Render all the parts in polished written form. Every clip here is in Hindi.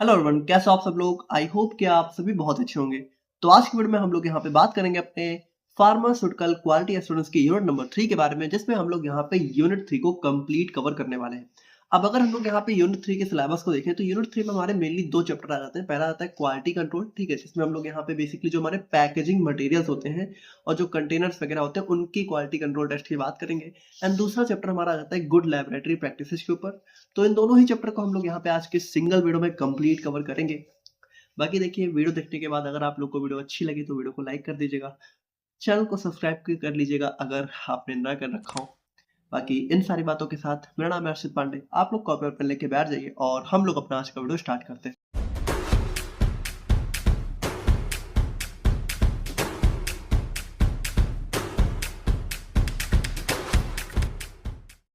हेलो एवरीवन, कैसे हो आप सब लोग। आई होप कि आप सभी बहुत अच्छे होंगे। तो आज की वीडियो में हम लोग यहाँ पे बात करेंगे अपने फार्मास्यूटिकल क्वालिटी एश्योरेंस की यूनिट नंबर 3 के बारे में, जिसमें हम लोग यहाँ पे यूनिट 3 को कंप्लीट कवर करने वाले हैं। अब अगर हम लोग यहाँ पे यूनिट 3 के सिलेबस को देखें तो यूनिट 3 में हमारे मेनली दो चैप्टर आ जाते हैं। पहला आता है क्वालिटी कंट्रोल, ठीक है, जिसमें हम लोग यहाँ पे बेसिकली जो हमारे पैकेजिंग मटेरियल्स होते हैं और जो कंटेनर्स वगैरह होते हैं उनकी क्वालिटी कंट्रोल टेस्ट की बात करेंगे। एंड दूसरा चैप्टर हमारा आ जाता है गुड लैबोरेटरी प्रैक्टिसेस के ऊपर। तो इन दोनों ही चैप्टर को हम लोग यहाँ पे आज के सिंगल वीडियो में कंप्लीट कवर करेंगे। बाकी देखिए, वीडियो देखने के बाद अगर आप लोग को वीडियो अच्छी लगी तो वीडियो को लाइक कर दीजिएगा, चैनल को सब्सक्राइब कर लीजिएगा अगर आपने ना कर रखा हो। बाकी इन सारी बातों के साथ मेरा नाम है अर्षित पांडे। आप लोग कॉपी और पेन लेके बैठ जाइए और हम लोग अपना आज का वीडियो स्टार्ट करते हैं।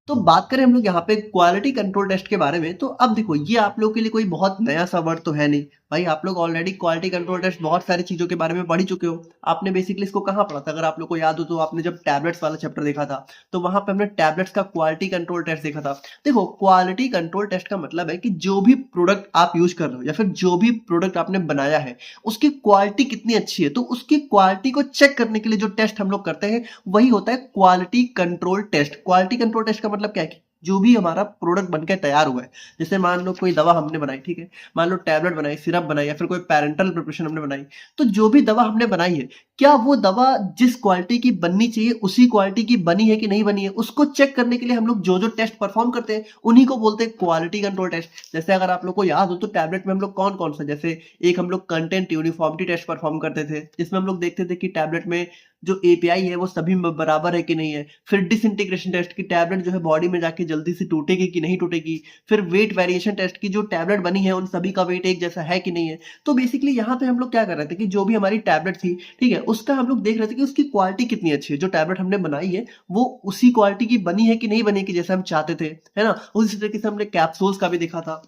तो बात करें हम लोग यहाँ पे क्वालिटी कंट्रोल टेस्ट के बारे में, तो अब देखो, ये आप लोग के लिए कोई बहुत नया सा वर्ड तो है नहीं भाई। आप लोग ऑलरेडी क्वालिटी कंट्रोल टेस्ट बहुत सारी चीजों के बारे में पढ़ ही चुके हो। आपने बेसिकली इसको कहाँ पढ़ा था? अगर आप लोग को याद हो तो आपने जब टैबलेट्स वाला चैप्टर देखा था तो वहां पे हमने टैबलेट्स का क्वालिटी कंट्रोल टेस्ट देखा था। देखो, क्वालिटी कंट्रोल टेस्ट का मतलब है कि जो भी प्रोडक्ट आप यूज कर रहे हो या फिर जो भी प्रोडक्ट आपने बनाया है उसकी क्वालिटी कितनी अच्छी है, तो उसकी क्वालिटी को चेक करने के लिए जो टेस्ट हम लोग करते हैं वही होता है quality control test. Quality control test का मतलब क्या है कि जो भी हमारा प्रोडक्ट बनकर तैयार हुआ है, जैसे मान लो कोई दवा हमने बनाई, ठीक है, मान लो टैबलेट बनाई, सिरप बनाई या फिर कोई पैरेंटल प्रिपरेशन हमने बनाई, तो जो भी दवा हमने बनाई है क्या वो दवा जिस क्वालिटी की बननी चाहिए उसी क्वालिटी की बनी है कि नहीं बनी है, उसको चेक करने के लिए हम लोग जो जो टेस्ट परफॉर्म करते हैं उन्हीं को बोलते हैं क्वालिटी कंट्रोल टेस्ट। जैसे अगर आप लोग को याद हो तो टैबलेट में हम लोग कौन कौन सा, जैसे एक हम लोग कंटेंट यूनिफॉर्मिटी टेस्ट परफॉर्म करते थे, जिसमें हम लोग देखते थे कि टैबलेट में जो एपीआई है वो सभी बराबर है कि नहीं है। फिर डिसइंटीग्रेशन टेस्ट की टैबलेट जो है बॉडी में जाके जल्दी से टूटेगी कि नहीं टूटेगी। फिर वेट वेरिएशन टेस्ट की जो टैबलेट बनी है उन सभी का वेट एक जैसा है कि नहीं है। तो बेसिकली यहाँ पे हम लोग क्या कर रहे थे कि जो भी हमारी टैबलेट थी, ठीक है, उसका हम लोग देख रहे थे कि उसकी क्वालिटी कितनी अच्छी है। जो टैबलेट हमने बनाई है वो उसी क्वालिटी की बनी है कि नहीं बनी कि जैसे हम चाहते थे, है ना। उसी तरीके से हमने कैप्सूल्स का भी देखा था,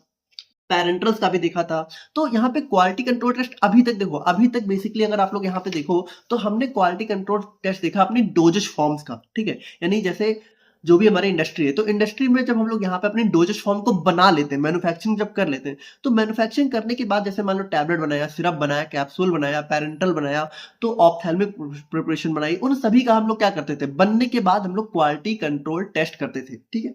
पैरेंटल्स का भी देखा था। तो यहाँ पे क्वालिटी कंट्रोल टेस्ट अभी तक देखो, अभी तक बेसिकली अगर आप लोग यहाँ पे देखो तो हमने क्वालिटी कंट्रोल टेस्ट देखा अपनी डोजेज फॉर्म्स का, ठीक है। यानी जैसे जो भी हमारी इंडस्ट्री है, तो इंडस्ट्री में जब हम लोग यहाँ पे अपनी डोजेज फॉर्म को बना लेते हैं, मैन्युफैक्चरिंग जब कर लेते हैं, तो मैन्युफैक्चरिंग करने के बाद जैसे मान लो टैबलेट बनाया, सिरप बनाया, कैप्सूल बनाया, पैरेंटल बनाया, तो ऑप्थेल्मिक प्रिपरेशन बनाई, उन सभी का हम लोग क्या करते थे, बनने के बाद हम लोग क्वालिटी कंट्रोल टेस्ट करते थे, ठीक है।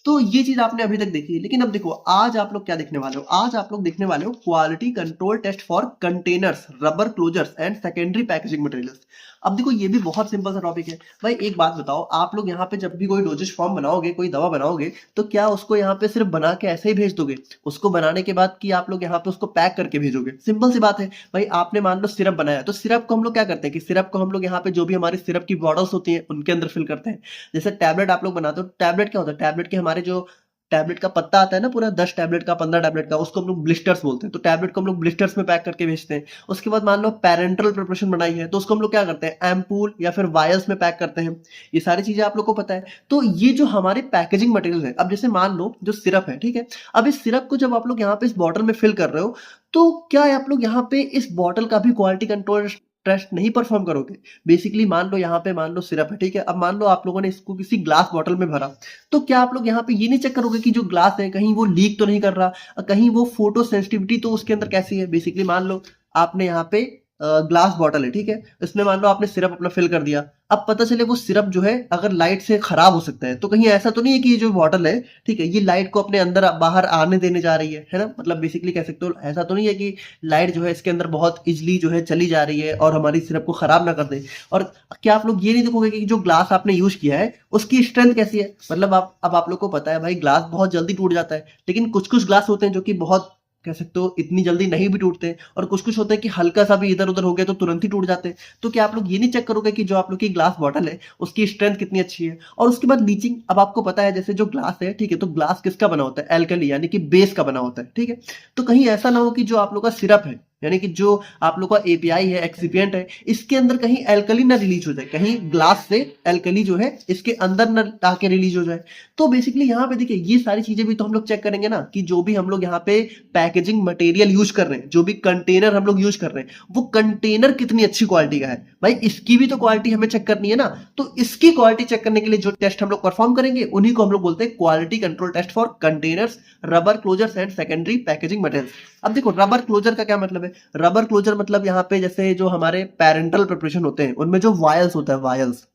तो ये चीज आपने अभी तक देखी है। लेकिन अब देखो, आज आप लोग क्या देखने वाले हो, आज आप लोग देखने वाले हो quality control test for containers, rubber closures and secondary packaging materials. अब देखो, ये भी बहुत सिंपल सा टॉपिक है भाई। एक बात बताओ, आप लोग यहाँ पे जब भी कोई डोजेज फॉर्म बनाओगे, कोई दवा बनाओगे, तो क्या उसको यहाँ पे सिर्फ बना के ऐसे ही भेज दोगे? उसको बनाने के बाद कि आप लोग यहाँ पे उसको पैक करके भेजोगे? सिंपल सी बात है भाई। आपने मान लो सिरप बनाया, तो सिरप को हम लोग क्या करते हैं कि सिरप को हम लोग यहाँ पे जो भी हमारी सिरप की बॉटल्स होती हैं उनके अंदर फिल करते हैं। जैसे टैबलेट आप लोग बनाते हो, टैबलेट क्या होता है, टैबलेट के हमारे जो टैबलेट का पत्ता आता है ना, पूरा 10 टैबलेट का, 15 टैबलेट का, उसको हम लोग ब्लिस्टर्स बोलते हैं। तो टैबलेट को हम लोग ब्लिस्टर्स में पैक करके भेजते हैं। उसके बाद मान लो पैरेंटल प्रिपरेशन बनाई है, तो उसको हम लोग क्या करते हैं, एम्पूल या फिर वायल्स में पैक करते हैं। ये सारी चीजें आप लोग को पता है। तो ये जो हमारे पैकेजिंग मटेरियल है, अब जैसे मान लो जो सिरप है, ठीक है, अब इस सिरप को जब आप लोग यहाँ पे इस बॉटल में फिल कर रहे हो, तो क्या आप लोग यहाँ पे इस बॉटल का भी क्वालिटी कंट्रोल टेस्ट नहीं परफॉर्म करोगे? बेसिकली मान लो यहाँ पे मान लो सिरप है, ठीक है, अब मान लो आप लोगों ने इसको किसी ग्लास बॉटल में भरा, तो क्या आप लोग यहाँ पे ये नहीं चेक करोगे कि जो ग्लास है कहीं वो लीक तो नहीं कर रहा, कहीं वो फोटो सेंसिटिविटी तो उसके अंदर कैसी है? बेसिकली मान लो आपने यहाँ पे ग्लास बॉटल है, ठीक है, इसमें मान लो आपने सिरप अपना फिल कर दिया। अब पता चले वो सिरप जो है अगर लाइट से खराब हो सकता है, तो कहीं ऐसा तो नहीं है कि ये जो बॉटल है, ठीक है, ये लाइट को अपने अंदर बाहर आने देने जा रही है ना। मतलब बेसिकली कह सकते हो, ऐसा तो नहीं है कि लाइट जो है इसके अंदर बहुत इजिली जो है चली जा रही है और हमारी सिरप को खराब ना कर दे। और क्या आप लोग ये नहीं देखोगे कि जो ग्लास आपने यूज किया है उसकी स्ट्रेंथ कैसी है? मतलब आप लोग को पता है भाई, ग्लास बहुत जल्दी टूट जाता है, लेकिन कुछ कुछ ग्लास होते हैं जो कि बहुत, कह सकते हो, इतनी जल्दी नहीं भी टूटते, और कुछ कुछ होते हैं कि हल्का सा भी इधर उधर हो गया तो तुरंत ही टूट जाते हैं। तो क्या आप लोग ये नहीं चेक करोगे कि जो आप लोग की ग्लास बॉटल है उसकी स्ट्रेंथ कितनी अच्छी है? और उसके बाद लीचिंग। अब आपको पता है जैसे जो ग्लास है, ठीक है, तो ग्लास किसका बना होता है? एल्कली, यानी कि बेस का बना होता है, ठीक है। तो कहीं ऐसा ना हो कि जो आप लोग का सिरप है यानी कि जो आप लोग का एपीआई है, एक्सिपिएंट है, इसके अंदर कहीं एल्कली ना रिलीज हो जाए, कहीं ग्लास से एल्कली जो है इसके अंदर ना आके रिलीज हो जाए। तो बेसिकली यहाँ पे देखिए ये सारी चीजें भी तो हम लोग चेक करेंगे ना, कि जो भी हम लोग यहाँ पे पैकेजिंग मटेरियल यूज कर रहे हैं, जो भी कंटेनर हम लोग यूज कर रहे हैं, वो कंटेनर कितनी अच्छी क्वालिटी का है। भाई इसकी भी तो क्वालिटी हमें चेक करनी है ना। तो इसकी क्वालिटी चेक करने के लिए जो टेस्ट हम लोग परफॉर्म करेंगे उन्हीं को हम लोग बोलते हैं quality control test for containers, rubber closures and secondary packaging material. अब देखो रबर क्लोजर का क्या मतलब है। रबर क्लोजर मतलब यहाँ पे जैसे जो हमारे पेरेंटल प्रिपरेशन होते हैं उनमें जो वायल्स होता है, वायल्स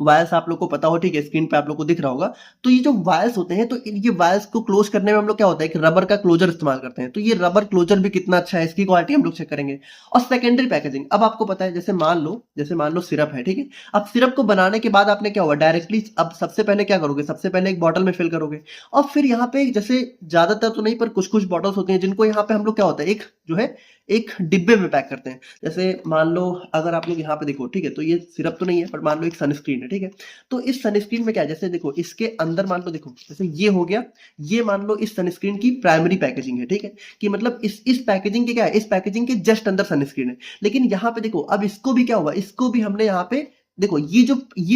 वायल्स आप लोग को पता हो, ठीक है, स्क्रीन पे आप लोग को दिख रहा होगा। तो ये जो वायल्स होते हैं, तो ये वायल्स को क्लोज करने में हम लोग क्या होता है, एक रबर का क्लोजर इस्तेमाल करते हैं। तो ये रबर क्लोजर भी कितना अच्छा है, इसकी क्वालिटी हम लोग चेक करेंगे। और सेकेंडरी पैकेजिंग, अब आपको पता है जैसे मान लो सिरप है, ठीक है। अब सिरप को बनाने के बाद आपने क्या हुआ, डायरेक्टली अब सबसे पहले क्या करोगे, सबसे पहले एक बॉटल में फिल करोगे। और फिर यहाँ पे जैसे ज्यादातर तो नहीं पर कुछ कुछ बॉटल्स होती हैं जिनको यहाँ पे हम लोग क्या होता है, एक जो है एक डिब्बे में पैक करते हैं। जैसे मान लो अगर आप लोग यहाँ पे देखो, ठीक है, तो ये सिरप तो नहीं है पर मान लो एक सनस्क्रीन है, ठीक है। तो इस सनस्क्रीन में क्या है, जैसे देखो इसके अंदर मान लो, देखो जैसे ये हो गया, ये मान लो इस सनस्क्रीन की प्राइमरी पैकेजिंग है, ठीक है। कि मतलब इस पैकेजिंग के क्या है, इस पैकेजिंग के जस्ट अंदर सनस्क्रीन है। लेकिन यहाँ पे देखो अब इसको भी क्या हुआ, इसको भी हमने यहाँ पे देखो ये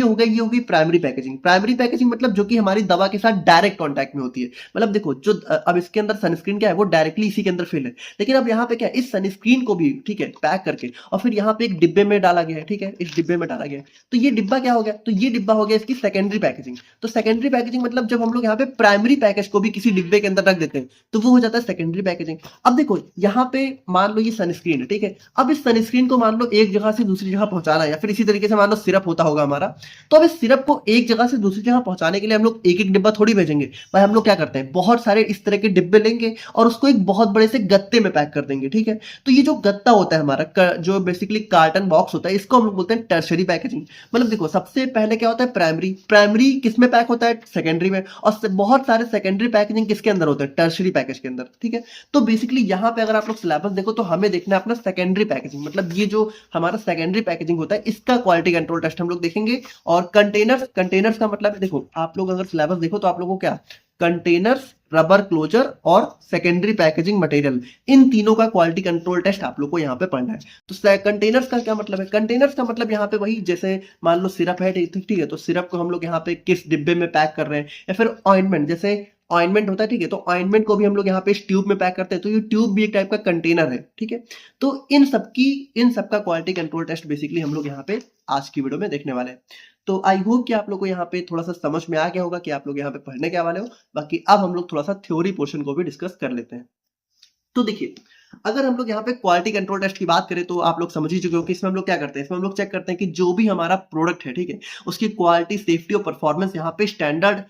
हो गया, ये होगी प्राइमरी पैकेजिंग। प्राइमरी पैकेजिंग मतलब जो कि हमारी दवा के साथ डायरेक्ट कांटेक्ट में होती है। मतलब देखो जो अब इसके अंदर सनस्क्रीन क्या है, वो डायरेक्टली इसी के अंदर फिल है। लेकिन अब यहाँ पे क्या है, इस सनस्क्रीन को भी, ठीक है, पैक करके और फिर यहाँ पे एक डिब्बे में डाला गया है, ठीक है, इस डिब्बे में डाला गया है। तो ये डिब्बा क्या हो गया, तो ये डिब्बा हो गया इसकी सेकेंडरी पैकेजिंग। तो सेकेंडरी पैकेजिंग मतलब जब हम लोग यहाँ पे प्राइमरी पैकेज को भी किसी डिब्बे के अंदर रख देते हैं तो वो हो जाता है सेकेंडरी पैकेजिंग। अब देखो यहाँ पे मान लो ये सनस्क्रीन है, ठीक है। अब इस सनस्क्रीन को मान लो एक जगह से दूसरी जगह पहुंचाना है, या फिर इसी तरीके से मान लो सिरप होता होगा हमारा। तो अब इस सिरप को एक जगह से दूसरी जगह पहुंचाने के लिए हम लोग एक एक डिब्बा थोड़ी भेजेंगे भाई। हम लोग क्या करते हैं, बहुत सारे इस तरह के डिब्बे लेंगे और उसको एक बहुत बड़े से गत्ते में पैक कर देंगे, ठीक है। तो ये जो गत्ता होता है हमारा जो बेसिकली कार्टन बॉक्स होता है, इसको हम लोग बोलते हैं टर्शरी पैकेजिंग। मतलब देखो सबसे पहले क्या होता है, प्राइमरी किस में पैक होता है, सेकेंडरी में। और बहुत सारे सेकेंडरी पैकेजिंग किसके अंदर होते हैं, टर्शरी पैकेज के अंदर, ठीक है। तो बेसिकली यहाँ पे अगर आप लोग सिलेबस देखो तो हमें देखना है अपना सेकेंडरी पैकेजिंग। मतलब ये जो हमारा सेकेंडरी पैकेजिंग होता है इसका क्वालिटी कंट्रोल टेस्ट हम लोग देखेंगे। और कंटेनर्स का मतलब देखो आप लोग अगर सिलेबस देखो तो आप लोगों को क्या, कंटेनर्स, रबर क्लोजर और सेकेंडरी पैकेजिंग मटेरियल, इन तीनों का क्वालिटी कंट्रोल टेस्ट आप लोग को यहाँ पे पढ़ना है। तो कंटेनर्स का क्या मतलब है, कंटेनर्स का मतलब यहाँ पे वही, जैसे मान लो सिरप है, ठीक है, तो सिरप को हम लोग यहाँ पे किस डिब्बे में पैक कर रहे हैं। या फिर ऑइंटमेंट, जैसे ऑइंटमेंट होता है, ठीक है, तो ऑइंटमेंट को भी हम लोग यहाँ पे इस ट्यूब में पैक करते हैं। तो ये ट्यूब भी एक टाइप का कंटेनर है, ठीक है। तो इन सबका क्वालिटी कंट्रोल टेस्ट बेसिकली हम लोग यहाँ पे आज की वीडियो में देखने वाले हैं। तो आई होप कि आप लोग को यहाँ पे थोड़ा सा समझ में आ गया होगा कि आप लोग यहाँ पे पढ़ने क्या वाले हो। बाकी अब हम लोग थोड़ा सा थ्योरी पोर्शन को भी डिस्कस कर लेते हैं। तो देखिए अगर हम लोग यहाँ पे क्वालिटी कंट्रोल टेस्ट की बात करें तो आप लोग समझ ही चुके हो कि इसमें हम लोग क्या करते हैं। इसमें हम लोग चेक करते हैं कि जो भी हमारा प्रोडक्ट है, ठीक है, उसकी क्वालिटी, सेफ्टी और परफॉर्मेंस यहाँ पे स्टैंडर्ड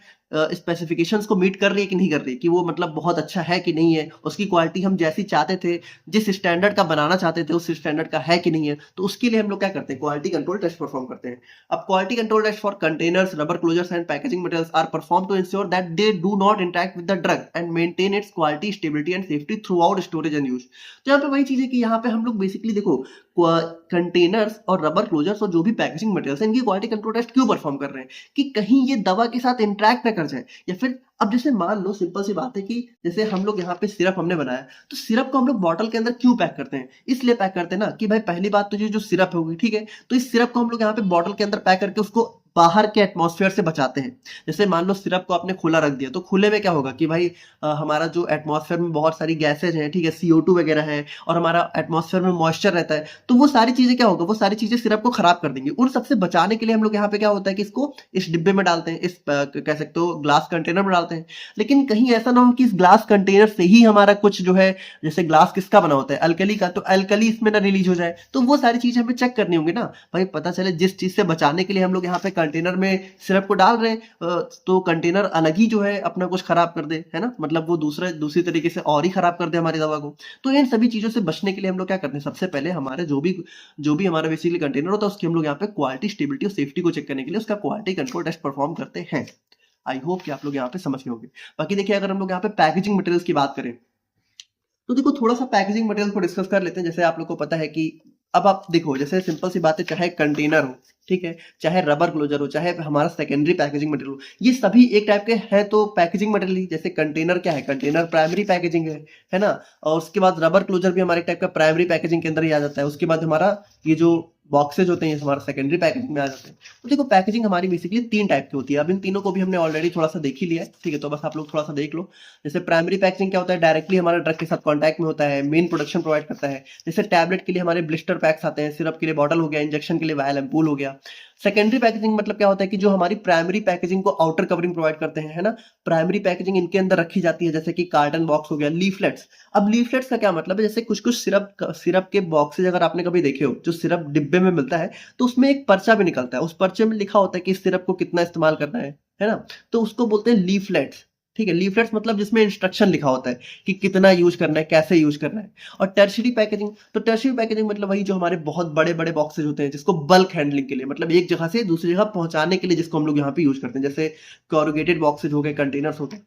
स्पेसिफिकेशंस को मीट कर रही है कि नहीं कर रही है, कि वो मतलब बहुत अच्छा है कि नहीं है, उसकी क्वालिटी हम जैसी चाहते थे, जिस स्टैंडर्ड का बनाना चाहते थे उस स्टैंडर्ड का है कि नहीं है। तो उसके लिए हम लोग क्या करते हैं, क्वालिटी कंट्रोल टेस्ट परफॉर्म करते हैं। अब quality control test for containers, rubber closures and packaging materials are perform to ensure that they do not interact with the drug and maintain its quality, stability and safety throughout storage and use. तो यहाँ पे वही चीज है कि यहाँ पे हम लोग बेसिकली देखो कंटेनर्स और रबर क्लोजर्स और जो भी पैकेजिंग मटेरियल्स है इनकी क्वालिटी कंट्रोल टेस्ट क्यों परफॉर्म कर रहे हैं, कि कहीं ये दवा के साथ इंटरेक्ट ना कर जाए। या फिर अब जैसे मान लो सिंपल सी बात है कि जैसे हम लोग यहाँ पे सिरप हमने बनाया, तो सिरप को हम लोग बॉटल के अंदर क्यों पैक करते हैं, इसलिए पैक करते हैं ना कि भाई पहली बात तो ये जो सिरप होगी, ठीक है, तो इस सिरप को हम लोग यहाँ पे बॉटल के अंदर पैक करके उसको बाहर के एटमॉस्फेयर से बचाते हैं। जैसे मान लो सिरप को आपने खुला रख दिया, तो खुले में क्या होगा कि भाई हमारा जो एटमॉस्फेयर में बहुत सारी गैसेज हैं, ठीक है, CO2 वगैरह है, और हमारा एटमॉस्फेयर में मॉइस्चर रहता है, तो वो सारी चीजें क्या होगा, वो सारी चीजें सिरप को खराब कर देंगी। उन सबसे बचाने के लिए हम लोग यहाँ पे क्या होता है कि इसको इस डिब्बे में डालते हैं, इस कह सकते हो ग्लास कंटेनर में डालते हैं। लेकिन कहीं ऐसा ना हो कि इस ग्लास कंटेनर से ही हमारा कुछ जो है, जैसे ग्लास किसका बना होता है, अल्कली का, तो अल्कली इसमें ना रिलीज हो जाए। तो वो सारी चीजें हमें चेक करनी होंगी ना भाई। पता चले जिस चीज से बचाने के लिए हम लोग यहाँ पे कंटेनर में सिरप को डाल रहे हैं तो कंटेनर अलग ही जो है अपना कुछ खराब कर दे, है ना, मतलब वो दूसरी तरीके से और ही खराब कर दे हमारी दवा को। तो इन सभी चीजों से बचने के लिए हम लोग क्या करते हैं, सबसे पहले हमारे जो भी हमारा बेसिकली कंटेनर होता है उसकी हम लोग यहाँ पे क्वालिटी, स्टेबिलिटी और सेफ्टी को चेक करने के लिए उसका क्वालिटी कंट्रोल टेस्ट परफॉर्म करते हैं। आई होप कि आप लोग यहाँ पे समझ गए होंगे। बाकी देखिए अगर हम लोग यहाँ पे पैकेजिंग मटेरियल्स की बात करें तो देखो थोड़ा सा पैकेजिंग मटेरियल को डिस्कस कर लेते हैं। जैसे आप लोग को पता है कि अब आप देखो जैसे सिंपल सी बात है, चाहे कंटेनर हो, ठीक है, चाहे रबर क्लोजर हो, चाहे हमारा सेकेंडरी पैकेजिंग मटेरियल हो, ये सभी एक टाइप के हैं तो पैकेजिंग मटेरियल ही। जैसे कंटेनर क्या है, कंटेनर प्राइमरी पैकेजिंग है ना। और उसके बाद रबर क्लोजर भी हमारे टाइप का प्राइमरी पैकेजिंग के अंदर ही आ जाता है। उसके बाद हमारा ये जो बॉक्सेज होते हैं ये हमारा सेकेंडरी पैकेजिंग में आ जाते हैं। तो देखो पैकेजिंग हमारी बेसिकली 3 टाइप की होती है। अब इन तीनों को भी हमने ऑलरेडी थोड़ा-सा देख ही लिया है, ठीक है? तो बस आप लोग थोड़ा-सा देख लो। जैसे प्राइमरी पैकेजिंग क्या होता है, डायरेक्टली हमारा ड्रग के साथ कॉन्टैक्ट में होता है, मेन प्रोडक्शन प्रोवाइड करता है। जैसे टैबलेट के लिए हमारे ब्लिस्टर पैक्स आते हैं, सिरप के लिए बॉटल हो गया, इंजेक्शन के लिए वायल एम्पूल हो गया। सेकेंडरी पैकेजिंग मतलब क्या होता है कि जो हमारी प्राइमरी पैकेजिंग को आउटर कवरिंग प्रोवाइड करते हैं, है ना? प्राइमरी पैकेजिंग इनके अंदर रखी जाती है, जैसे कि कार्टन बॉक्स हो गया, लीफलेट्स। अब लीफलेट्स का क्या मतलब है, जैसे कुछ-कुछ सिरप के बॉक्सेज अगर आपने कभी देखे हो, जो सिरप डिब्बे में मिलता है, तो उसमें एक पर्चा भी निकलता है। उस पर्चे में लिखा होता है कि इस सिरप को कितना इस्तेमाल करना है ना? तो उसको बोलते हैं लीफलेट्स, ठीक है? लीफलेट्स मतलब जिसमें इंस्ट्रक्शन लिखा होता है कि कितना यूज़ करना है, कैसे यूज़ करना है। और टर्शियरी पैकेजिंग, तो टर्शियरी पैकेजिंग मतलब वही जो हमारे बहुत बड़े-बड़े बॉक्सेज होते हैं, जिसको बल्क हैंडलिंग के लिए, मतलब एक जगह से दूसरी जगह पहुँचाने के लिए जिसको हम लोग यहाँ पे यूज़ करते हैं। जैसे कोरुगेटेड बॉक्सेज हो गए, कंटेनर्स हो गए।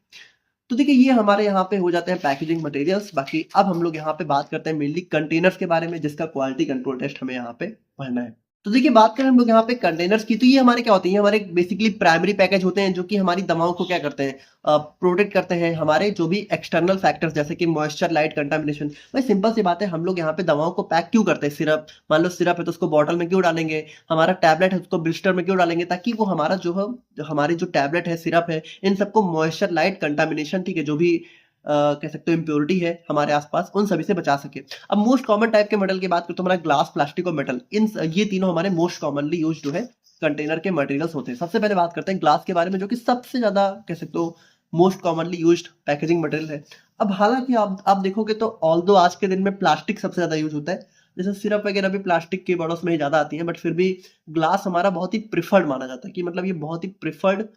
तो देखिए ये हमारे यहाँ पे हो जाते हैं पैकेजिंग मटेरियल्स। बाकी अब हम लोग यहाँ पे बात करते हैं मेनली कंटेनर्स के बारे में, जिसका क्वालिटी कंट्रोल टेस्ट हमें यहाँ पे पढ़ना है। तो देखिए बात करें हम लोग यहाँ पे कंटेनर्स की, तो ये हमारे क्या होते हैं, ये हमारे बेसिकली प्राइमरी पैकेज होते हैं जो कि हमारी दवाओं को क्या करते हैं, प्रोटेक्ट करते हैं हमारे जो भी एक्सटर्नल फैक्टर्स जैसे कि मॉइस्चर, लाइट, कंटामिनेशन। भाई सिंपल सी बात है, हम लोग यहाँ पे दवाओं को पैक क्यों करते हैं, सिरप मान लो सिरप है तो उसको बॉटल में क्यों डालेंगे, हमारा टैबलेट है उसको ब्लिस्टर में क्यों डालेंगे, ताकि वो हमारा जो है, हमारे जो टैबलेट है, सिरप है, इन सबको मॉइस्चर, लाइट, कंटामिनेशन, ठीक है, जो भी कह सकते हो इम्प्योरिटी है हमारे आसपास, उन सभी से बचा सके। अब मोस्ट कॉमन टाइप के मेटल की बात करें तो हमारा ग्लास, प्लास्टिक और मेटल, ये तीनों हमारे मोस्ट कॉमनली यूज्ड जो है कंटेनर के मटेरियल्स होते हैं। सबसे पहले बात करते हैं ग्लास के बारे में, जो कि सबसे ज्यादा कह सकते हो most commonly used packaging material है। अब हालांकि आप देखोगे तो ऑल्दो आज के दिन में प्लास्टिक सबसे ज्यादा यूज होता है, जैसे सिरप वगैरह भी प्लास्टिक के बॉटल्स में ही ज्यादा आती है, बट फिर भी ग्लास हमारा बहुत ही प्रिफर्ड माना जाता है, कि मतलब ये बहुत ही प्रिफर्ड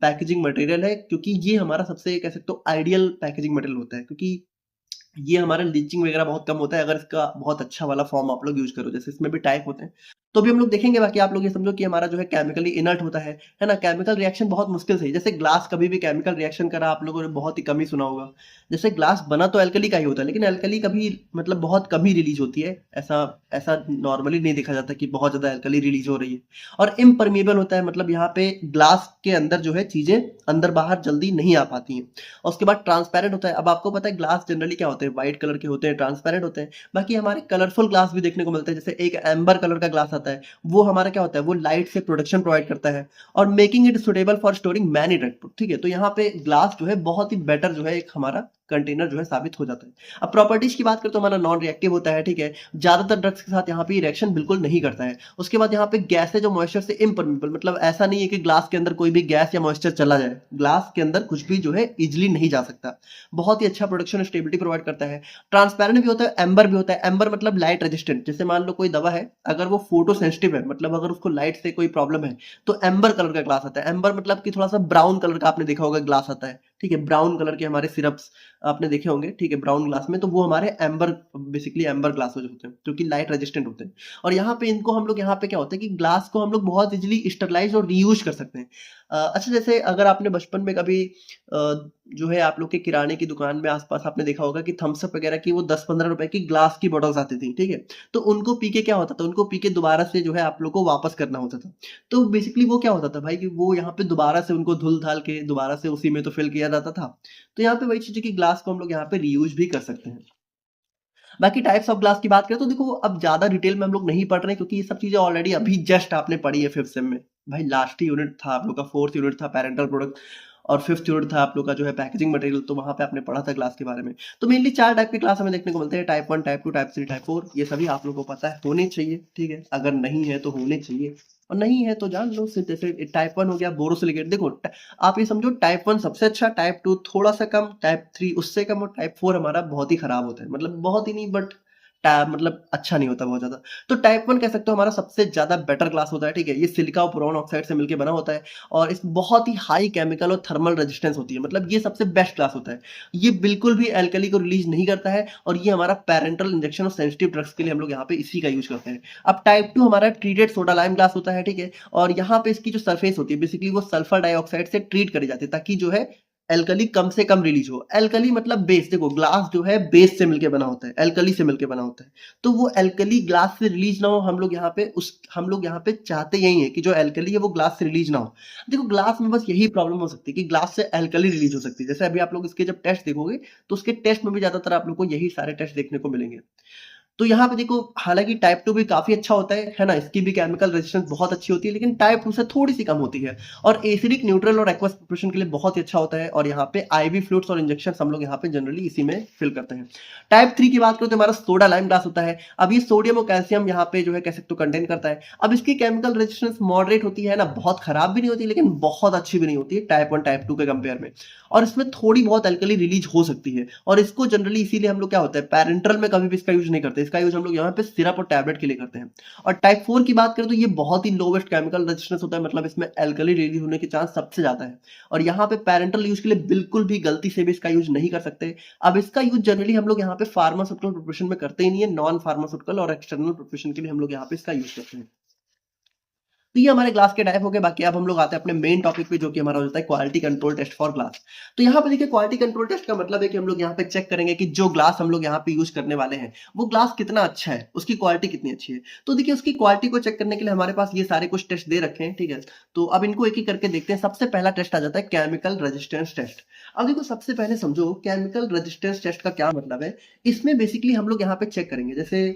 पैकेजिंग मटेरियल है, क्योंकि ये हमारा सबसे कह सकते हो आइडियल पैकेजिंग मटेरियल होता है, क्योंकि ये हमारा लीचिंग वगैरह बहुत कम होता है अगर इसका बहुत अच्छा वाला फॉर्म आप लोग यूज करो। जैसे इसमें भी टाइप होते हैं, तो भी हम लोग देखेंगे। बाकी आप लोग ये समझो कि हमारा जो है केमिकली इनर्ट होता है ना। केमिकल रिएक्शन बहुत मुश्किल से ही, जैसे ग्लास कभी भी केमिकल रिएक्शन करा आप लोगों ने बहुत ही कम ही सुना होगा। जैसे ग्लास बना तो एल्कली का ही होता है, लेकिन एल्कली कभी मतलब बहुत कम ही रिलीज होती है, ऐसा ऐसा नॉर्मली नहीं देखा जाता कि बहुत ज्यादा एल्कली रिलीज हो रही है। और इम्परमिएबल होता है, मतलब यहाँ पे ग्लास के अंदर जो है चीजें अंदर बाहर जल्दी नहीं आ पाती हैं। और उसके बाद ट्रांसपेरेंट होता है। अब आपको पता है ग्लास जनरली क्या होते हैं, व्हाइट कलर के होते हैं, ट्रांसपेरेंट होते हैं। बाकी हमारे कलरफुल ग्लास भी देखने को मिलते हैं, जैसे एक एम्बर कलर का ग्लास आता है, वो हमारा क्या होता है, वो लाइट से प्रोटेक्शन प्रोवाइड करता है और making it suitable for storing many drug, ठीक है। तो यहाँ पे ग्लास जो है बहुत ही बेटर जो है एक हमारा कंटेनर जो है साबित हो जाता है। अब प्रॉपर्टीज की बात करें तो हमारा नॉन रिएक्टिव होता है, ठीक है, ज्यादातर ड्रग्स के साथ यहाँ पे रिएक्शन बिल्कुल नहीं करता है। उसके बाद यहाँ पे गैस है जो मॉइस्चर से इम्परमिबल, मतलब ऐसा नहीं है कि ग्लास के अंदर कोई भी गैस या मॉइस्चर चला जाए, ग्लास के अंदर कुछ भी जो है इजिली नहीं जा सकता। बहुत ही अच्छा प्रोडक्शन स्टेबिलिटी प्रोवाइड करता है। ट्रांसपेरेंट भी होता है, एम्बर भी होता है। एम्बर मतलब लाइट रेजिस्टेंट, जैसे मान लो कोई दवा है, अगर वो फोटो सेंसिटिव है, मतलब अगर उसको लाइट से कोई प्रॉब्लम है, तो एम्बर कलर का ग्लास आता है। एम्बर मतलब कि थोड़ा सा ब्राउन कलर का आपने देखा होगा ग्लास आता है, ठीक है, ब्राउन कलर के हमारे सिरप्स आपने देखे होंगे, ठीक है, ब्राउन ग्लास में, तो वो हमारे एम्बर, बेसिकली एम्बर ग्लासेज होते हैं जो कि लाइट रेजिस्टेंट होते हैं। और यहाँ पे इनको हम लोग, यहाँ पे क्या होता है कि ग्लास को हम लोग बहुत इजीली स्टरलाइज और रीयूज कर सकते हैं। अच्छा, जैसे अगर आपने बचपन में कभी जो है आप लोग के किराने की दुकान में आसपास आपने देखा होगा कि थम्स अप वगैरह की वो 10-15 रुपए की ग्लास की बॉटल्स आती थी, ठीक है, तो उनको पी के क्या होता था, उनको पी के दोबारा से जो है आप लोग को वापस करना होता था। तो बेसिकली वो क्या होता था भाई, कि वो यहाँ पे दोबारा से उनको धुल धाल के दोबारा से उसी में तो फिल किया जाता था। तो यहाँ पे वही चीज है कि ग्लास को हम लोग यहाँ पे रीयूज भी कर सकते हैं। बाकी टाइप्स ऑफ ग्लास की बात करें तो देखो अब ज्यादा डिटेल में हम लोग नहीं पढ़ रहे हैं, क्योंकि ये सब चीजें ऑलरेडी अभी जस्ट आपने पढ़ी है 5th सेम में। भाई लास्ट ही यूनिट था आप लोग का, 4th यूनिट था पेरेंटल प्रोडक्ट, और 5th यूनिट था आप लोग का जो है पैकेजिंग मटेरियल, तो वहां पे आपने पढ़ा था ग्लास के बारे में। तो मेनली 4 टाइप के ग्लास हमें देखने को मिलते हैं, टाइप 1, टाइप 2, टाइप 3, टाइप 4। ये सभी आप लोगों को पता है, होने चाहिए, ठीक है, अगर नहीं है तो होने चाहिए, और नहीं है तो जान लो। सिर्फ जैसे टाइप 1 हो गया बोरोसिलिकेट, देखो आप ये समझो टाइप 1 सबसे अच्छा, टाइप 2 थोड़ा सा कम, टाइप 3 उससे कम, और टाइप 4 हमारा बहुत ही खराब होता है, मतलब बहुत ही नहीं बट मतलब अच्छा नहीं होता बहुत ज्यादा। तो टाइप 1 कह सकते हो हमारा सबसे ज्यादा बेटर क्लास होता है, ठीक है। ये सिलिका और बोरॉन ऑक्साइड से मिलकर बना होता है, और इस बहुत ही हाई केमिकल और थर्मल रेजिस्टेंस होती है, मतलब ये सबसे बेस्ट क्लास होता है। ये बिल्कुल भी एल्कली को रिलीज नहीं करता है, और ये हमारा पैरेंटल इंजेक्शन और सेंसिटिव ड्रग्स के लिए हम लोग यहाँ पे इसी का यूज करते हैं। अब टाइप 2 हमारा ट्रीटेड सोडा लाइम ग्लास होता है, ठीक है, और यहाँ पे इसकी जो सरफेस होती है बेसिकली वो सल्फर डाइऑक्साइड से ट्रीट करी जाती है, ताकि जो है एल्कली कम से कम रिलीज हो। एल्कली मतलब बेस, देखो ग्लास जो है बेस से मिलके बना होता है, एल्कली से मिलके बना होता है, तो वो एल्कली ग्लास से रिलीज ना हो, हम लोग यहाँ पे चाहते यही है कि जो एल्कली है वो ग्लास से रिलीज ना हो। देखो ग्लास में बस यही प्रॉब्लम हो सकती है कि ग्लास से एल्कली रिलीज हो सकती है। जैसे अभी आप लोग इसके जब टेस्ट देखोगे तो उसके टेस्ट में भी ज्यादातर आप लोग को यही सारे टेस्ट देखने को मिलेंगे। तो यहाँ पे देखो हालांकि टाइप 2 भी काफी अच्छा होता है ना, इसकी भी केमिकल रेजिस्टेंस बहुत अच्छी होती है, लेकिन टाइप 2 से थोड़ी सी कम होती है। और एसिडिक, न्यूट्रल और एक्वस प्रिपरेशन के लिए बहुत ही अच्छा होता है। और यहाँ पे आईवी फ्लूइड्स और इंजेक्शन हम लोग यहाँ पे जनरली इसी में फिल करते हैं। टाइप 3 की बात करें तो हमारा सोडा लाइम ग्लास होता है। अब ये सोडियम और कैल्शियम यहाँ पे जो है कह सकते हो कंटेन करता है। अब इसकी केमिकल रेजिस्टेंस मॉडरेट होती है ना, बहुत खराब भी नहीं होती लेकिन बहुत अच्छी भी नहीं होती है टाइप 1 टाइप 2 के कंपेयर में। और इसमें थोड़ी बहुत अल्कली रिलीज हो सकती है, और इसको जनरली इसीलिए हम लोग क्या होता है पैरेंटरल में कभी भी इसका यूज नहीं करते, इसका यूज हम लोग यहाँ पे सिरप और टैबलेट के लिए करते हैं। और टाइप 4 की बात करें तो ये बहुत ही लोवेस्ट केमिकल रेजिस्टेंस होता है, मतलब इसमें अल्कली रिलीज होने के चांस सबसे ज्यादा है। और यहाँ पे पैरेंटल यूज के लिए बिल्कुल भी गलती से भी इसका यूज नहीं कर सकते। अब इसका यूज जनरली हम लोग यहाँ पे फार्मास्यूटिकल प्रिपरेशन में करते ही नहीं है, नॉन फार्मास्यूटिकल और एक्सटर्नल प्रिपरेशन के लिए हम लोग यहाँ पे इसका यूज करते हैं। तो ये हमारे ग्लास के टाइप हो गए। बाकी अब हम लोग आते हैं अपने मेन टॉपिक पे, जो कि हमारा होता है quality control test for glass. तो यहाँ पे देखिए क्वालिटी कंट्रोल टेस्ट का मतलब है कि हम लोग यहाँ पे चेक करेंगे कि जो ग्लास हम लोग यहाँ पे यूज करने वाले हैं वो ग्लास कितना अच्छा है, उसकी क्वालिटी कितनी अच्छी है। तो देखिए उसकी क्वालिटी को चेक करने के लिए हमारे पास ये सारे कुछ टेस्ट दे रखे हैं, ठीक है। तो अब इनको एक ही करके देखते हैं। सबसे पहला टेस्ट आ जाता है केमिकल रेजिस्टेंस टेस्ट। अब देखो सबसे पहले समझो केमिकल रेजिस्टेंस टेस्ट का क्या मतलब है। इसमें बेसिकली हम लोग यहाँ पे चेक करेंगे, जैसे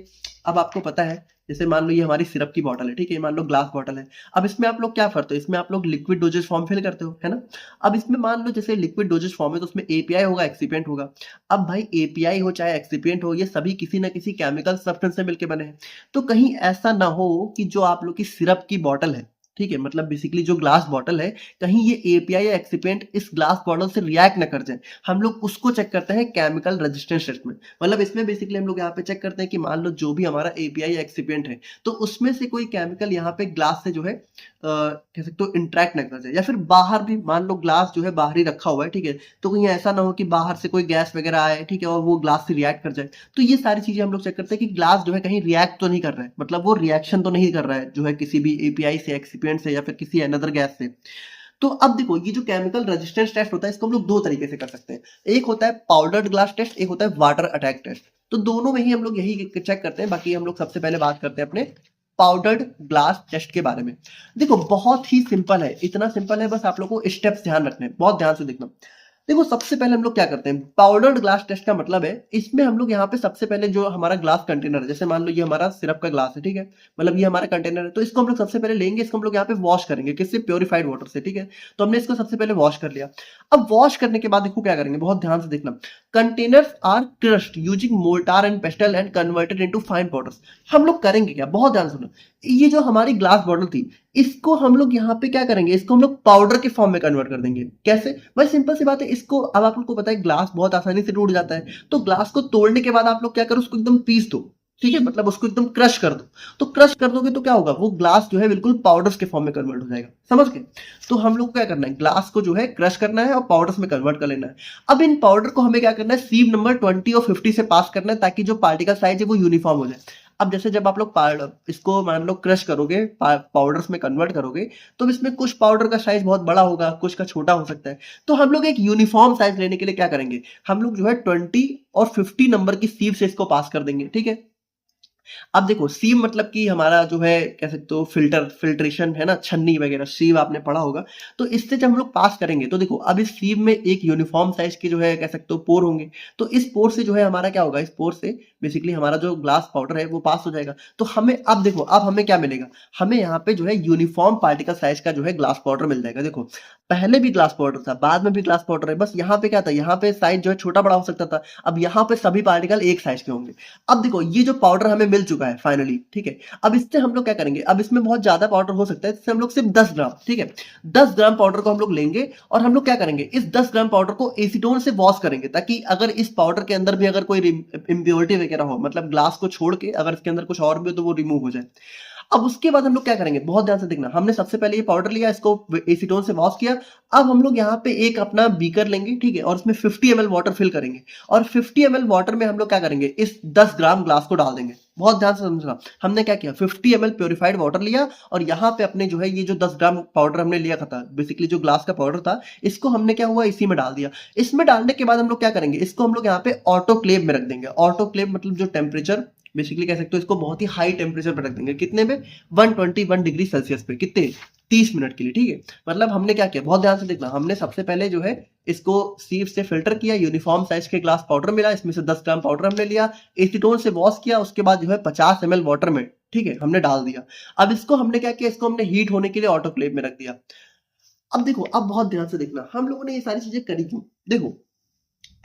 अब आपको पता है, जैसे मान लो ये हमारी सिरप की बॉटल है, ठीक है, मान लो ग्लास बॉटल है। अब इसमें आप लोग क्या करते हो, इसमें आप लोग लिक्विड डोजेज फॉर्म फिल करते हो, है ना। अब इसमें मान लो जैसे लिक्विड डोजेज फॉर्म है तो उसमें एपीआई होगा, एक्सिपिएंट होगा। अब भाई एपीआई हो चाहे एक्सिपिएंट हो, ये सभी किसी ना किसी केमिकल सब्सटेंस से मिलकर बने हैं। तो कहीं ऐसा ना हो कि जो आप लोग की सिरप की बॉटल है, ठीक है, मतलब बेसिकली जो ग्लास बॉटल है, कहीं ये एपीआई या एक्सिपिएंट इस ग्लास बॉटल से रिएक्ट ना कर जाए। हम लोग उसको चेक करते हैं केमिकल रेजिस्टेंस टेस्ट में। मतलब इसमें बेसिकली हम लोग यहाँ पे चेक करते हैं कि मान लो जो भी हमारा एपीआई या एक्सिपिएंट है, तो उसमें से कोई केमिकल यहाँ पे ग्लास से जो है कह सकते हो इंटरेक्ट ना कर जाए। या फिर बाहर भी मान लो ग्लास जो है बाहर ही रखा हुआ है, ठीक है, तो कहीं ऐसा ना हो कि बाहर से कोई गैस वगैरह आए, ठीक है, और वो ग्लास से रिएक्ट कर जाए। तो ये सारी चीजें हम लोग चेक करते हैं कि ग्लास जो है कहीं रिएक्ट तो नहीं कर रहा है, मतलब वो रिएक्शन तो नहीं कर रहा है जो है किसी भी एपीआई से, एक्सिपिएंट से या फिर किसी अनदर गैस से। तो अब देखो ये जो केमिकल रेजिस्टेंस टेस्ट होता है इसको हम लोग दो तरीके से कर सकते हैं। एक होता है पाउडर्ड ग्लास टेस्ट, एक होता है वाटर अटैक टेस्ट। तो दोनों में ही हम लोग यही चेक करते हैं। बाकी हम लोग सबसे पहले बात करते हैं अपने पाउडर्ड ग्लास टेस्ट के बारे में। देखो बहुत ही सिंपल है, इतना सिंपल है, बस आप लोग को स्टेप्स ध्यान रखने हैं, बहुत ध्यान से देखना। देखो सबसे पहले हम लोग क्या करते हैं, पाउडर्ड ग्लास टेस्ट का मतलब है इसमें हम लोग यहाँ पे सबसे पहले जो हमारा ग्लास कंटेनर है, जैसे मान लो ये हमारा सिरप का ग्लास है, ठीक है, मतलब ये हमारा कंटेनर है, तो इसको हम लोग सबसे पहले लेंगे, इसको हम लोग यहाँ पे वॉश करेंगे, किससे, प्योरीफाइड वाटर से, ठीक है। तो हमने इसको सबसे पहले वॉश कर लिया। अब वॉश करने के बाद देखो क्या करेंगे, बहुत ध्यान से देखना। Containers are crushed using mortar and pestle and converted into fine powders. हम लोग करेंगे क्या, बहुत ध्यान सुनो। ये जो हमारी ग्लास बॉटल थी इसको हम लोग यहाँ पे क्या करेंगे, इसको हम लोग पाउडर के फॉर्म में कन्वर्ट कर देंगे। कैसे, भाई सिंपल सी बात है। इसको अब आप लोग को पता है ग्लास बहुत आसानी से टूट जाता है, तो ग्लास को तोड़ने के बाद आप लोग क्या करो, उसको एकदम पीस दो, ठीक है, मतलब उसको एकदम क्रश कर दो। तो क्रश कर दोगे तो क्या होगा, वो ग्लास जो है बिल्कुल पाउडर्स के फॉर्म में कन्वर्ट हो जाएगा, समझ गए। तो हम लोग को क्या करना है, ग्लास को जो है क्रश करना है और पाउडर्स में कन्वर्ट कर लेना है। अब इन पाउडर को हमें क्या करना है, सीव नंबर 20 और 50 से पास करना है, ताकि जो पार्टिकल साइज है वो यूनिफॉर्म हो जाए। अब जैसे जब आप लोग इसको मान लो क्रश करोगे, पाउडर्स में कन्वर्ट करोगे, तो इसमें कुछ पाउडर का साइज बहुत बड़ा होगा, कुछ का छोटा हो सकता है। तो हम लोग एक यूनिफॉर्म साइज लेने के लिए क्या करेंगे, हम लोग जो है 20 और 50 नंबर की सीव से इसको पास कर देंगे, ठीक है। अब देखो सीव मतलब कि हमारा जो है कह सकते हो फिल्ट्रेशन है ना, छन्नी वगैरह, सीव आपने पढ़ा होगा। तो इससे जब हम लोग पास करेंगे तो देखो अब इस सीव में एक यूनिफॉर्म साइज के जो है कह सकते हो पोर होंगे। तो इस पोर से जो है हमारा क्या होगा, इस पोर से बेसिकली हमारा जो ग्लास पाउडर है वो पास हो जाएगा। तो हमें अब देखो, अब हमें क्या मिलेगा, हमें यहाँ पे जो है यूनिफॉर्म पार्टिकल साइज का जो है ग्लास पाउडर मिल जाएगा। देखो पहले भी ग्लास पाउडर था, बाद में भी ग्लास पाउडर है, बस यहाँ पे क्या था, यहाँ पे साइज जो है छोटा बड़ा हो सकता था, अब यहाँ पे सभी पार्टिकल एक साइज के होंगे। अब देखो ये जो पाउडर हमें मिल चुका है फाइनली, ठीक है। अब इससे हम लोग क्या करेंगे, अब इसमें बहुत ज्यादा पाउडर हो सकता है, इससे हम लोग सिर्फ 10 ग्राम, ठीक है, 10 ग्राम पाउडर को हम लोग लेंगे और हम लोग क्या करेंगे, इस 10 ग्राम पाउडर को एसीटोन से वॉश करेंगे, ताकि अगर इस पाउडर के अंदर भी अगर कोई इम्प्योरिटी वगैरह हो, मतलब ग्लास को छोड़ के अगर इसके अंदर कुछ और भी हो तो वो रिमूव हो जाए। अब उसके बाद हम लोग क्या करेंगे, बहुत ध्यान से देखना, हमने सबसे पहले ये पाउडर लिया, इसको एसीटोन से वॉश किया। अब हम लोग यहाँ पे एक अपना बीकर लेंगे, ठीक है, और उसमें 50 ml वाटर फिल करेंगे, और 50 ml वाटर में हम लोग क्या करेंगे, इस 10 ग्राम ग्लास को डाल देंगे। बहुत ध्यान से समझना, हमने क्या किया, 50 ml प्योरीफाइड वाटर लिया, और यहाँ पे अपने जो है ये जो 10 ग्राम पाउडर हमने लिया था, बेसिकली जो ग्लास का पाउडर था, इसको हमने क्या हुआ, इसी में डाल दिया। इसमें डालने के बाद हम लोग क्या करेंगे, इसको हम लोग यहाँ पे ऑटोक्लेव में रख देंगे। ऑटोक्लेव मतलब जो टेम्परेचर, बेसिकली कह सकते हो इसको बहुत ही हाई टेम्परेचर पर रख देंगे। कितने में, 121 डिग्री सेल्सियस पे, कितने, 30 मिनट के लिए, ठीक है। मतलब हमने क्या किया, बहुत ध्यान से देखना, हमने सबसे पहले जो है इसको सीव से फिल्टर किया, यूनिफॉर्म साइज के ग्लास पाउडर मिला, इसमें से 10 ग्राम पाउडर हमने लिया, एसीटोन से वॉश किया, उसके बाद जो है 50 ml वाटर में, ठीक है, हमने डाल दिया। अब इसको हमने क्या किया, इसको हमने हीट होने के लिए ऑटोक्लेव में रख दिया। अब देखो, अब बहुत ध्यान से देखना, हम लोगों ने ये सारी चीजें करी क्यों, देखो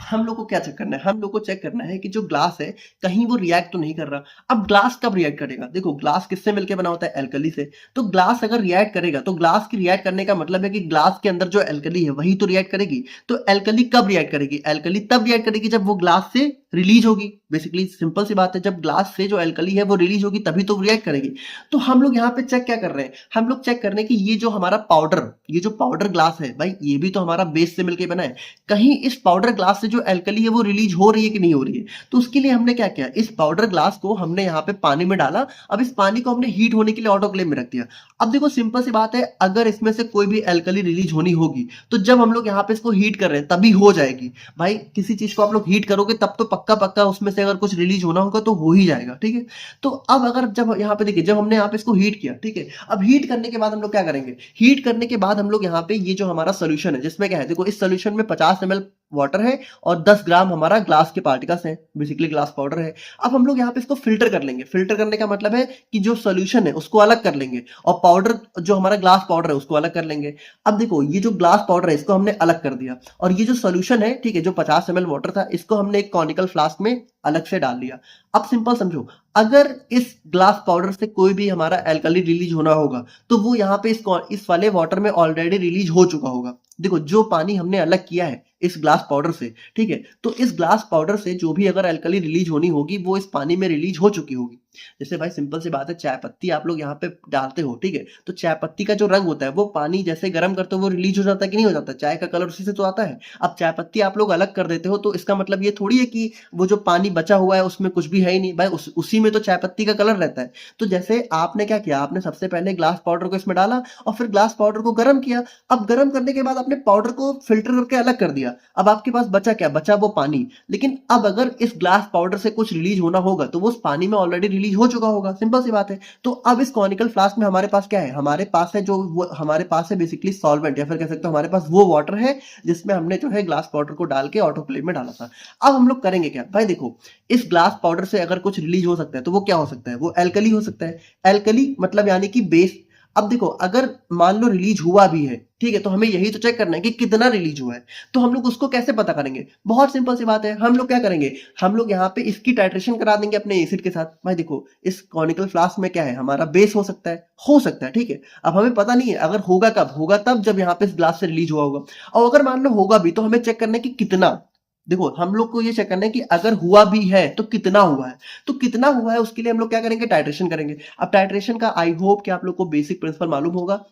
हम लोग को क्या चेक करना है, हम लोग को चेक करना है कि जो ग्लास है कहीं वो रिएक्ट तो नहीं कर रहा। अब ग्लास कब रिएक्ट करेगा, देखो ग्लास किससे मिलकर बना होता है, एल्कली से। तो ग्लास अगर रिएक्ट करेगा तो ग्लास की रिएक्ट करने का मतलब है कि ग्लास के अंदर जो एल्कली है वही तो रिएक्ट करेगी। तो एल्कली कब रिएक्ट करेगी, एल्कली तब रिएक्ट करेगी जब वो ग्लास से रिलीज होगी। बेसिकली सिंपल सी बात है, जब ग्लास से जो एल्कली है वो रिलीज होगी तभी तो रिएक्ट करेगी। तो हम लोग यहाँ पे चेक क्या कर रहे हैं, हम लोग चेक कर रहे हैं कि ये जो हमारा पाउडर, ये जो पाउडर ग्लास है भाई, ये भी तो हमारा बेस से मिलकर बना है, कहीं इस पाउडर ग्लास से जो एल्कली है वो रिलीज हो रही है कि नहीं हो रही है। तो उसके लिए हमने क्या किया, इस पाउडर ग्लास को हमने यहाँ पे पानी में डाला, अब इस पानी को हमने हीट होने के लिए ऑटोक्लेव में रख दिया। अब देखो सिंपल सी बात है, अगर इसमें से कोई भी एल्कली रिलीज होनी होगी तो जब हम लोग यहाँ पे इसको हीट कर रहे हैं तभी हो जाएगी। भाई किसी चीज को आप लोग हीट करोगे तब तो पक्का पक्का उसमें से अगर कुछ रिलीज होना होगा तो हो ही जाएगा, ठीक है। तो अब अगर जब यहाँ पे देखिए, जब हमने यहाँ पे इसको हीट किया, ठीक है, अब हीट करने के बाद हम लोग क्या करेंगे, हीट करने के बाद हम लोग यहाँ पे ये जो हमारा सोल्यूशन है, जिसमें क्या है, देखो इस सोल्यूशन में 50 ml वाटर है और 10 ग्राम हमारा ग्लास के पार्टिकल्स हैं, बेसिकली ग्लास पाउडर है। अब हम लोग यहाँ पे इसको फिल्टर कर लेंगे। फिल्टर करने का मतलब है कि जो सोल्यूशन है उसको अलग कर लेंगे और पाउडर, जो हमारा ग्लास पाउडर है उसको अलग कर लेंगे। अब देखो ये जो ग्लास पाउडर है इसको हमने अलग कर दिया, और ये जो सोल्यूशन है, ठीक है, जो 50 ml वाटर था, इसको हमने एक कॉनिकल फ्लास्क में अलग से डाल लिया। अब सिंपल समझो, अगर इस ग्लास पाउडर से कोई भी हमारा एल्कली रिलीज होना होगा तो वो यहाँ पे इस वाले वाटर में ऑलरेडी रिलीज हो चुका होगा। देखो जो पानी हमने अलग किया है इस ग्लास पाउडर से, ठीक है, तो इस ग्लास पाउडर से जो भी अगर एल्कली रिलीज होनी होगी वो इस पानी में रिलीज हो चुकी होगी। जैसे भाई सिंपल सी बात है, चाय पत्ती आप लोग यहाँ पे डालते हो, ठीक है, तो चाय पत्ती का जो रंग होता है वो पानी जैसे गर्म करते हो वो रिलीज हो जाता है कि नहीं हो जाता, चाय का कलर उसी से तो आता है। अब चाय पत्ती आप लोग अलग कर देते हो तो इसका मतलब ये थोड़ी है कि वो जो पानी बचा हुआ है उसमें कुछ भी है ही नहीं, भाई उसी में तो चाय पत्ती का कलर रहता है। तो जैसे आपने क्या किया, आपने सबसे पहले ग्लास पाउडर को इसमें डाला और फिर ग्लास पाउडर को गर्म किया। अब गर्म करने के बाद आपने पाउडर को फिल्टर करके अलग कर दिया। अब आपके पास बचा क्या, बचा वो पानी। लेकिन अब अगर इस ग्लास पाउडर से कुछ रिलीज होना होगा तो वो उस पानी में ऑलरेडी रिलीज हो चुका होगा, सिंपल सी बात है। तो अब इस कॉनिकल फ्लास्क में हमारे पास क्या है, हमारे पास है जो हमारे पास है बेसिकली सॉल्वेंट, या फिर कह सकते हो हमारे पास वो वाटर है जिसमें हमने जो है ग्लास पाउडर को डाल के ऑटोक्लेव में डाला था। अब हम लोग करेंगे क्या, भाई देखो इस ग्लास पाउडर से अगर कुछ रिलीज हो सकता है तो वो क्या हो सकता है, वो एल्कली हो सकता है। एल्कली मतलब यानी कि बेस। अब देखो अगर मान लो रिलीज हुआ भी है, ठीक है, तो हमें यही तो चेक करना है कि कितना रिलीज हुआ है। तो हम लोग उसको कैसे पता करेंगे, बहुत सिंपल सी बात है, हम लोग क्या करेंगे, हम लोग यहाँ पे इसकी टाइट्रेशन करा देंगे अपने एसिड के साथ। भाई देखो इस कॉनिकल फ्लास्क में क्या है, हमारा बेस हो सकता है, ठीक है। अब हमें पता नहीं है, अगर होगा कब, होगा तब जब यहाँ पे इस ग्लास से रिलीज हुआ होगा। और अगर मान लो होगा भी तो हमें चेक करना है कि कितना। देखो हम लोग को ये चेक करना है कि अगर हुआ भी है तो कितना हुआ है। तो कितना हुआ है उसके लिए हम लोग क्या करेंगे, टाइट्रेशन करेंगे। अब टाइट्रेशन का आई होप कि आप लोग को बेसिक प्रिंसिपल मालूम होगा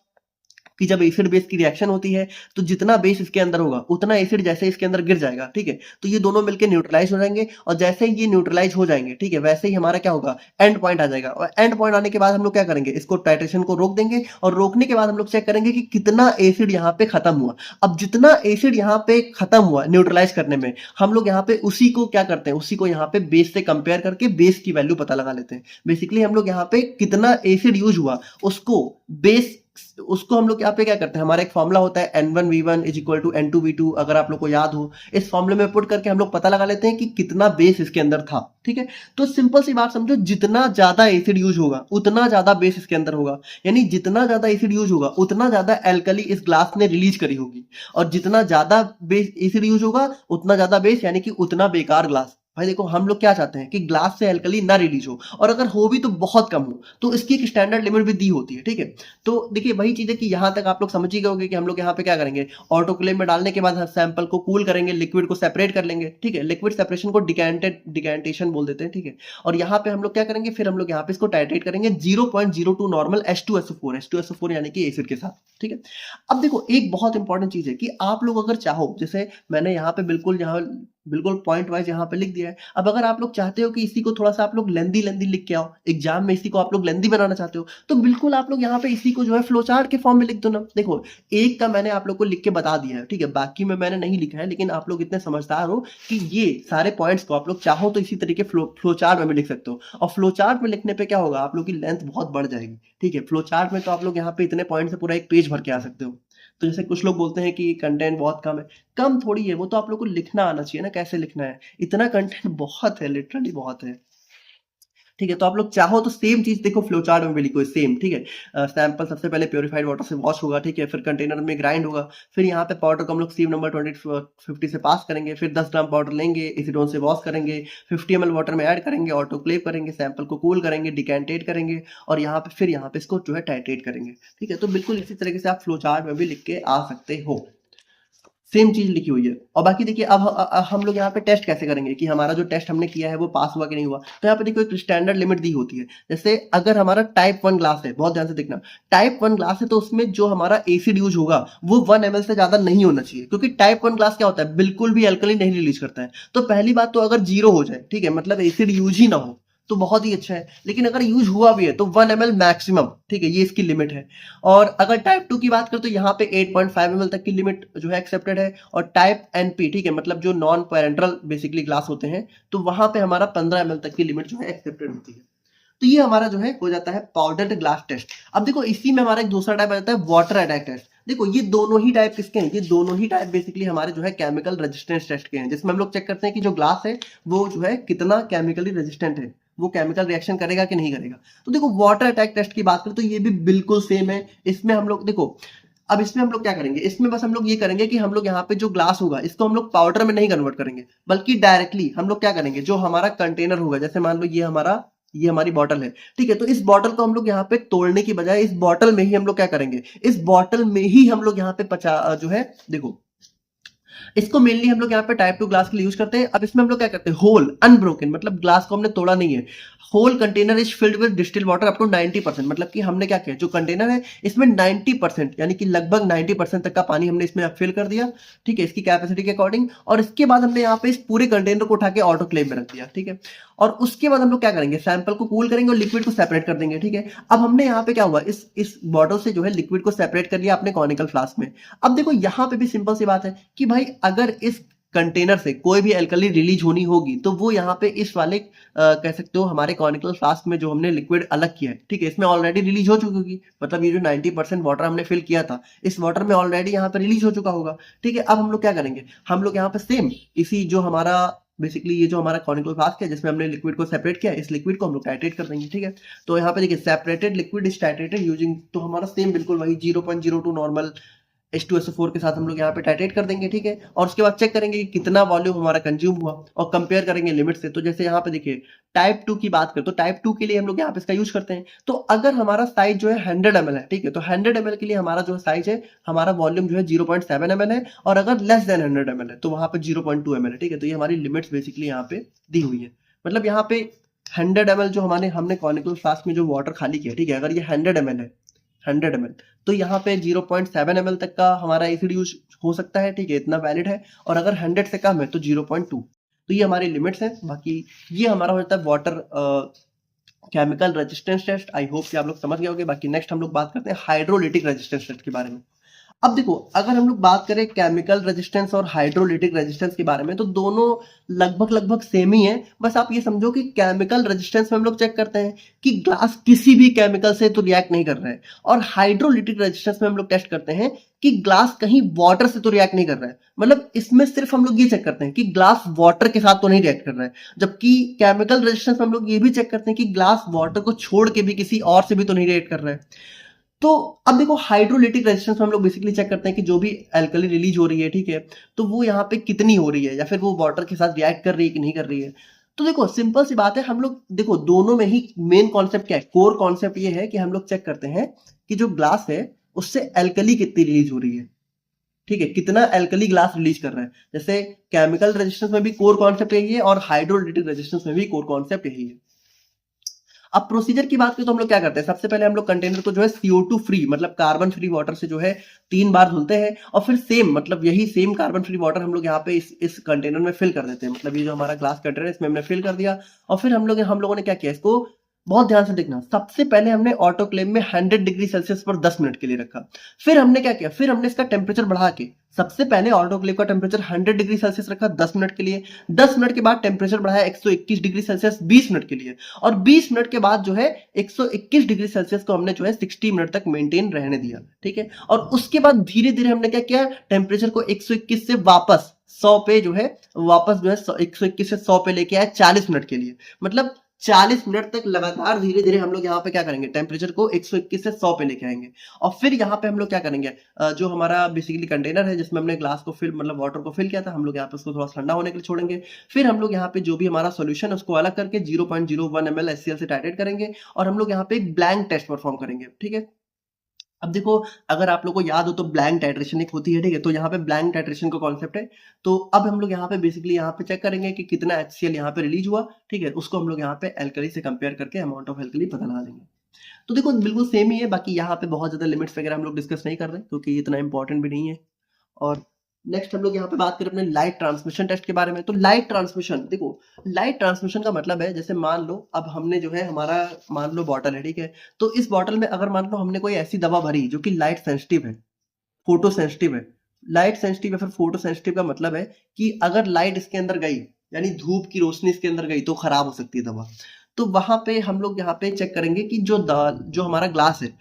कि जब एसिड बेस की रिएक्शन होती है तो जितना बेस इसके अंदर होगा उतना एसिड जैसे इसके अंदर गिर जाएगा, ठीक है, तो ये दोनों मिलकर न्यूट्रलाइज हो जाएंगे। और जैसे ही ये न्यूट्रलाइज हो जाएंगे, ठीक है, वैसे ही हमारा क्या होगा, एंड पॉइंट आ जाएगा। और एंड पॉइंट आने के बाद हम लोग क्या करेंगे, इसको टाइट्रेशन को रोक देंगे और रोकने के बाद हम लोग चेक करेंगे कि कितना एसिड यहाँ पे खत्म हुआ। अब जितना एसिड यहाँ पे खत्म हुआ न्यूट्रलाइज करने में, हम लोग यहाँ पे उसी को क्या करते हैं, उसी को यहाँ पे बेस से कंपेयर करके बेस की वैल्यू पता लगा लेते हैं। बेसिकली हम लोग यहाँ पे कितना एसिड यूज हुआ उसको बेस, उसको हम लोग यहाँ पे क्या करते हैं, हमारा एक फॉर्मूला होता है N1V1 is equal to N2V2, अगर आप लोग को याद हो, इस फॉर्मूले में पुट करके हम लोग पता लगा लेते हैं कि कितना बेस इसके अंदर था, ठीक है। तो सिंपल सी बात समझो, जितना ज्यादा एसिड यूज होगा उतना ज्यादा बेस इसके अंदर होगा, यानी जितना ज्यादा एसिड यूज होगा उतना ज्यादा एल्कली इस ग्लास ने रिलीज करी होगी, और जितना ज्यादा बेस एसिड यूज होगा उतना ज्यादा बेस, यानी कि उतना बेकार ग्लास। भाई देखो हम लोग क्या चाहते हैं कि ग्लास से अल्कली ना रिलीज हो, और अगर हो भी तो बहुत कम हो, तो इसकी एक स्टैंडर्ड लिमिट भी दी होती है, ठीक है। तो देखिए वही चीज है कि यहाँ तक आप लोग समझ ही गए होंगे कि हम लोग यहाँ पे क्या करेंगे, ऑटोक्लेव में डालने के बाद सैंपल को कूल करेंगे, लिक्विड को सेपरेट कर लेंगे, ठीक है। लिक्विड सेपरेशन को डिकेंटेशन बोल देते हैं, ठीक है। और यहाँ पे हम लोग क्या करेंगे, फिर हम लोग यहाँ पे इसको टाइट्रेट करेंगे 0.02 नॉर्मल H2SO4 यानी कि एसिड के साथ, ठीक है। अब देखो एक बहुत इंपॉर्टेंट चीज है कि आप लोग अगर चाहो, जैसे मैंने यहाँ पे बिल्कुल पॉइंट वाइज यहाँ पे लिख दिया है। अब अगर आप लोग चाहते हो कि इसी को थोड़ा सा आप लोग लेंदी लिख के आओ, एग्जाम में इसी को आप लोग लेंदी बनाना चाहते हो, तो बिल्कुल आप लोग यहाँ पे इसी को जो है फ्लो चार्ट के फॉर्म में लिख दो ना। देखो एक का मैंने आप लोग को लिख के बता दिया है, ठीक है, बाकी में मैंने नहीं लिखा है, लेकिन आप लोग इतने समझदार हो कि ये सारे पॉइंट्स को आप लोग चाहो तो इसी तरीके फ्लो चार्ट में भी लिख सकते हो। और फ्लो चार्ट में लिखने पे क्या होगा, आप लोग की लेंथ बहुत बढ़ जाएगी, ठीक है। फ्लो चार्ट में तो आप लोग यहाँ पे इतने पॉइंट से पूरा एक पेज भर के आ सकते हो। तो जैसे कुछ लोग बोलते हैं कि कंटेंट बहुत कम है, कम थोड़ी है, वो तो आप लोग को लिखना आना चाहिए ना, कैसे लिखना है। इतना कंटेंट बहुत है, लिटरली बहुत है, ठीक है। तो आप लोग चाहो तो सेम चीज देखो फ्लो चार्ट में भी लिखो सेम, ठीक है। सैंपल सबसे पहले प्योरीफाइड वाटर से वॉश होगा, ठीक है, फिर कंटेनर में ग्राइंड होगा, फिर यहाँ पे पाउडर को हम लोग सीव नंबर 2050 से पास करेंगे, फिर 10 ग्राम पाउडर लेंगे, एसीटोन से वॉश करेंगे, 50 ml वाटर में ऐड करेंगे, ऑटोक्लेव करेंगे, सैंपल को कूल करेंगे, डिकेंटेट करेंगे, और यहाँ पे फिर यहाँ पे इसको जो है टाइट्रेट करेंगे, ठीक है। तो बिल्कुल इसी तरीके से आप फ्लो चार्ट में भी लिख के आ सकते हो, सेम चीज लिखी हुई है। और बाकी देखिए अब हम लोग यहाँ पे टेस्ट कैसे करेंगे कि हमारा जो टेस्ट हमने किया है वो पास हुआ कि नहीं हुआ। तो यहाँ पे देखो एक स्टैंडर्ड लिमिट दी होती है। जैसे अगर हमारा टाइप 1 ग्लास है, बहुत ध्यान से देखना, टाइप 1 ग्लास है तो उसमें जो हमारा एसिड यूज होगा वो 1 ml से ज्यादा नहीं होना चाहिए, क्योंकि टाइप 1 ग्लास क्या होता है, बिल्कुल भी अल्कली नहीं रिलीज करता है। तो पहली बात तो अगर जीरो हो जाए, ठीक है, मतलब एसिड यूज ही ना हो, तो बहुत ही अच्छा है। लेकिन अगर यूज हुआ भी है तो 1 ml मैक्सिमम, ठीक है, ये इसकी लिमिट है। और अगर टाइप 2 की बात करें तो यहाँ पे 8.5 ml तक की लिमिट जो है एक्सेप्टेड है। और टाइप एनपी, ठीक है, मतलब जो नॉन पैरेंटल बेसिकली ग्लास होते हैं, तो वहां पे हमारा 15 ml तक की लिमिट जो है एक्सेप्टेड होती है। तो ये हमारा जो है हो जाता है पाउडर्ड ग्लास टेस्ट। अब देखो इसी में हमारा एक दूसरा टाइप आ जाता है वाटर अटैक टेस्ट। देखो ये दोनों ही टाइप किसके हैं, ये दोनों ही टाइप बेसिकली हमारे जो है केमिकल रेजिस्टेंस टेस्ट के हैं, जिसमें हम लोग चेक करते हैं कि जो ग्लास है वो जो है कितना केमिकली रेजिस्टेंट है, वो केमिकल रिएक्शन करेगा कि नहीं करेगा। तो देखो वाटर अटैक टेस्ट की बात करें तो ये भी बिल्कुल सेम है। इसमें हम लोग देखो, अब इसमें हम लोग क्या करेंगे, इसमें बस हम लोग ये करेंगे कि हम लोग यहाँ पे जो ग्लास होगा इसको हम लोग पाउडर में नहीं कन्वर्ट करेंगे, बल्कि डायरेक्टली हम लोग क्या करेंगे, जो हमारा कंटेनर होगा, जैसे मान लो ये हमारी बॉटल है, ठीक है, तो इस बॉटल को हम लोग यहाँ पे तोड़ने की बजाय इस बॉटल में ही हम लोग क्या करेंगे, इस बॉटल में ही हम लोग यहाँ पे जो है देखो इसको मेनली हम लोग यहाँ पे टाइप 2 ग्लास के लिए यूज करते हैं। अब इसमें हम लोग क्या करते हैं, होल अनब्रोकन, मतलब ग्लास को हमने तोड़ा नहीं है, whole container is filled with distilled water up to 90%, मतलब कि हमने क्या किया, जो कंटेनर है इसमें 90% यानी कि लगभग 90% तक का पानी हमने इसमें फिल कर दिया, ठीक है, इसकी कैपेसिटी के अकॉर्डिंग। और इसके बाद हमने यहाँ पे इस पूरे कंटेनर को उठा के ऑटोक्लेव में रख दिया, ठीक है। और उसके बाद हम लोग क्या करेंगे, सैंपल को कूल करेंगे और लिक्विड को सेपरेट कर देंगे, ठीक है। अब हमने यहाँ पे क्या हुआ, इस बॉटल से जो है लिक्विड को सेपरेट कर लिया अपने कॉनिकल फ्लास्क में। अब देखो यहाँ पे भी सिंपल सी बात है कि भाई अगर इस कंटेनर से कोई भी अल्कली रिलीज होनी होगी तो वो यहाँ पे इस वाले कह सकते हो हमारे कॉनिकल फ्लास्क में जो हमने लिक्विड अलग किया है, ठीक है, इसमें ऑलरेडी रिलीज हो चुकी होगी, मतलब ये जो 90% वाटर हमने फिल किया था इस वाटर में ऑलरेडी यहाँ पे रिलीज हो चुका होगा, ठीक है। अब हम लोग क्या करेंगे, हम लोग यहाँ पे सेम इसी जो हमारा बेसिकली ये जो हमारा कॉनिकल फ्लास्क है जिसमें हमने लिक्विड को सेपरेट किया, इस लिक्विड को हम लोग टाइट्रेट कर देंगे, ठीक है। तो यहाँ पे देखिए separated liquid is titrated using, तो हमारा सेम बिल्कुल वही 0.02 नॉर्मल H2SO4 के साथ हम लोग यहाँ पे टाइट्रेट कर देंगे, ठीक है। और उसके बाद चेक करेंगे कि कितना वॉल्यूम हमारा कंज्यूम हुआ और कंपेयर करेंगे लिमिट से। तो जैसे यहाँ पे देखिए टाइप 2 की बात करें तो टाइप 2 के लिए हम लोग यहाँ पे इसका यूज करते हैं। तो अगर हमारा साइज जो है 100 ml है, ठीक है, तो 100 ml के लिए हमारा जो साइज है, हमारा वॉल्यूम जो है 0.7 ml है, और अगर लेस देन 100 ml है तो वहां पे 0.2 ml है, ठीक है। तो ये हमारी लिमिट्स बेसिकली यहाँ पे दी हुई है। मतलब यहाँ पे 100 ml जो हमने कॉनिकल फ्लास्क में जो वाटर खाली किया, ठीक है, अगर ये 100 ml है, 100 ml, तो यहाँ पे 0.7 ml तक का हमारा एसिड यूज हो सकता है, ठीक है, इतना वैलिड है। और अगर 100 से कम है तो 0.2। तो ये हमारी लिमिट्स हैं। बाकी ये हमारा होता है water chemical resistance test. I hope कि आप लोग समझ गए होंगे। बाकी नेक्स्ट हम लोग बात करते हैं हाइड्रोलिटिक रेजिस्टेंस टेस्ट के बारे में। अब देखो अगर हम लोग बात करें केमिकल रेजिस्टेंस और हाइड्रोलिटिक रेजिस्टेंस के बारे में तो दोनों लगभग सेम ही है। बस आप ये समझो कि केमिकल रेजिस्टेंस में हम लोग चेक करते हैं कि ग्लास किसी भी केमिकल से तो रिएक्ट नहीं कर रहा है, और हाइड्रोलिटिक रेजिस्टेंस में हम लोग टेस्ट करते हैं कि ग्लास कहीं वाटर से तो रिएक्ट नहीं कर रहा है। मतलब इसमें सिर्फ हम लोग ये चेक करते हैं कि ग्लास वाटर के साथ तो नहीं रिएक्ट कर रहा है, जबकि केमिकल रेजिस्टेंस में हम लोग ये भी चेक करते हैं कि ग्लास वाटर को छोड़ के भी किसी और से भी तो नहीं रिएक्ट कर रहा है। तो अब देखो हाइड्रोलिटिक रेजिस्टेंस में हम लोग बेसिकली चेक करते हैं कि जो भी एल्कली रिलीज हो रही है, ठीक है, तो वो यहाँ पे कितनी हो रही है या फिर वो वाटर के साथ रिएक्ट कर रही है कि नहीं कर रही है। तो देखो सिंपल सी बात है, हम लोग देखो दोनों में ही मेन कॉन्सेप्ट क्या है, कोर कॉन्सेप्ट ये है कि हम लोग चेक करते हैं कि जो ग्लास है उससे एल्कली कितनी रिलीज हो रही है, ठीक है, कितना एल्कली ग्लास रिलीज कर रहा है। जैसे केमिकल रेजिस्टेंस में भी कोर कॉन्सेप्ट यही है और हाइड्रोलिटिक रेजिस्टेंस में भी कोर कॉन्सेप्ट यही है। अब प्रोसीजर की बात करें तो हम लोग क्या करते हैं, सबसे पहले हम लोग कंटेनर को जो है CO2 फ्री मतलब कार्बन फ्री वाटर से जो है 3 बार धुलते हैं और फिर सेम मतलब यही सेम कार्बन फ्री वाटर हम लोग यहाँ पे इस कंटेनर में फिल कर देते हैं। मतलब ये जो हमारा ग्लास कंटेनर है इसमें हमने फिल कर दिया और फिर हम लोगों ने क्या किया, इसको बहुत ध्यान से देखना, सबसे पहले हमने ऑटोक्लेव में 100 डिग्री सेल्सियस पर 10 मिनट के लिए रखा। फिर हमने क्या किया, फिर हमने इसका टेम्परेचर बढ़ा के सबसे पहले ऑटोक्लेव का टेम्परेचर 100 डिग्री सेल्सियस रखा 10 मिनट के लिए। 10 मिनट के बाद टेम्परेचर बढ़ाया 121 डिग्री सेल्सियस 20 मिनट के लिए और 20 मिनट के बाद जो है 121 डिग्री सेल्सियस को हमने जो है 60 मिनट तक मेंटेन रहने दिया, ठीक है। और उसके बाद धीरे धीरे हमने क्या किया, टेम्परेचर को 121 से वापस 100 पे जो है वापस जो है 121 से 100 पे लेके आया 40 मिनट के लिए। मतलब 40 मिनट तक लगातार धीरे धीरे हम लोग यहाँ पे क्या करेंगे, टेम्परेचर को 121 से 100 पे लेके आएंगे। और फिर यहाँ पे हम लोग क्या करेंगे, जो हमारा बेसिकली कंटेनर है जिसमें हमने ग्लास को फिल मतलब वाटर को फिल किया था, हम लोग यहाँ पे उसको थोड़ा ठंडा होने के लिए छोड़ेंगे। फिर हम लोग यहाँ पे जो भी हमारा सोल्यूशन है उसको अलग करके 0.01 ml HCl से टाइट्रेट करेंगे और हम लोग यहाँ पे एक ब्लैंक टेस्ट परफॉर्म करेंगे, ठीक है। अब देखो अगर आप लोग को याद हो तो ब्लैंक टाइट्रेशन एक होती है, ठीक है, तो यहाँ पे ब्लैंक टाइट्रेशन का कॉन्सेप्ट है। तो अब हम लोग यहाँ पे बेसिकली यहाँ पे चेक करेंगे कि कितना HCl यहाँ पे रिलीज हुआ, ठीक है, उसको हम लोग यहाँ पे एल्कली से कंपेयर करके अमाउंट ऑफ एल्कली पता लगा देंगे। तो देखो बिल्कुल सेम ही है, बाकी यहाँ पे बहुत ज्यादा लिमिट्स वगैरह हम लोग डिस्कस नहीं कर रहे क्योंकि ये इतना इंपॉर्टेंट भी नहीं है। और नेक्स्ट हम लोग यहाँ पे बात करें अपने लाइट ट्रांसमिशन टेस्ट के बारे में। तो लाइट ट्रांसमिशन, देखो लाइट ट्रांसमिशन का मतलब है, जैसे मान लो अब हमने जो है हमारा मान लो बॉटल है, ठीक है, तो इस बॉटल में अगर मान लो हमने कोई ऐसी दवा भरी जो कि लाइट सेंसिटिव है, फोटो सेंसिटिव है। लाइट सेंसिटिव या फिर फोटो सेंसिटिव का मतलब है कि अगर लाइट इसके अंदर गई यानी धूप की रोशनी इसके अंदर गई तो खराब हो सकती है दवा। तो वहां पे हम लोग यहाँ पे चेक करेंगे कि जो हमारा ग्लास है,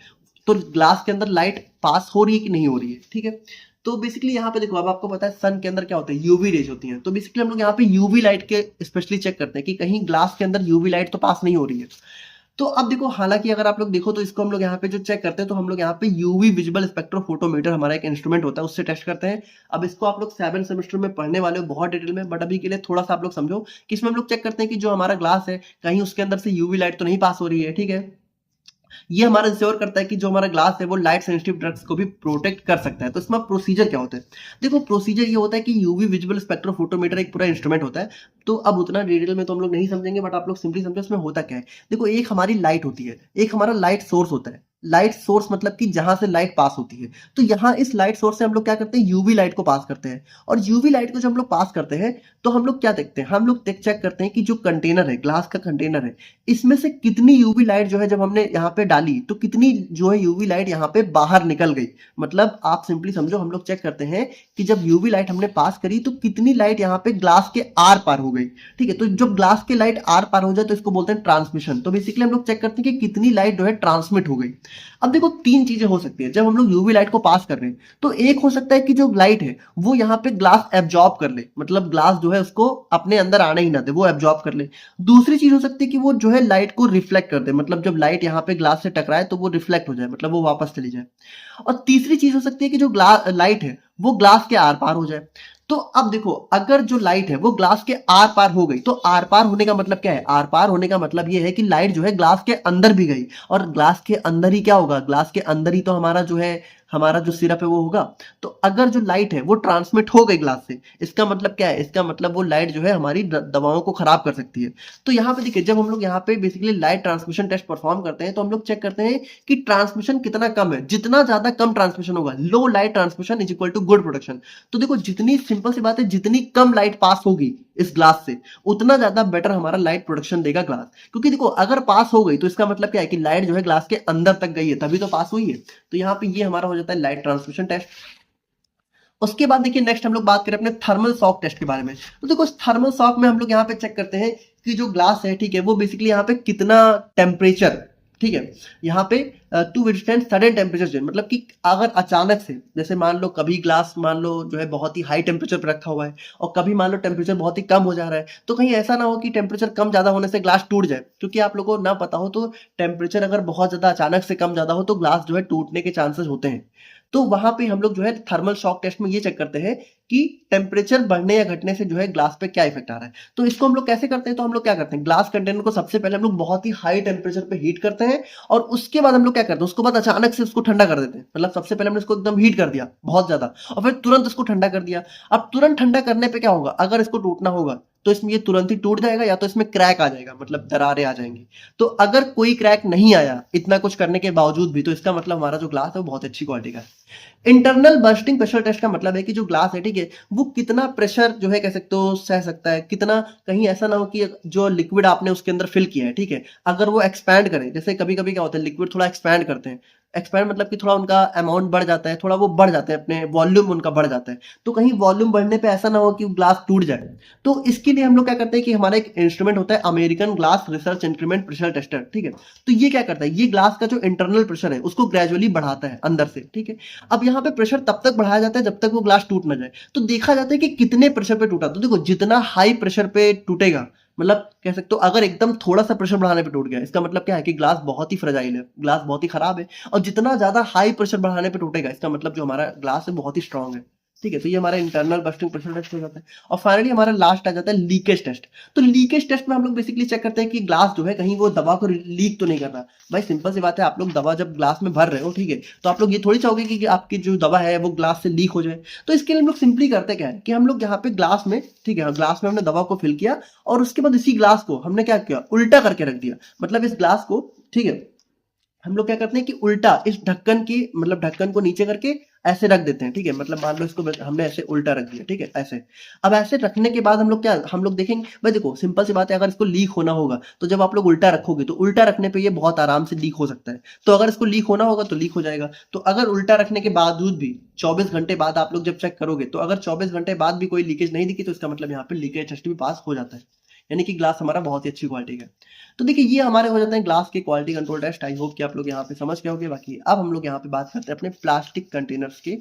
तो ग्लास के अंदर लाइट पास हो रही है कि नहीं हो रही है, ठीक है। तो बेसिकली यहाँ पे देखो, अब आपको पता है सन के अंदर क्या होता है, यूवी रेज होती हैं। तो बेसिकली हम लोग यहाँ पे यूवी लाइट के स्पेशली चेक करते हैं कि कहीं ग्लास के अंदर यूवी लाइट तो पास नहीं हो रही है। तो अब देखो, हालांकि अगर आप लोग देखो तो इसको हम लोग यहाँ पे जो चेक करते हैं, तो हम लोग यहाँ पे यूवी विजुअल स्पेक्ट्रोफोटोमीटर हमारा एक इंस्ट्रूमेंट होता है, उससे टेस्ट करते हैं। अब इसको आप लोग 7 सेमेस्टर में पढ़ने वाले हो बहुत डिटेल में, बट अभी के लिए थोड़ा सा आप लोग समझो कि इसमें हम लोग चेक करते हैं कि जो हमारा ग्लास है कहीं उसके अंदर से यूवी लाइट तो नहीं पास हो रही है, ठीक है। ये हमारा इंश्योर करता है कि जो हमारा ग्लास है वो लाइट सेंसिटिव ड्रग्स को भी प्रोटेक्ट कर सकता है। तो इसमें प्रोसीजर क्या होता है, देखो प्रोसीजर ये होता है कि यूवी विजुअल स्पेक्ट्रोफोटोमीटर एक पूरा इंस्ट्रूमेंट होता है। तो अब उतना डिटेल में तो हम लोग नहीं समझेंगे, बट आप लोग सिंपली समझो इसमें होता क्या है। देखो एक हमारी लाइट होती है, एक हमारा लाइट सोर्स होता है। लाइट सोर्स मतलब कि जहां से लाइट पास होती है। तो यहाँ इस लाइट सोर्स से हम लोग क्या करते हैं, यूवी लाइट को पास करते हैं। और यूवी लाइट को जब हम लोग पास करते हैं तो हम लोग क्या देखते हैं, हम लोग चेक करते हैं कि जो कंटेनर है, ग्लास का कंटेनर है, इसमें से कितनी यूवी लाइट जो है जब हमने यहाँ पे डाली तो कितनी जो है यूवी लाइट यहाँ पे बाहर निकल गई। मतलब आप सिंपली समझो, हम लोग चेक करते हैं कि जब यूवी लाइट हमने पास करी तो कितनी लाइट यहाँ पे ग्लास के आर पार हो गई, ठीक है। तो जब ग्लास के लाइट आर पार हो जाए तो इसको बोलते हैं ट्रांसमिशन। तो बेसिकली हम लोग चेक करते हैं कि कितनी लाइट जो है ट्रांसमिट हो गई। अब देखो तीन चीजें हो सकती है जब हम लोग यूवी लाइट को पास कर रहे हैं। तो एक हो सकता है कि जो लाइट है वो यहाँ पे ग्लास एब्जॉर्ब कर ले, मतलब ग्लास जो है उसको अपने अंदर आने ही ना दे, वो एब्जॉर्ब कर ले। दूसरी चीज हो सकती है कि वो जो है लाइट को रिफ्लेक्ट कर दे, मतलब जब लाइट यहाँ पे ग्लास से टकराए तो वो रिफ्लेक्ट हो जाए, मतलब वो वापस चली जाए। और तीसरी चीज हो सकती है कि जो लाइट है वो ग्लास के आर पार हो जाए। तो अब देखो, अगर जो लाइट है वो ग्लास के आर पार हो गई तो आर पार होने का मतलब क्या है, आर पार होने का मतलब ये है कि लाइट जो है ग्लास के अंदर भी गई। और ग्लास के अंदर ही क्या होगा, ग्लास के अंदर ही तो हमारा जो है हमारा जो सिरप है वो होगा। तो अगर जो लाइट है वो ट्रांसमिट हो गई ग्लास से, इसका मतलब क्या है, इसका मतलब वो लाइट जो है हमारी दवाओं को खराब कर सकती है। तो यहाँ पे देखिए, जब हम लोग यहाँ पे basically light transmission test perform करते हैं तो हम लोग चेक करते हैं कि ट्रांसमिशन कितना कम है। जितना ज्यादा कम ट्रांसमिशन होगा, low light transmission is equal to good production. तो देखो जितनी सिंपल सी बात है, जितनी कम लाइट पास होगी इस ग्लास से उतना ज्यादा बेटर हमारा लाइट प्रोडक्शन देगा ग्लास। क्योंकि देखो अगर पास हो गई तो इसका मतलब क्या है कि लाइट जो है ग्लास के अंदर तक गई है तभी तो पास हुई है। तो यहाँ पे ये हमारा हो जाता है लाइट ट्रांसमिशन टेस्ट। उसके बाद देखिए नेक्स्ट हम लोग बात करें अपने थर्मल शॉक टेस्ट के बारे में। तो देखो थर्मल शॉक में हम लोग यहाँ पे चेक करते हैं कि जो ग्लास है, ठीक है, वो बेसिकली यहाँ पे कितना टेम्परेचर ठीक है, यहाँ पे to withstand sudden temperature change, मतलब कि अगर अचानक से, जैसे मान लो कभी ग्लास मान लो जो है बहुत ही हाई टेम्परेचर पे रखा हुआ है और कभी मान लो टेम्परेचर बहुत ही कम हो जा रहा है, तो कहीं ऐसा ना हो कि टेम्परेचर कम ज़्यादा होने से ग्लास टूट जाए, क्योंकि आप लोगों को ना पता हो तो टेम्परेचर अगर बहुत ज़्यादा अचानक से कम ज़्यादा हो तो ग्लास जो है टूटने के चांसेस होते हैं। तो वहाँ पे हम लोग जो है थर्मल शॉक टेस्ट में ये चेक करते हैं कि टेम्परेचर बढ़ने या घटने से जो है ग्लास पे क्या इफेक्ट आ रहा है। तो इसको हम लोग कैसे करते हैं, तो हम लोग क्या करते हैं, ग्लास कंटेनर को सबसे पहले हम लोग बहुत ही हाई टेम्परेचर पे हीट करते हैं और उसके बाद हम लोग क्या करते हैं, उसके बाद अचानक से उसको ठंडा कर देते हैं। मतलब सबसे पहले हमने इसको एकदम हीट कर दिया बहुत ज्यादा और फिर तुरंत इसको ठंडा कर दिया। अब तुरंत ठंडा करने पे क्या होगा, अगर इसको टूटना होगा तो इसमें ये तुरंत ही टूट जाएगा या तो इसमें क्रैक आ जाएगा, मतलब दरारें आ जाएंगी। तो अगर कोई क्रैक नहीं आया इतना कुछ करने के बावजूद भी, तो इसका मतलब हमारा जो ग्लास है वो बहुत अच्छी क्वालिटी का है। इंटरनल बर्स्टिंग प्रेशर टेस्ट का मतलब है कि जो ग्लास है, ठीक है, वो कितना प्रेशर जो है कह सकते हो सह सकता है, कितना, कहीं ऐसा ना हो कि जो लिक्विड आपने उसके अंदर फिल किया है, ठीक है, अगर वो एक्सपैंड करे, जैसे कभी कभी क्या होता है लिक्विड थोड़ा एक्सपैंड करते हैं, एक्सपैंड मतलब कि थोड़ा उनका अमाउंट बढ़ जाता है, थोड़ा वो बढ़ जाते हैं, अपने वॉल्यूम उनका बढ़ जाता है, तो कहीं वॉल्यूम बढ़ने पे ऐसा ना हो कि ग्लास टूट जाए। तो इसके लिए हम लोग क्या करते हैं कि हमारा एक इंस्ट्रूमेंट होता है American glass research increment pressure tester, ठीक है। तो ये क्या करता है, ये ग्लास का जो इंटरनल प्रेशर है उसको ग्रेजुअली बढ़ाता है अंदर से, ठीक है। अब यहाँ पे प्रेशर तब तक बढ़ाया जाता है जब तक वो ग्लास टूट ना जाए। तो देखा जाता है कि कितने प्रेशर पे टूटा, तो देखो जितना हाई प्रेशर पे टूटेगा, मतलब कह सकते हो अगर एकदम थोड़ा सा प्रेशर बढ़ाने पे टूट गया, इसका मतलब क्या है कि ग्लास बहुत ही फ्रेजाइल है, ग्लास बहुत ही खराब है। और जितना ज्यादा हाई प्रेशर बढ़ाने पे टूटेगा, इसका मतलब जो हमारा ग्लास है बहुत ही स्ट्रांग है, ठीक है। तो ये हमारा इंटरनल बर्स्टिंग प्रेशर टेस्ट हो जाता है। और फाइनली हमारा लास्ट आ जाता है लीकेज टेस्ट। तो लीकेज टेस्ट में हम लोग बेसिकली चेक करते हैं कि ग्लास जो है कहीं वो दवा को लीक तो नहीं कर रहा। भाई सिंपल सी बात है, आप लोग दवा जब ग्लास में भर रहे हो, ठीक है, तो आप लोग ये थोड़ी चाहोगे कि आपकी जो दवा है वो ग्लास से लीक हो जाए। तो इसके लिए हम लोग सिंपली करते क्या है कि हम लोग यहाँ पे ग्लास में, ठीक है, ग्लास में हमने दवा को फिल किया और उसके बाद इसी ग्लास को हमने क्या किया, उल्टा करके रख दिया। मतलब इस ग्लास को, ठीक है, हम लोग क्या करते हैं कि उल्टा इस ढक्कन की, मतलब ढक्कन को नीचे करके ऐसे रख देते हैं, ठीक है। मतलब मान लो इसको हमने ऐसे उल्टा रख दिया, ठीक है, ऐसे। अब ऐसे रखने के बाद हम लोग क्या, हम लोग देखेंगे, भाई देखो सिंपल सी बात है, अगर इसको लीक होना होगा तो जब आप लोग उल्टा रखोगे तो उल्टा रखने पे ये बहुत आराम से लीक हो सकता है। तो अगर इसको लीक होना होगा तो लीक हो जाएगा। तो अगर उल्टा रखने के बावजूद भी 24 घंटे बाद आप लोग जब चेक करोगे, तो अगर 24 घंटे बाद भी कोई लीकेज नहीं दिखी, तो इसका मतलब यहाँ पे लीकेज टेस्ट भी पास हो जाता है, यानी कि ग्लास हमारा बहुत ही अच्छी क्वालिटी का है। तो देखिए ये हमारे हो जाते हैं ग्लास के quality control test. I hope कि आप लोग यहाँ पे समझ गए होंगे। बाकी अब हम लोग यहाँ पे बात करते हैं अपने प्लास्टिक कंटेनर्स के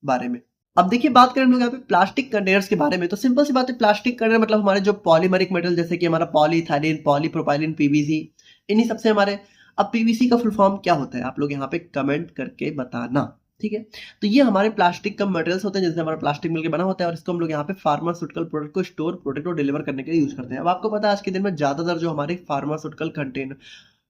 बारे में। अब देखिए बात करें हम लोग यहाँ पे प्लास्टिक कंटेनर्स के बारे में, तो सिंपल सी बात है, प्लास्टिक कंटेनर मतलब हमारे जो पॉलीमरिक मेटल, जैसे कि हमारा पॉलीथाइलिन, पॉलीप्रोपाइलिन, पीवीसी, इन्हीं सबसे हमारे। अब पीवीसी का फुल फॉर्म क्या होता है, आप लोग यहाँ पे कमेंट करके बताना, ठीक है। तो ये हमारे प्लास्टिक का मटेरियल्स होते हैं जिससे हमारा प्लास्टिक मिलकर बना होता है और इसको हम लोग यहाँ पे फार्मास्यूटिकल प्रोडक्ट को स्टोर, प्रोटेक्ट और डिलीवर करने के लिए यूज करते हैं। अब आपको पता है आज के दिन में ज्यादातर जो हमारे फार्मास्यूटिकल कंटेनर,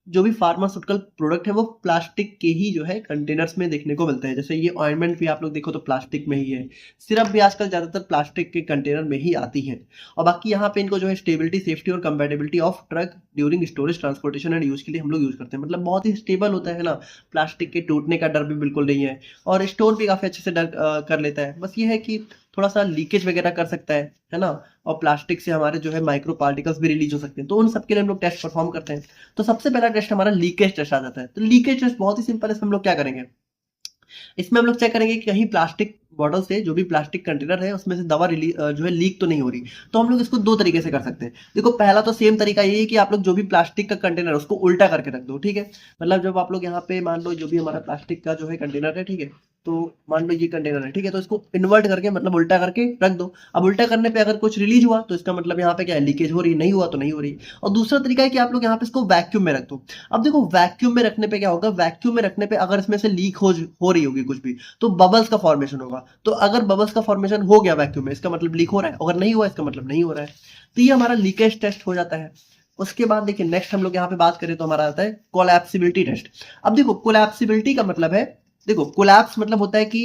जो भी फार्मास्यूटिकल प्रोडक्ट है वो प्लास्टिक के ही जो है कंटेनर्स में देखने को मिलते हैं। जैसे ये ऑइंटमेंट भी आप लोग देखो तो प्लास्टिक में ही है, सिरप भी आजकल ज्यादातर प्लास्टिक के कंटेनर में ही आती है। और बाकी यहाँ पे इनको जो है स्टेबिलिटी, सेफ्टी और compatibility of truck during storage, transportation and use के लिए हम लोग यूज करते हैं। मतलब बहुत ही स्टेबल होता है ना, प्लास्टिक के टूटने का डर भी बिल्कुल नहीं है और स्टोर भी काफी अच्छे से कर लेता है। बस ये है कि थोड़ा सा लीकेज वगैरह कर सकता है ना, और प्लास्टिक से हमारे जो है माइक्रो पार्टिकल्स भी रिलीज हो सकते हैं। तो उन सबके लिए हम लोग टेस्ट परफॉर्म करते हैं। तो सबसे पहला टेस्ट हमारा लीकेज टेस्ट आ जाता है। तो लीकेज टेस्ट बहुत ही सिंपल है, इसमें हम लोग क्या करेंगे, इसमें हम लोग चेक करेंगे कि कहीं प्लास्टिक बॉटल से, जो भी प्लास्टिक कंटेनर है उसमें से दवा जो है लीक तो नहीं हो रही। तो हम लोग इसको दो तरीके से कर सकते हैं। देखो पहला तो सेम तरीका यही है कि आप लोग जो भी प्लास्टिक का कंटेनर है उसको उल्टा करके रख दो, ठीक है। मतलब जब आप लोग यहाँ पे मान लो जो भी हमारा प्लास्टिक का जो है कंटेनर है, ठीक है, तो मान लो ये कंटेनर है, ठीक है, तो इसको इन्वर्ट करके मतलब उल्टा करके रख दो। अब उल्टा करने पे अगर कुछ रिलीज हुआ तो इसका मतलब यहाँ पे क्या है, लीकेज हो रही, नहीं हुआ तो नहीं हो रही। और दूसरा तरीका है कि आप लोग यहाँ पे इसको वैक्यूम में रख दो। अब देखो वैक्यूम में रखने पे क्या होगा, वैक्यूम में रखने पे अगर इसमें से लीक हो रही होगी कुछ भी, तो बबल्स का फॉर्मेशन होगा। तो अगर बबल्स का फॉर्मेशन हो गया वैक्यूम में, इसका मतलब लीक हो रहा है, अगर नहीं हुआ इसका मतलब नहीं हो रहा है। तो ये हमारा लीकेज टेस्ट हो जाता है। उसके बाद देखिए नेक्स्ट हम लोग यहाँ पे बात करें तो हमारा आता है कोलैप्सिबिलिटी टेस्ट। अब देखो कोलैप्सिबिलिटी का मतलब है, देखो कोलैप्स मतलब होता है कि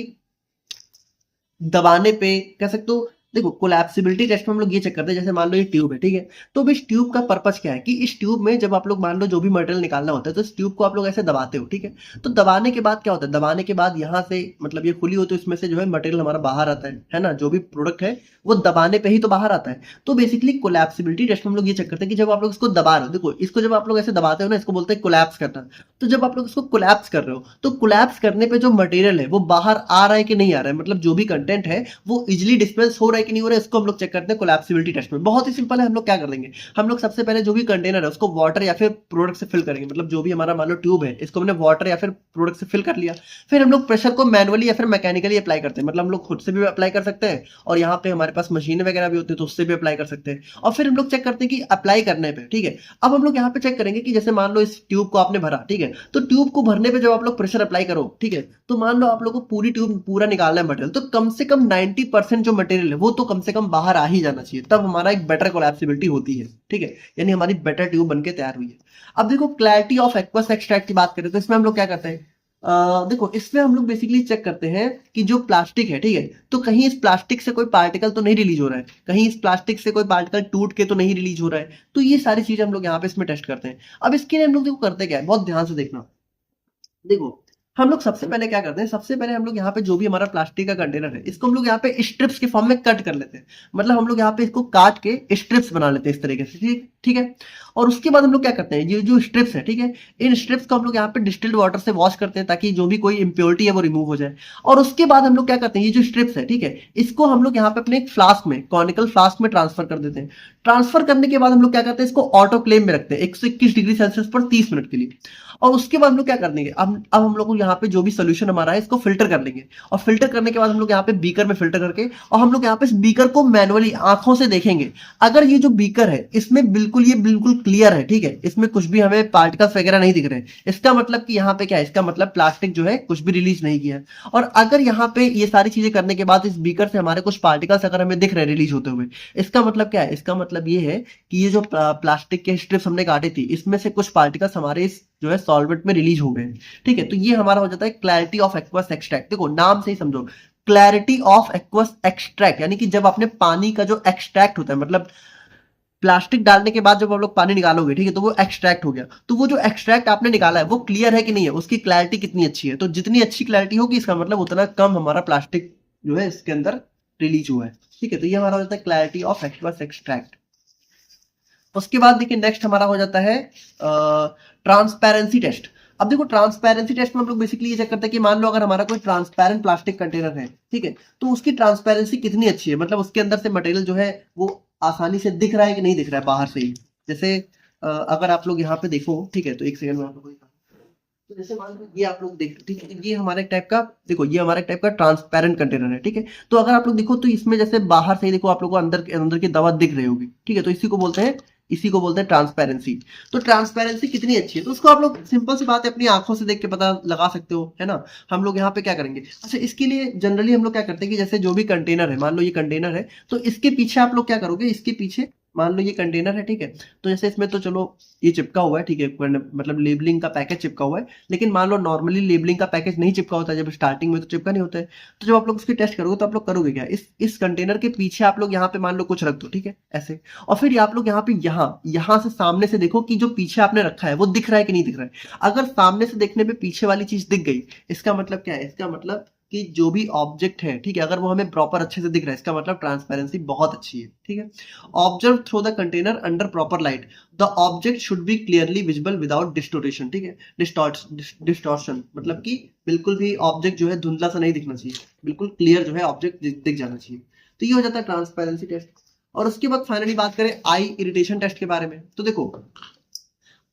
दबाने पे, कह सकते हो, देखो कोलैप्सिबिलिटी टेस्ट में हम लोग ये चेक करते हैं, जैसे मान लो ये ट्यूब है, ठीक है, तो इस ट्यूब का पर्पस क्या है कि इस ट्यूब में जब आप लोग मान लो जो भी मटेरियल निकालना होता है तो इस ट्यूब को आप लोग ऐसे दबाते हो, ठीक है। तो दबाने के बाद क्या होता है, दबाने के बाद यहाँ से मतलब ये खुली होती है, इसमें से जो है मटेरियल हमारा बाहर आता है ना, जो भी प्रोडक्ट है वो दबाने पे ही तो बाहर आता है। तो बेसिकली कोलैप्सिबिलिटी टेस्ट में हम लोग ये चेक करते हैं कि जब आप लोग इसको दबा रहे हो, देखो इसको जब आप लोग ऐसे दबाते हो ना, इसको बोलते हैं कोलैप्स करना। तो जब आप लोग इसको कोलैप्स कर रहे हो तो कोलैप्स करने पे जो मटेरियल है वो बाहर आ रहा है कि नहीं आ रहा है, मतलब जो भी कंटेंट है वो इजिली डिस्पेंस हो रहा है है कि नहीं हो रहा है, इसको हम लोग चेक करते हैं कोलैप्सिबिलिटी टेस्ट में। बहुत ही सिंपल है, हम लोग क्या कर देंगे, हम लोग सबसे पहले जो भी कंटेनर है उसको वाटर या फिर प्रोडक्ट से फिल करेंगे। मतलब जो भी हमारा मान लो ट्यूब है, इसको हमने वाटर या फिर प्रोडक्ट से फिल कर लिया। फिर हम लोग प्रेशर को मैनुअली या फिर मैकेनिकली अप्लाई करते हैं। मतलब हम लोग खुद से भी अप्लाई कर सकते हैं, और यहाँ पे हमारे पास मशीन वगैरह भी होती है तो उससे भी अप्लाई कर सकते हैं। और फिर हम लोग चेक करते हैं कि अप्लाई करने पे, ठीक है, अब हम लोग यहाँ पे चेक करेंगे कि जैसे मान लो इस ट्यूब को आपने भरा, ठीक है, तो ट्यूब को भरने पे जब आप लोग प्रेशर अप्लाई करो, ठीक है, तो मान लो आप लोग को पूरी ट्यूब पूरा निकालना है मटेरियल, तो कम से कम 90% जो मटेरियल है वो तो कम से कम बाहर आ ही जाना चाहिए, तब हमारा एक बेटर कोलैप्सिबिलिटी होती है, ठीक है, यानी हमारी बेटर ट्यूब बनके तैयार हुई है। अब देखो क्लैरिटी ऑफ एक्वस एक्सट्रैक्ट की बात करें तो इसमें हम लोग क्या करते हैं, देखो इसमें हम लोग बेसिकली चेक करते हैं कि जो प्लास्टिक है, ठीक है, तो कहीं इस प्लास्टिक से कोई पार्टिकल तो नहीं रिलीज हो रहा है, कहीं इस प्लास्टिक से कोई पार्टिकल टूट के तो नहीं रिलीज हो रहा है। तो ये सारी चीजें हम लोग यहाँ पे इसमें टेस्ट करते हैं। अब इसके लिए हम लोग देखो करते क्या है, बहुत ध्यान से देखना। देखो हम लोग सबसे पहले क्या करते हैं, सबसे पहले हम लोग यहाँ पे जो भी हमारा प्लास्टिक का कंटेनर है इसको हम लोग यहाँ पे स्ट्रिप्स के फॉर्म में कट कर लेते हैं। मतलब हम लोग यहाँ पे इसको काट के स्ट्रिप्स बना लेते हैं इस तरीके से, ठीक ठीक है। और उसके बाद हम लोग क्या करते हैं, ये जो स्ट्रिप्स है, ठीक है, इन स्ट्रिप्स को हम लोग यहाँ पे डिस्टिल्ड वाटर से वॉश करते हैं ताकि जो भी कोई इंप्योरिटी है वो रिमूव हो जाए। और उसके बाद हम लोग क्या करते हैं, ये जो स्ट्रिप्स है, ठीक है, इसको हम लोग यहाँ पे अपने एक फ्लास्क में, कॉनिकल फ्लास्क में ट्रांसफर कर देते हैं। ट्रांसफर करने के बाद हम लोग क्या करते हैं, इसको ऑटोक्लेव में रखते हैं 121 डिग्री सेल्सियस पर 30 मिनट के लिए। और उसके बाद हम लोग क्या कर देंगे, अब हम लोग को यहाँ पे जो भी सोल्यूशन हमारा है इसको फिल्टर कर लेंगे। और फिल्टर करने के बाद हम लोग यहाँ पे बीकर में फिल्टर करके, और हम लोग यहाँ पे इस बीकर को मैनुअली आंखों से देखेंगे। अगर ये जो बीकर है इसमें ये बिल्कुल क्लियर है, ठीक है, इसमें कुछ भी हमें पार्टिकल्स वगैरह नहीं दिख रहे हैं, इसका मतलब कि यहाँ पे क्या है, इसका मतलब प्लास्टिक जो है कुछ भी रिलीज नहीं किया है। और अगर यहाँ पे ये सारी चीजें करने के बाद इस बीकर से हमारे कुछ पार्टिकल्स अगर हमें दिख रहे हैं रिलीज होते हुए, इसका मतलब क्या है, इसका मतलब ये है कि ये जो प्लास्टिक के स्ट्रिप्स हमने काटी थी इसमें से कुछ पार्टिकल्स हमारे इस जो है सॉल्वेंट में रिलीज हो गए हैं, ठीक है। तो ये हमारा हो जाता है क्लैरिटी ऑफ एक्वस एक्सट्रैक्ट। देखो नाम से ही समझो, क्लैरिटी ऑफ एक्वस एक्सट्रैक्ट, यानी कि जब आपने पानी का जो एक्सट्रैक्ट होता है, मतलब प्लास्टिक डालने के बाद जब आप लोग पानी निकालोगे, ठीक है, तो वो एक्सट्रैक्ट हो गया, तो वो जो एक्सट्रैक्ट आपने निकाला है वो क्लियर है कि नहीं है, उसकी क्लैरिटी कितनी अच्छी है। तो जितनी अच्छी क्लैरिटी होगी इसका मतलब उतना कम हमारा प्लास्टिक जो है इसके अंदर रिलीज हुआ है, ठीक है। तो ये हमारा हो जाता है क्लैरिटी ऑफ एक्वस एक्सट्रैक्ट। उसके बाद देखिए नेक्स्ट हमारा हो जाता है ट्रांसपेरेंसी टेस्ट। अब देखो ट्रांसपेरेंसी टेस्ट में हम लोग बेसिकली ये चेक करते हैं कि मान लो अगर हमारा कोई ट्रांसपेरेंट प्लास्टिक कंटेनर है, ठीक है, तो उसकी ट्रांसपेरेंसी कितनी अच्छी है, मतलब उसके अंदर से मटेरियल जो है वो आसानी से दिख रहा है कि नहीं दिख रहा है बाहर से ही। जैसे अगर आप लोग यहाँ पे देखो, ठीक है, तो एक सेकंड में आप लोग, तो जैसे मान लो ये आप लोग देख, ठीक है, ये हमारा एक टाइप का, देखो ये हमारा एक टाइप का ट्रांसपेरेंट कंटेनर है, ठीक है। तो अगर आप लोग देखो तो इसमें जैसे बाहर से ही देखो आप लोग को अंदर की दवा दिख रही होगी, ठीक है, तो इसी को बोलते हैं ट्रांसपेरेंसी। तो ट्रांसपेरेंसी कितनी अच्छी है, तो उसको आप लोग सिंपल सी बात है अपनी आंखों से देख के पता लगा सकते हो, है ना। हम लोग यहाँ पे क्या करेंगे, अच्छा इसके लिए जनरली हम लोग क्या करते हैं कि जैसे जो भी कंटेनर है, मान लो ये कंटेनर है, तो इसके पीछे आप लोग क्या करोगे, इसके पीछे मान लो ये कंटेनर है, ठीक है, तो जैसे इसमें तो चलो ये चिपका हुआ है, ठीक है, मतलब लेबलिंग का पैकेज चिपका हुआ है, लेकिन मान लो नॉर्मली लेबलिंग का पैकेज नहीं चिपका होता है, जब स्टार्टिंग में तो चिपका नहीं होता है। तो जब आप लोग उसकी टेस्ट करोगे तो आप लोग करोगे क्या, इस कंटेनर के पीछे आप लोग यहाँ पे मान लो कुछ रख दो, ठीक है, ऐसे, और फिर आप लोग यहाँ पे यहाँ से सामने से देखो कि जो पीछे आपने रखा है वो दिख रहा है कि नहीं दिख रहा है। अगर सामने से देखने पे पीछे वाली चीज दिख गई, इसका मतलब क्या है, इसका मतलब कि जो भी ऑब्जेक्ट है, ठीक है, अगर वो हमें प्रॉपर अच्छे से दिख रहा है, इसका मतलब ट्रांसपेरेंसी बहुत अच्छी है, ठीक है। Observe through the container under proper light, the object should be clearly visible without distortion, ठीक है, डिस्टॉर्शन मतलब कि बिल्कुल भी ऑब्जेक्ट जो है धुंधला सा नहीं दिखना चाहिए, बिल्कुल क्लियर जो है ऑब्जेक्ट दिख जाना चाहिए। तो ये हो जाता है ट्रांसपेरेंसी टेस्ट। और उसके बाद फाइनली बात करें आई इरिटेशन टेस्ट के बारे में, तो देखो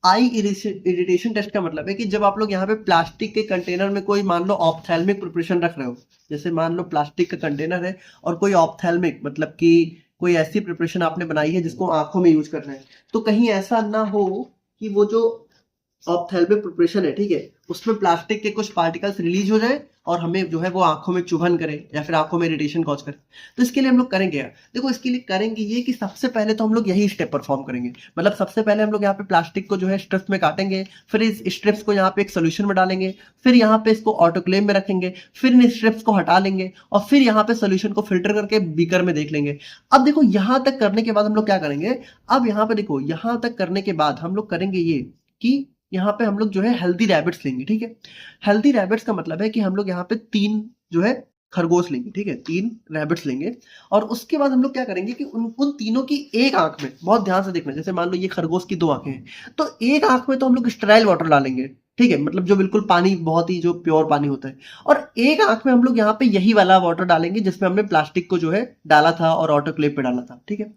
आई इरिटेशन टेस्ट का मतलब है कि जब आप लोग यहाँ पे प्लास्टिक के कंटेनर में कोई मान लो ऑप्थेल्मिक प्रिपरेशन रख रहे हो, जैसे मान लो प्लास्टिक का कंटेनर है और कोई ऑप्थेल्मिक मतलब कि कोई ऐसी प्रिपरेशन आपने बनाई है जिसको आंखों में यूज करना है, तो कहीं ऐसा ना हो कि वो जो ऑप्थेल्मिक प्रिपरेशन है, ठीक है, उसमें प्लास्टिक के कुछ पार्टिकल्स रिलीज हो जाए और हमें जो है वो आंखों में चुभन करे या फिर आंखों में इरिटेशन कॉज करे। तो इसके लिए हम लोग करेंगे यार, देखो इसके लिए करेंगे ये कि सबसे पहले तो हम लोग यही स्टेप परफॉर्म करेंगे। मतलब सबसे पहले हम लोग यहाँ पे प्लास्टिक को जो है स्ट्रिप्स में काटेंगे, फिर इस स्ट्रिप्स को यहाँ पे एक सोल्यूशन में डालेंगे, फिर यहाँ पे इसको ऑटोक्लेव में रखेंगे, फिर इन स्ट्रिप्स को हटा लेंगे और फिर यहाँ पे सोल्यूशन को फिल्टर करके बीकर में देख लेंगे। अब देखो यहाँ तक करने के बाद हम लोग क्या करेंगे, अब यहाँ पे देखो यहाँ तक करने के बाद हम लोग करेंगे ये कि यहाँ पे हम लोग जो है हेल्दी रैबिट्स लेंगे, ठीक है। हेल्दी रैबिट्स का मतलब है कि हम लोग यहाँ पे 3 जो है खरगोश लेंगे, ठीक है, 3 रैबिट्स लेंगे। और उसके बाद हम लोग क्या करेंगे कि उन तीनों की एक आंख में, बहुत ध्यान से देखना, जैसे मान लो ये खरगोश की 2 आंखें हैं, तो एक आंख में तो हम लोग स्टेराइल वाटर डालेंगे, ठीक है, मतलब जो बिल्कुल पानी बहुत ही जो प्योर पानी होता है। और एक आंख में हम लोग यहाँ पे यही वाला वाटर डालेंगे जिसमें हमने प्लास्टिक को जो है डाला था और ऑटोक्लेव पे डाला था, ठीक है।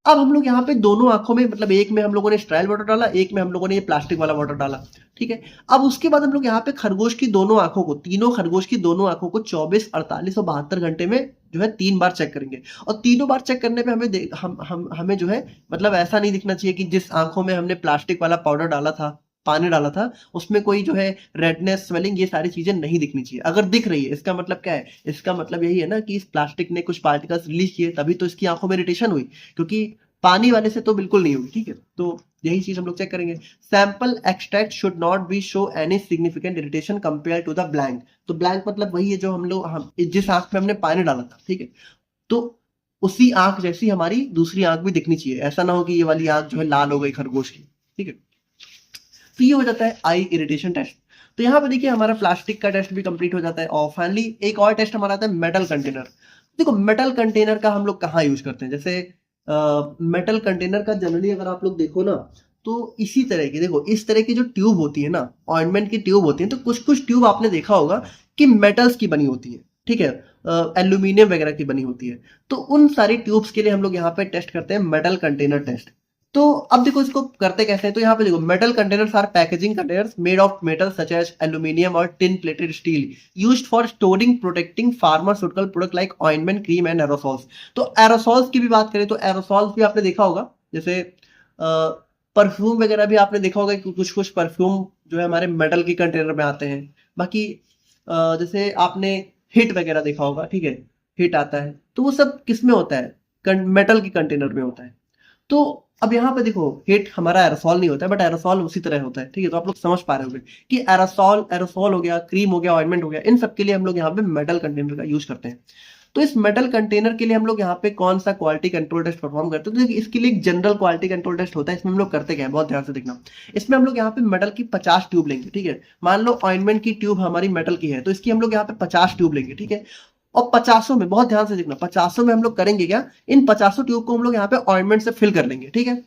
अब हम लोग यहाँ पे दोनों आंखों में, मतलब एक में हम लोगों ने स्टेराइल वाटर डाला, एक में हम लोगों ने ये प्लास्टिक वाला वाटर डाला, ठीक है। अब उसके बाद हम लोग यहाँ पे खरगोश की दोनों आंखों को, तीनों खरगोश की दोनों आंखों को 24, 48 और 72 घंटे में जो है 3 बार चेक करेंगे। और तीनों बार चेक करने पे हमें जो है, मतलब ऐसा नहीं दिखना चाहिए कि जिस आंखों में हमने प्लास्टिक वाला पाउडर डाला था, पानी डाला था, उसमें कोई जो है रेडनेस, स्वेलिंग, ये सारी चीजें नहीं दिखनी चाहिए। अगर दिख रही है इसका मतलब क्या है, इसका मतलब यही है ना कि इस प्लास्टिक ने कुछ पार्टिकल्स रिलीज किए, तभी तो इसकी आंखों में इरिटेशन हुई, क्योंकि पानी वाले से तो बिल्कुल नहीं होगी, ठीक है। तो यही चीज हम लोग चेक करेंगे। Sample extract should not be show any significant irritation compare to the blank. तो ब्लैंक मतलब वही है जो हम जिस आंख में हमने पानी डाला था, ठीक है। तो उसी आंख जैसी हमारी दूसरी आंख भी दिखनी चाहिए, ऐसा ना हो कि ये वाली आंख जो है लाल हो गई खरगोश की, ठीक है। तो ये हो जाता है आई इरिटेशन टेस्ट। तो यहाँ पे देखिए हमारा प्लास्टिक का टेस्ट भी कंप्लीट हो जाता है। और फाइनली एक और टेस्ट हमारा आता है मेटल कंटेनर। देखो मेटल कंटेनर का हम लोग कहाँ यूज करते हैं, जैसे मेटल कंटेनर का जनरली अगर आप लोग देखो ना, तो इसी तरह की, देखो इस तरह की जो ट्यूब होती है ना, ऑइंटमेंट की ट्यूब होती है, तो कुछ कुछ ट्यूब आपने देखा होगा कि मेटल्स की बनी होती है, ठीक है, एल्यूमिनियम वगैरह की बनी होती है। तो उन सारी ट्यूब्स के लिए हम लोग यहाँ पे टेस्ट करते हैं मेटल कंटेनर टेस्ट। तो अब देखो इसको करते कैसे हैं, तो यहाँ पे देखो metal containers are packaging containers made of metal such as aluminium और tin plated steel used for storing protecting pharmaceutical product like ointment, cream and aerosols. तो एरोसॉल्स की भी बात करें तो एरोसॉल्स भी आपने देखा होगा, जैसे परफ्यूम वगैरह भी आपने देखा होगा कि कुछ कुछ परफ्यूम जो है हमारे मेटल के कंटेनर में आते हैं। बाकी जैसे आपने हिट वगैरह देखा होगा, ठीक है, हिट आता है, तो वो सब किस में होता है, मेटल के कंटेनर में होता है। तो अब यहाँ पे देखो हिट हमारा एरोसॉल नहीं होता है, बट एरोसॉल उसी तरह होता है, ठीक है। तो आप लोग समझ पा रहे होंगे कि एरोसॉल एरोसॉल हो गया, क्रीम हो गया, ऑइंटमेंट हो गया, इन सब के लिए हम लोग यहाँ पे मेटल कंटेनर का यूज करते हैं। तो इस मेटल कंटेनर के लिए हम लोग यहाँ पे कौन सा क्वालिटी कंट्रोल टेस्ट परफॉर्म करते हैं, तो देखिए इसके लिए एक जनरल क्वालिटी कंट्रोल टेस्ट होता है। इसमें हम लोग करते क्या है, बहुत ध्यान से देखना। इसमें हम लोग यहाँ पे मेटल की 50 ट्यूब लेंगे, ठीक है। मान लो ऑइंटमेंट की ट्यूब हमारी मेटल की है, तो इसकी हम लोग यहाँ पे 50 ट्यूब लेंगे, ठीक है। और 50 में, बहुत ध्यान से देखना, 50 में हम लोग करेंगे क्या, इन 50 ट्यूब को हम लोग यहाँ पे ऑइंटमेंट से फिल कर लेंगे, ठीक है।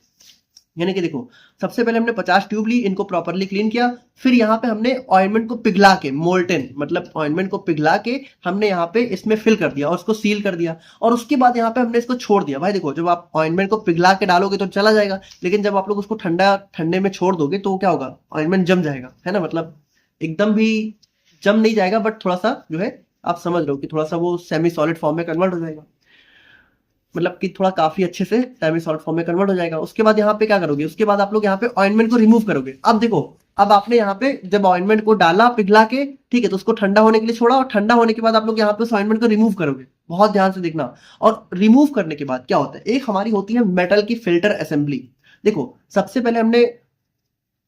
यानी कि देखो सबसे पहले हमने 50 ट्यूब ली, इनको प्रॉपरली क्लीन किया, फिर यहाँ पे हमने ऑइंटमेंट को पिघला के, मोल्टेन मतलब ऑइंटमेंट को पिघला के हमने यहाँ पे इसमें फिल कर दिया और उसको सील कर दिया। और उसके बाद यहाँ पे हमने इसको छोड़ दिया। भाई देखो जब आप ऑइंटमेंट को पिघला के डालोगे तो चला जाएगा, लेकिन जब आप लोग उसको ठंडे में छोड़ दोगे तो क्या होगा, ऑइंटमेंट जम जाएगा, है ना। मतलब एकदम भी जम नहीं जाएगा, बट थोड़ा सा जो है आप समझ लो कि थोड़ा सा वो सेमी सॉलिड फॉर्म में कन्वर्ट हो जाएगा, मतलब कि थोड़ा काफी अच्छे से सेमी सॉलिड फॉर्म में कन्वर्ट हो जाएगा। उसके बाद यहाँ पे क्या करोगे, उसके बाद आप लोग यहाँ पे ऑइंटमेंट को रिमूव करोगे। अब देखो अब आपने यहाँ पे जब ऑइंटमेंट को डाला पिघला के, ठीक है, तो उसको ठंडा होने के लिए छोड़ा, और ठंडा होने के बाद आप लोग यहाँ पे उस ऑइंटमेंट को रिमूव करोगे। बहुत ध्यान से देखना। और रिमूव करने के बाद क्या होता है, एक हमारी होती है मेटल की फिल्टर असेंबली। देखो सबसे पहले हमने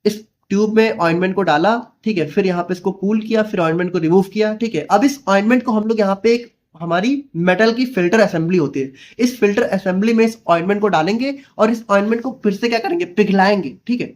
इस ट्यूब में ऑइंटमेंट को डाला, ठीक है, फिर यहाँ पे इसको कूल किया, फिर ऑइंटमेंट को रिमूव किया, ठीक है। अब इस ऑइंटमेंट को हम लोग यहाँ पे एक हमारी मेटल की फिल्टर असेंबली होती है, इस फिल्टर असेंबली में इस ऑइंटमेंट को डालेंगे और इस ऑइंटमेंट को फिर से क्या करेंगे, पिघलाएंगे, ठीक है।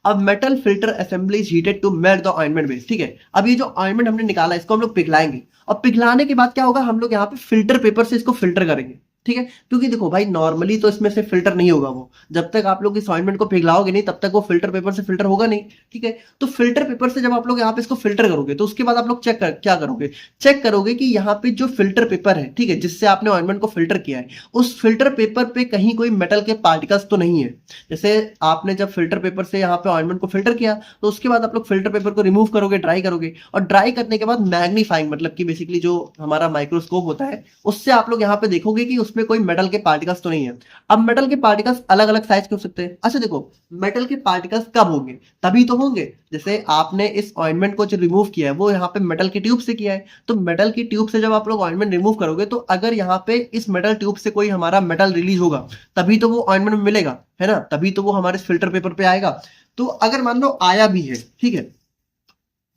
अब metal filter assembly is heated to melt the ointment base, ठीक है। अब ये जो ऑइंटमेंट हमने निकाला इसको हम लोग पिघलाएंगे, और पिघलाने के बाद क्या होगा, हम लोग यहाँ पे फिल्टर पेपर से इसको फिल्टर करेंगे, ठीक है। क्योंकि देखो भाई नॉर्मली तो इसमें से फिल्टर नहीं होगा, वो जब तक आप लोग इस ऑइंटमेंट को पिघलाओगे नहीं तब तक वो फिल्टर पेपर से फिल्टर होगा नहीं, ठीक है। तो फिल्टर पेपर से जब आप लोग यहाँ पे इसको फिल्टर करोगे तो उसके बाद आप लोग क्या करोगे, चेक करोगे कि यहाँ पे जो फिल्टर पेपर है, ठीक है, जिससे आपने ऑइंटमेंट को फिल्टर किया है, उस फिल्टर पेपर पे कहीं कोई मेटल के पार्टिकल्स तो नहीं है। जैसे आपने जब फिल्टर पेपर से यहाँ पे ऑइंटमेंट को फिल्टर किया तो उसके बाद आप लोग फिल्टर पेपर को रिमूव करोगे, ड्राई करोगे, और ड्राई करने के बाद मैग्नीफाइंग मतलब कि बेसिकली जो हमारा माइक्रोस्कोप होता है उससे आप लोग यहाँ पे देखोगे कि उसमें कोई मेटल के पार्टिकल्स तो नहीं है। अब मेटल के पार्टिकल्स अलग अलग साइज के हो सकते हैं। अच्छा देखो मेटल के पार्टिकल्स कब होंगे, तभी तो होंगे जैसे आपने इस ऑइंटमेंट को जो रिमूव किया है वो यहाँ पे मेटल की ट्यूब से किया है, तो मेटल की ट्यूब से जब आप लोग ऑइंटमेंट रिमूव करोगे तो अगर यहाँ पे इस मेटल ट्यूब से कोई हमारा मेटल रिलीज होगा तभी तो वो ऑइंटमेंट में मिलेगा, है ना, तभी तो वो हमारे फिल्टर पेपर पे आएगा। तो अगर मान लो आया भी है, ठीक है,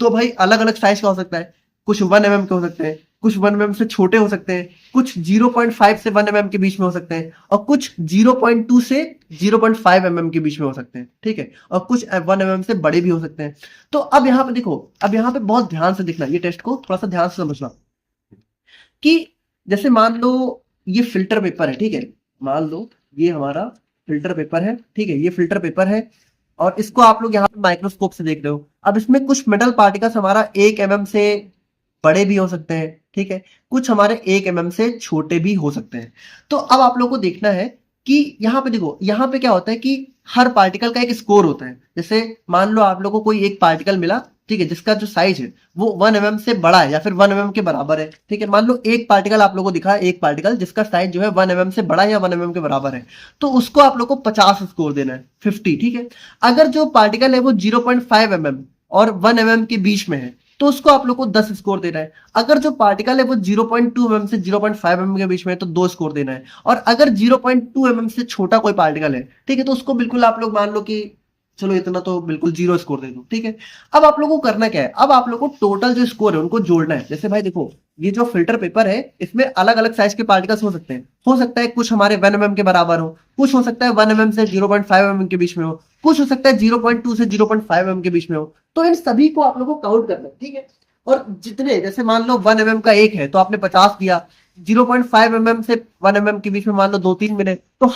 तो भाई अलग अलग साइज का हो सकता है, कुछ 1 mm के हो सकते हैं, कुछ 1 mm से छोटे हो सकते हैं, कुछ 0.5 से 1 mm के बीच में हो सकते हैं, और कुछ 0.2 से 0.5 mm के बीच में हो सकते हैं, ठीक है, और कुछ 1 mm से बड़े भी हो सकते हैं। तो अब यहाँ पे देखो, अब यहाँ पे बहुत ध्यान से देखना, ये टेस्ट को थोड़ा सा ध्यान से समझना कि जैसे मान लो ये फिल्टर पेपर है, ठीक है, मान लो ये हमारा फिल्टर पेपर है, ठीक है, ये फिल्टर पेपर है, और इसको आप लोग यहाँ पे माइक्रोस्कोप से देख रहे हो। अब इसमें कुछ मेटल पार्टिकल्स हमारा 1 mm से बड़े भी हो सकते हैं, ठीक है, कुछ हमारे 1 mm से छोटे भी हो सकते हैं। तो अब आप लोग को देखना है कि यहाँ पे देखो, यहाँ पे क्या होता है कि हर पार्टिकल का एक स्कोर होता है। जैसे मान लो आप लोग को कोई एक पार्टिकल मिला, ठीक है, जिसका जो साइज है वो 1 mm से बड़ा है या फिर 1 mm के बराबर है, ठीक है। मान लो एक पार्टिकल आप लोग को दिखा है, एक पार्टिकल जिसका साइज जो है 1 mm से बड़ा है या 1 mm के बराबर है, तो उसको आप लोग को 50 स्कोर देना है, 50, ठीक है। अगर जो पार्टिकल है वो 0.5 mm और 1 mm के बीच में है, तो उसको आप लोग को 10 स्कोर देना है। अगर जो पार्टिकल है वो 0.2 mm से 0.5 mm के बीच में है, तो 2 स्कोर देना है। और अगर 0.2 mm से छोटा कोई पार्टिकल है, ठीक है, तो उसको बिल्कुल आप लोग मान लो कि चलो इतना तो बिल्कुल 0 स्कोर दे दो, ठीक है। अब आप लोगों को करना क्या है, अब आप लोग को टोटल जो स्कोर है उनको जोड़ना है। जैसे भाई देखो, ये जो फिल्टर पेपर है इसमें अलग अलग साइज के पार्टिकल्स हो सकते हैं। हो सकता है कुछ हमारे 1 mm के बराबर हो, कुछ हो सकता है 1 mm से 0.5 mm के बीच में हो, कुछ हो सकता है 0.2 से 0.5 mm के बीच में हो। तो इन सभी को आप लोगों को काउंट करना है, ठीक है। और जितने, जैसे मान लो 1 mm का एक है तो आपने 50 दिया, 0.5 mm से 1 mm के बीच में मान लो 2-3 मिले, तो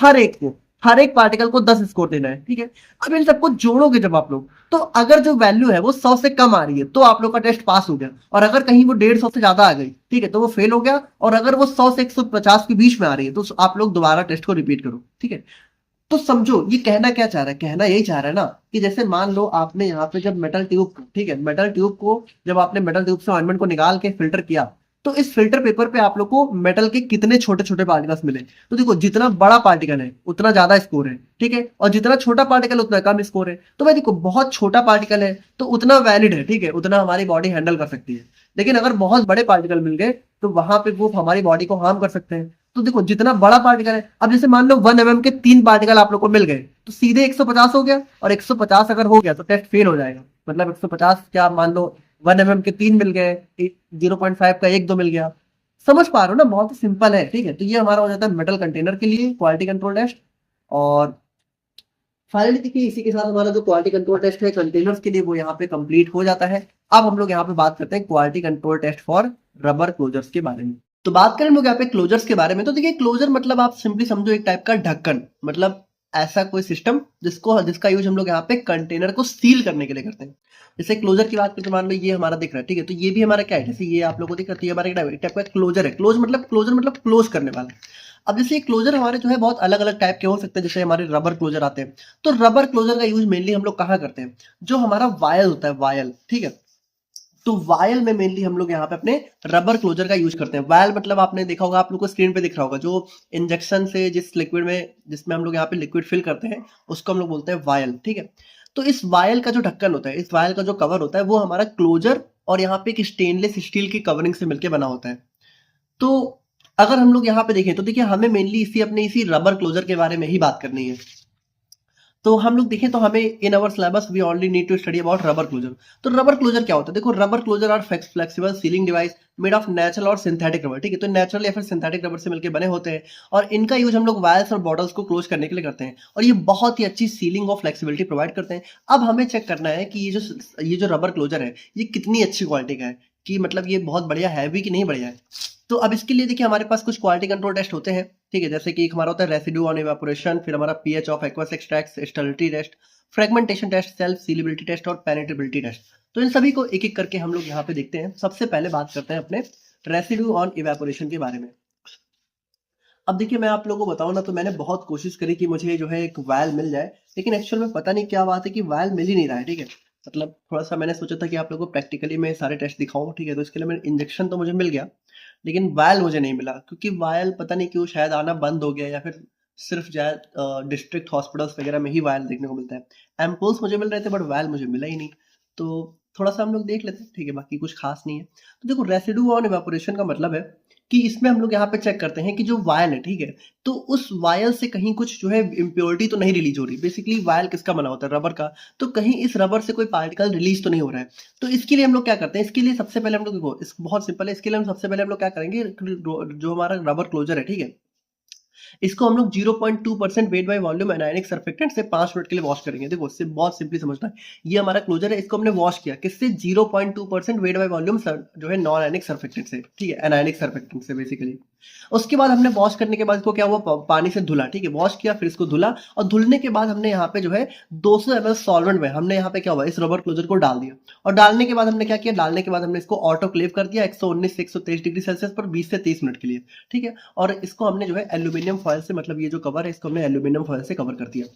हर एक पार्टिकल को 10 स्कोर देना है, ठीक है। अब इन सबको जोड़ोगे जब आप लोग, तो अगर जो वैल्यू है वो 100 से कम आ रही है तो आप लोग का टेस्ट पास हो गया, और अगर कहीं वो 150 से ज्यादा आ गई, ठीक है, तो वो फेल हो गया। और अगर वो 100 से 150 के बीच में आ रही है तो आप लोग दोबारा टेस्ट को रिपीट करो, ठीक है। तो समझो ये कहना क्या चाह रहा है, कहना यही चाह रहा है ना कि जैसे मान लो आपने यहाँ पे जब मेटल ट्यूब, ठीक है, मेटल ट्यूब को जब आपने मेटल ट्यूब से ऑइंटमेंट को निकाल के फिल्टर किया, तो इस फिल्टर पेपर पे आप लोग को मेटल के कितने छोटे छोटे पार्टिकल्स मिले। तो देखो, जितना बड़ा पार्टिकल है उतना ज्यादा स्कोर है, ठीक है, और जितना छोटा पार्टिकल उतना कम स्कोर है। तो भाई देखो, बहुत छोटा पार्टिकल है तो उतना वैलिड है, ठीक है, उतना हमारी बॉडी हैंडल कर सकती है। लेकिन अगर बहुत बड़े पार्टिकल मिल गए तो वहां पे वो हमारी बॉडी को हार्म कर सकते हैं। तो देखो, जितना बड़ा पार्टिकल है, अब जैसे मान लो 1 mm के 3 पार्टिकल आप लोग को मिल गए, तो सीधे 150 हो गया, और 150 अगर हो गया तो टेस्ट फेल हो जाएगा। मतलब 150 क्या, मान लो 1 mm के 3 मिल गए, 0.5 का 1-2 मिल गया। समझ पा रहे हो ना, बहुत ही सिंपल है, ठीक है। तो ये हमारा हो जाता है मेटल कंटेनर के लिए क्वालिटी कंट्रोल टेस्ट। और फाइनली देखिए, इसी के साथ हमारा जो क्वालिटी कंट्रोल टेस्ट है कंटेनर्स के लिए वो यहाँ पे कंप्लीट हो जाता है। अब हम लोग यहाँ पे बात करते हैं quality control test for rubber closures के बारे में। तो बात करें हम लोग यहाँ पे क्लोजर्स के बारे में, तो देखिए, क्लोजर मतलब आप सिंपली समझो एक टाइप का ढक्कन, मतलब ऐसा कोई सिस्टम जिसका यूज हम लोग यहाँ पे कंटेनर को सील करने के लिए करते हैं। जैसे क्लोजर की बात करें तो मान लो ये हमारा दिख रहा है, ठीक है, तो ये भी हमारा क्या है, जैसे ये आप लोगों को दिख रहा है, तो ये हमारा एक टाइप का क्लोजर है। क्लोजर मतलब क्लोज करने वाला। अब जैसे क्लोजर हमारे जो है बहुत अलग अलग टाइप के हो सकते हैं, जैसे हमारे रबर क्लोजर आते हैं। तो रबर क्लोजर का यूज मेनली हम लोग कहाँ करते हैं, जो हमारा वायल होता है, वायल, ठीक है, तो वायल में मेनली हम लोग यहाँ पे अपने रबर क्लोजर का यूज करते हैं। वायल मतलब आपने देखा होगा, आप लोग को स्क्रीन पे दिख रहा होगा, जो इंजेक्शन से जिस लिक्विड में, जिसमें हम लोग यहाँ पे लिक्विड फिल करते हैं, उसको हम लोग बोलते हैं वायल, ठीक है। तो इस वायल का जो ढक्कन होता है, इस वायल का जो कवर होता है, वो हमारा क्लोजर और यहाँ पे एक स्टेनलेस स्टील की कवरिंग से मिलकर बना होता है। तो अगर हम लोग यहाँ पे देखें तो देखिए, हमें मेनली इसी रबर क्लोजर के बारे में ही बात करनी है। तो हम लोग देखें तो हमें in our syllabus we only need to study about rubber closure. तो रबर क्लोजर क्या होता है, देखो, rubber closure are flexible sealing device made of natural और सिंथेटिक रबर, ठीक है। तो नेचुरल या फिर सिंथेटिक रबर से मिलकर बने होते हैं, और इनका यूज हम लोग वायर्स और बॉटल्स को क्लोज करने के लिए करते हैं, और ये बहुत ही अच्छी सीलिंग और फ्लेक्सिबिलिटी प्रोवाइड करते हैं। अब हमें चेक करना है कि ये जो रबर क्लोजर है ये कितनी अच्छी क्वालिटी का है, कि मतलब ये बहुत बढ़िया है भी कि नहीं बढ़िया है। तो अब इसके लिए देखिए, हमारे पास कुछ क्वालिटी कंट्रोल टेस्ट होते हैं, ठीक है। जैसे कि एक हमारा होता है रेसिड्यू ऑन इवेपोरेशन, फिर हमारा pH of aqueous extracts, sterility test, fragmentation test, self sealability test और पेनिट्रेबिलिटी टेस्ट। तो इन सभी को एक एक करके हम लोग यहाँ पे देखते हैं। सबसे पहले बात करते हैं अपने रेसिड्यू ऑन इवेपोरेशन के बारे में। अब देखिए, मैं आप लोगों को बताऊं ना, तो मैंने बहुत कोशिश करी कि मुझे जो है एक वायल मिल जाए, लेकिन एक्चुअल में पता नहीं क्या बात है कि वायल मिल ही नहीं रहा है, ठीक है। मतलब थोड़ा सा मैंने सोचा था कि आप लोगों को प्रैक्टिकली मैं सारे टेस्ट दिखाऊं, ठीक है, तो इसके लिए मैंने इंजेक्शन तो मुझे मिल गया, लेकिन वायल मुझे नहीं मिला, क्योंकि वायल पता नहीं क्यों शायद आना बंद हो गया, या फिर सिर्फ शायद डिस्ट्रिक्ट हॉस्पिटल्स वगैरह में ही वायल देखने को मिलता है। एम्पुल्स मुझे मिल रहे थे बट वायल मुझे मिला ही नहीं। तो थोड़ा सा हम लोग देख लेते हैं, ठीक है, बाकी कुछ खास नहीं है। तो देखो, रेसिड्यू ऑन इवेपोरेशन का मतलब है कि इसमें हम लोग यहाँ पे चेक करते हैं कि जो वायल है, ठीक है, तो उस वायल से कहीं कुछ जो है इम्प्योरिटी तो नहीं रिलीज हो रही। बेसिकली वायल किसका बना होता है, रबर का, तो कहीं इस रबर से कोई पार्टिकल रिलीज तो नहीं हो रहा है। तो इसके लिए हम लोग क्या करते हैं, इसके लिए सबसे पहले हम लोग देखो, इस बहुत सिंपल है, इसके लिए हम सबसे पहले हम लोग क्या करेंगे, जो हमारा रबर क्लोजर है, ठीक है, इसको हम लोग 0.2% weight by volume anionic surfactant से 5 मिनट के लिए वॉश करेंगे। देखो, इससे बहुत सिंपली समझना है, ये हमारा क्लोजर है, इसको हमने वॉश किया किससे, 0.2% वेट बाय वॉल्यूम जो है नॉन एनायनिक सरफेक्टेंट से, ठीक है, एनायनिक सरफेक्टेंट से बेसिकली। उसके बाद हमने वॉश करने के बाद इसको क्या हुआ, पानी से धुला, ठीक है, वॉश किया फिर इसको धुला, और धुलने के बाद हमने यहाँ पे जो है 200 ml सॉल्वेंट में हमने यहाँ पे क्या हुआ, इस रबर क्लोजर को डाल दिया, और डालने के बाद हमने क्या किया, डालने के बाद हमने इसको ऑटोक्लेव कर दिया 119 से 123 डिग्री सेल्सियस पर 20 से 30 मिनट के लिए, ठीक है। और इसको हमने जो है एल्यूमिनियम फॉयल से, मतलब ये जो कवर है इसको हमने एल्यूमिनियम फॉयल से कवर कर दिया।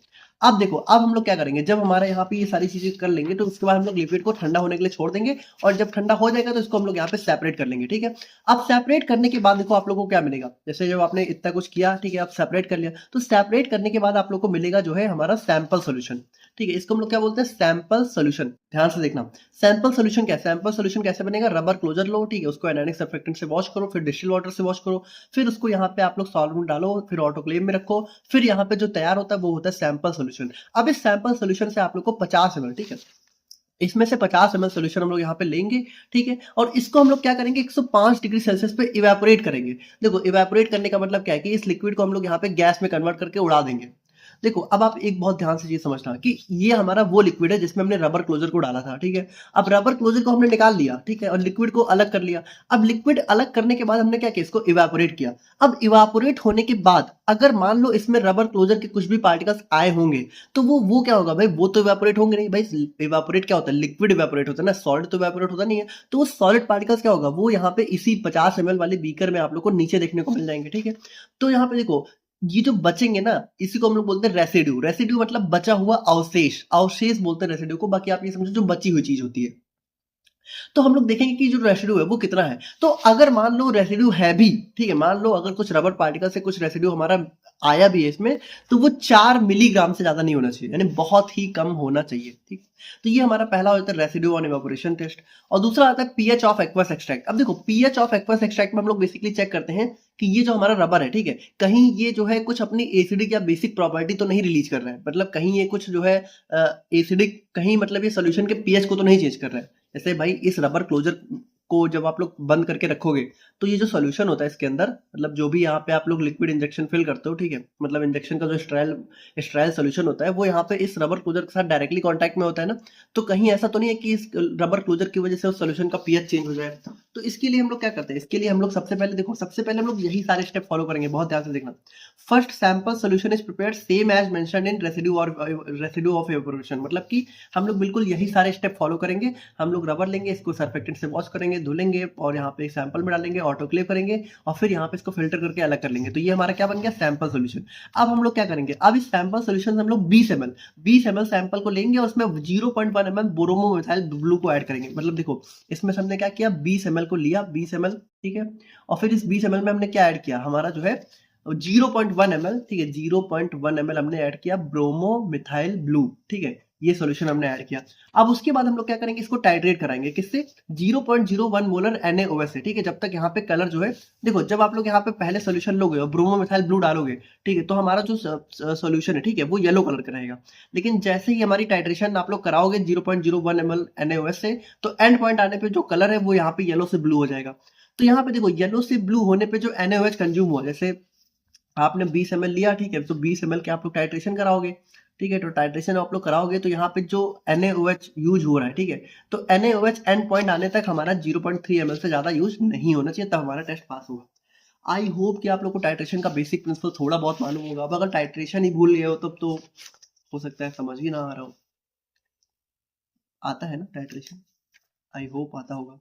अब देखो, अब हम लोग क्या करेंगे, जब हमारे यहाँ पे ये सारी चीजें कर लेंगे तो उसके बाद हम लोग लिक्विड को ठंडा होने के लिए छोड़ देंगे, और जब ठंडा हो जाएगा तो इसको हम लोग यहाँ पे सेपरेट कर लेंगे, ठीक है। अब सेपरेट करने के बाद देखो आप लोगों को क्या मिलेगा, जैसे जब आपने इतना कुछ किया, ठीक है, आप सेपरेट कर लिया, तो सेपरेट करने के बाद आप लोग को मिलेगा जो है हमारा सैंपल सोल्यूशन, ठीक है। इसको हम लोग क्या बोलते हैं, सैंपल सोल्यूशन। ध्यान से देखना, सैंपल सोल्यूशन क्या है, सैंपल सोल्यूशन कैसे बनेगा, रबर क्लोजर लो, ठीक है, उसको एनायनिक सरफेक्टेंट से वॉश करो, फिर डिस्टिल वाटर से वॉश करो, फिर उसको यहाँ पे आप लोग सॉल्वेंट डालो, फिर ऑटोक्लेव में रखो, फिर यहाँ पे जो तैयार होता है वो होता है सैंपल सोल्यूशन। अब इस सैंपल सोल्यूशन से आप लोग को 50 ml, ठीक है, इसमें से 50 ml सोल्यूशन हम लोग यहाँ पे लेंगे, ठीक है, और इसको हम लोग क्या करेंगे, 105 डिग्री सेल्सियस पे इवेपोरेट करेंगे। देखो, इवेपोरेट करने का मतलब क्या है कि इस लिक्विड को हम लोग यहाँ पे गैस में कन्वर्ट करके उड़ा देंगे। देखो, अब आप एक बहुत ध्यान से चीज समझना कि ये हमारा वो लिक्विड है जिसमें हमने रबर क्लोजर को डाला था, ठीक है। अब रबर क्लोजर को हमने निकाल लिया, ठीक है, और लिक्विड को अलग कर लिया। अब लिक्विड अलग करने के बाद हमने क्या किया, इसको इवेपोरेट किया। अब इवेपोरेट होने के बाद अगर मान लो इसमें रबर क्लोजर के कुछ भी पार्टिकल्स आए होंगे, तो वो क्या होगा भाई, वो तो इवेपोरेट होंगे नहीं भाई। इवेपोरेट क्या होता है, लिक्विड इवेपोरेट होता है ना, सॉलिड तो इवेपोरेट होता नहीं है। तो वो सॉलिड पार्टिकल्स क्या होगा, वो यहाँ पे इसी 50 ml वाले बीकर में आप लोग को नीचे देखने को मिल जाएंगे, ठीक है। तो यहाँ पे देखो, ये जो बचेंगे ना, इसी को हम लोग बोलते हैं रेसिड्यू। रेसिड्यू मतलब बचा हुआ अवशेष, अवशेष बोलते हैं रेसिड्यू को। बाकी आप ये समझो जो बची हुई चीज होती है। तो हम लोग देखेंगे कि जो रेसिड्यू है वो कितना है। तो अगर मान लो रेसिड्यू है भी, ठीक है, मान लो अगर कुछ रबर पार्टिकल से कुछ रेसिड्यू हमारा आया भी है इसमें, तो वो 4 मिलीग्राम से ज्यादा नहीं होना चाहिए, यानी बहुत ही कम होना चाहिए, ठीक। तो ये हमारा पहला होता है रेसिड्यू ऑन इवेपोरेशन टेस्ट। और दूसरा आता है पीएच ऑफ एक्वस एक्सट्रैक्ट। अब देखो, पीएच ऑफ एक्वस एक्सट्रैक्ट में हम लोग बेसिकली चेक करते हैं कि ये जो हमारा रबर है, ठीक है, कहीं ये जो है कुछ अपनी एसिडिक या बेसिक प्रॉपर्टी तो नहीं रिलीज कर रहा है, मतलब कहीं ये कुछ जो है एसिडिक, कहीं मतलब ये सोल्यूशन के पीएच को तो नहीं चेंज कर रहा है। जैसे भाई इस रबर क्लोजर को जब आप लोग बंद करके रखोगे, तो ये जो सॉल्यूशन होता है इसके अंदर, मतलब जो भी यहाँ पे आप लोग लिक्विड इंजेक्शन फिल करते हो, ठीक है, मतलब इंजेक्शन का जो स्ट्रायल सॉल्यूशन होता है वो यहाँ पे इस रबर क्लोजर के साथ डायरेक्टली कांटेक्ट में होता है ना। तो कहीं ऐसा तो नहीं है कि इस रबर क्लोजर की वजह से उस सॉल्यूशन का पीएच चेंज हो जाए। तो इसके लिए हम लोग क्या करते हैं, इसके लिए हम लोग सबसे पहले देखो, सबसे पहले हम लोग यही सारे स्टेप फॉलो करेंगे, बहुत ध्यान से देखना। First sample solution is prepared same as mentioned in residue और रेसिड्यू ऑफ इवेपोरेशन, मतलब कि हम लोग बिल्कुल यही सारे स्टेप फॉलो करेंगे। हम लोग रबर लेंगे, इसको सरफेक्टेंट से वॉश करेंगे, धुलेंगे, और यहाँ पे सैंपल में डालेंगे, ऑटोक्लेव करेंगे, और फिर यहाँ पे इसको फिल्टर करके अलग कर लेंगे। तो ये हमारा क्या बन गया, सैंपल सोल्यूशन। अब हम लोग क्या करेंगे, अब इस सैंपल सोल्यूशन से हम लोग 20 ml सैंपल को लेंगे और उसमें 0.1 ml बोरोमो मिथाइल ब्लू को ऐड करेंगे। मतलब देखो, इसमें से हमने क्या किया, 20 ml को लिया, 20 ml, ठीक है, और फिर इस 20 ml में हमने क्या ऐड किया, हमारा जो है 0.1 ml, ठीक है, 0.1 ml हमने ऐड किया ब्रोमो मिथाइल ब्लू, ठीक है, ये सॉल्यूशन हमने ऐड किया। अब उसके बाद हम लोग क्या करेंगे, इसको टाइट्रेट कराएंगे, किससे, 0.01 मोलर NaOH से, ठीक है, जब तक यहाँ पे कलर जो है, देखो जब आप लोग यहाँ पे पहले सॉल्यूशन लोगे और ब्रोमो मिथाइल ब्लू डालोगे, ठीक है, तो हमारा जो सॉल्यूशन है, ठीक है, वो येलो कलर का रहेगा। लेकिन जैसे ही हमारी टाइट्रेशन आप लोग कराओगे 0.01 ml NaOH से, तो एंड पॉइंट आने पे जो कलर है वो यहाँ पे येलो से ब्लू हो जाएगा। तो यहाँ पे देखो, येलो से ब्लू होने पे जो NaOH कंज्यूम हुआ, जैसे आपने 20 ml लिया, ठीक है, तो 20 ml के आप लोग टाइट्रेशन कराओगे, ठीक है, तो टाइट्रेशन आप लोग कराओगे तो यहाँ पे जो NaOH यूज हो रहा है, ठीक है, तो NaOH एंड पॉइंट आने तक हमारा 0.3 ml से ज्यादा यूज नहीं होना चाहिए, तब हमारा टेस्ट पास होगा। आई होप कि आप लोग को टाइट्रेशन का बेसिक प्रिंसिपल थोड़ा बहुत मालूम होगा। अब अगर टाइट्रेशन ही भूल गए हो तब तो हो सकता है समझ ही ना आ रहा हो। आता है ना टाइट्रेशन, आई होप आता होगा।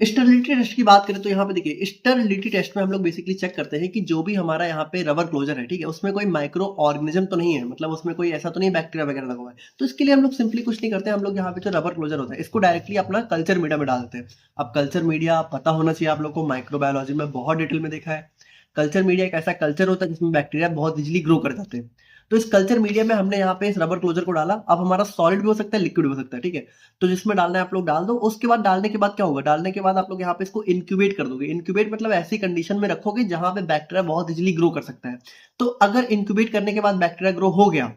स्टेरिलिटी टेस्ट की बात करें तो यहाँ पे देखिए, स्टेरिलिटी टेस्ट में हम लोग बेसिकली चेक करते हैं कि जो भी हमारा यहाँ पे रबर क्लोजर है, ठीक है, उसमें कोई माइक्रो ऑर्गेनिज्म तो नहीं है, मतलब उसमें कोई ऐसा तो नहीं बैक्टीरिया वगैरह लगा हुआ है। तो इसके लिए हम लोग सिंपली कुछ नहीं करते, हम लोग यहाँ पे जो रबर क्लोजर होता है इसको डायरेक्टली अपना कल्चर मीडिया में डाल देते हैं। अब कल्चर मीडिया पता होना चाहिए आप लोग को, माइक्रोबायोलॉजी में बहुत डिटेल में देखा है। कल्चर मीडिया एक ऐसा कल्चर होता है जिसमें बैक्टीरिया बहुत इजिली ग्रो कर जाते हैं। तो इस कल्चर मीडिया में हमने यहाँ पे इस रबर क्लोजर को डाला। अब हमारा सॉलिड भी हो सकता है, लिक्विड भी हो सकता है, ठीक है, तो जिसमें डालना है आप लोग डाल दो। उसके बाद डालने के बाद क्या होगा, डालने के बाद आप लोग यहाँ पे इसको इंक्यूबेट कर दोगे। इंक्यूबेट मतलब ऐसी कंडीशन में रखोगे जहां पे बैक्टीरिया बहुत इजिली ग्रो कर सकता है। तो अगर इंक्यूबेट करने के बाद बैक्टीरिया ग्रो हो गया,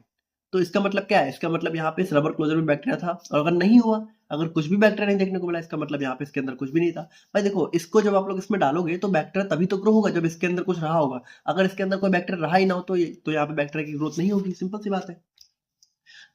तो इसका मतलब क्या है, इसका मतलब यहाँ पे इस रबर क्लोजर में बैक्टीरिया था। और अगर नहीं हुआ, अगर कुछ भी बैक्टीरिया नहीं देखने को मिला, इसका मतलब यहाँ पे इसके अंदर कुछ भी नहीं था। भाई देखो, इसको जब आप लोग इसमें डालोगे तो बैक्टीरिया तभी तो ग्रो होगा जब इसके अंदर कुछ रहा होगा। अगर इसके अंदर कोई बैक्टीरिया रहा ही ना हो तो यहाँ पे बैक्टीरिया की ग्रोथ नहीं होगी, सिंपल सी बात है।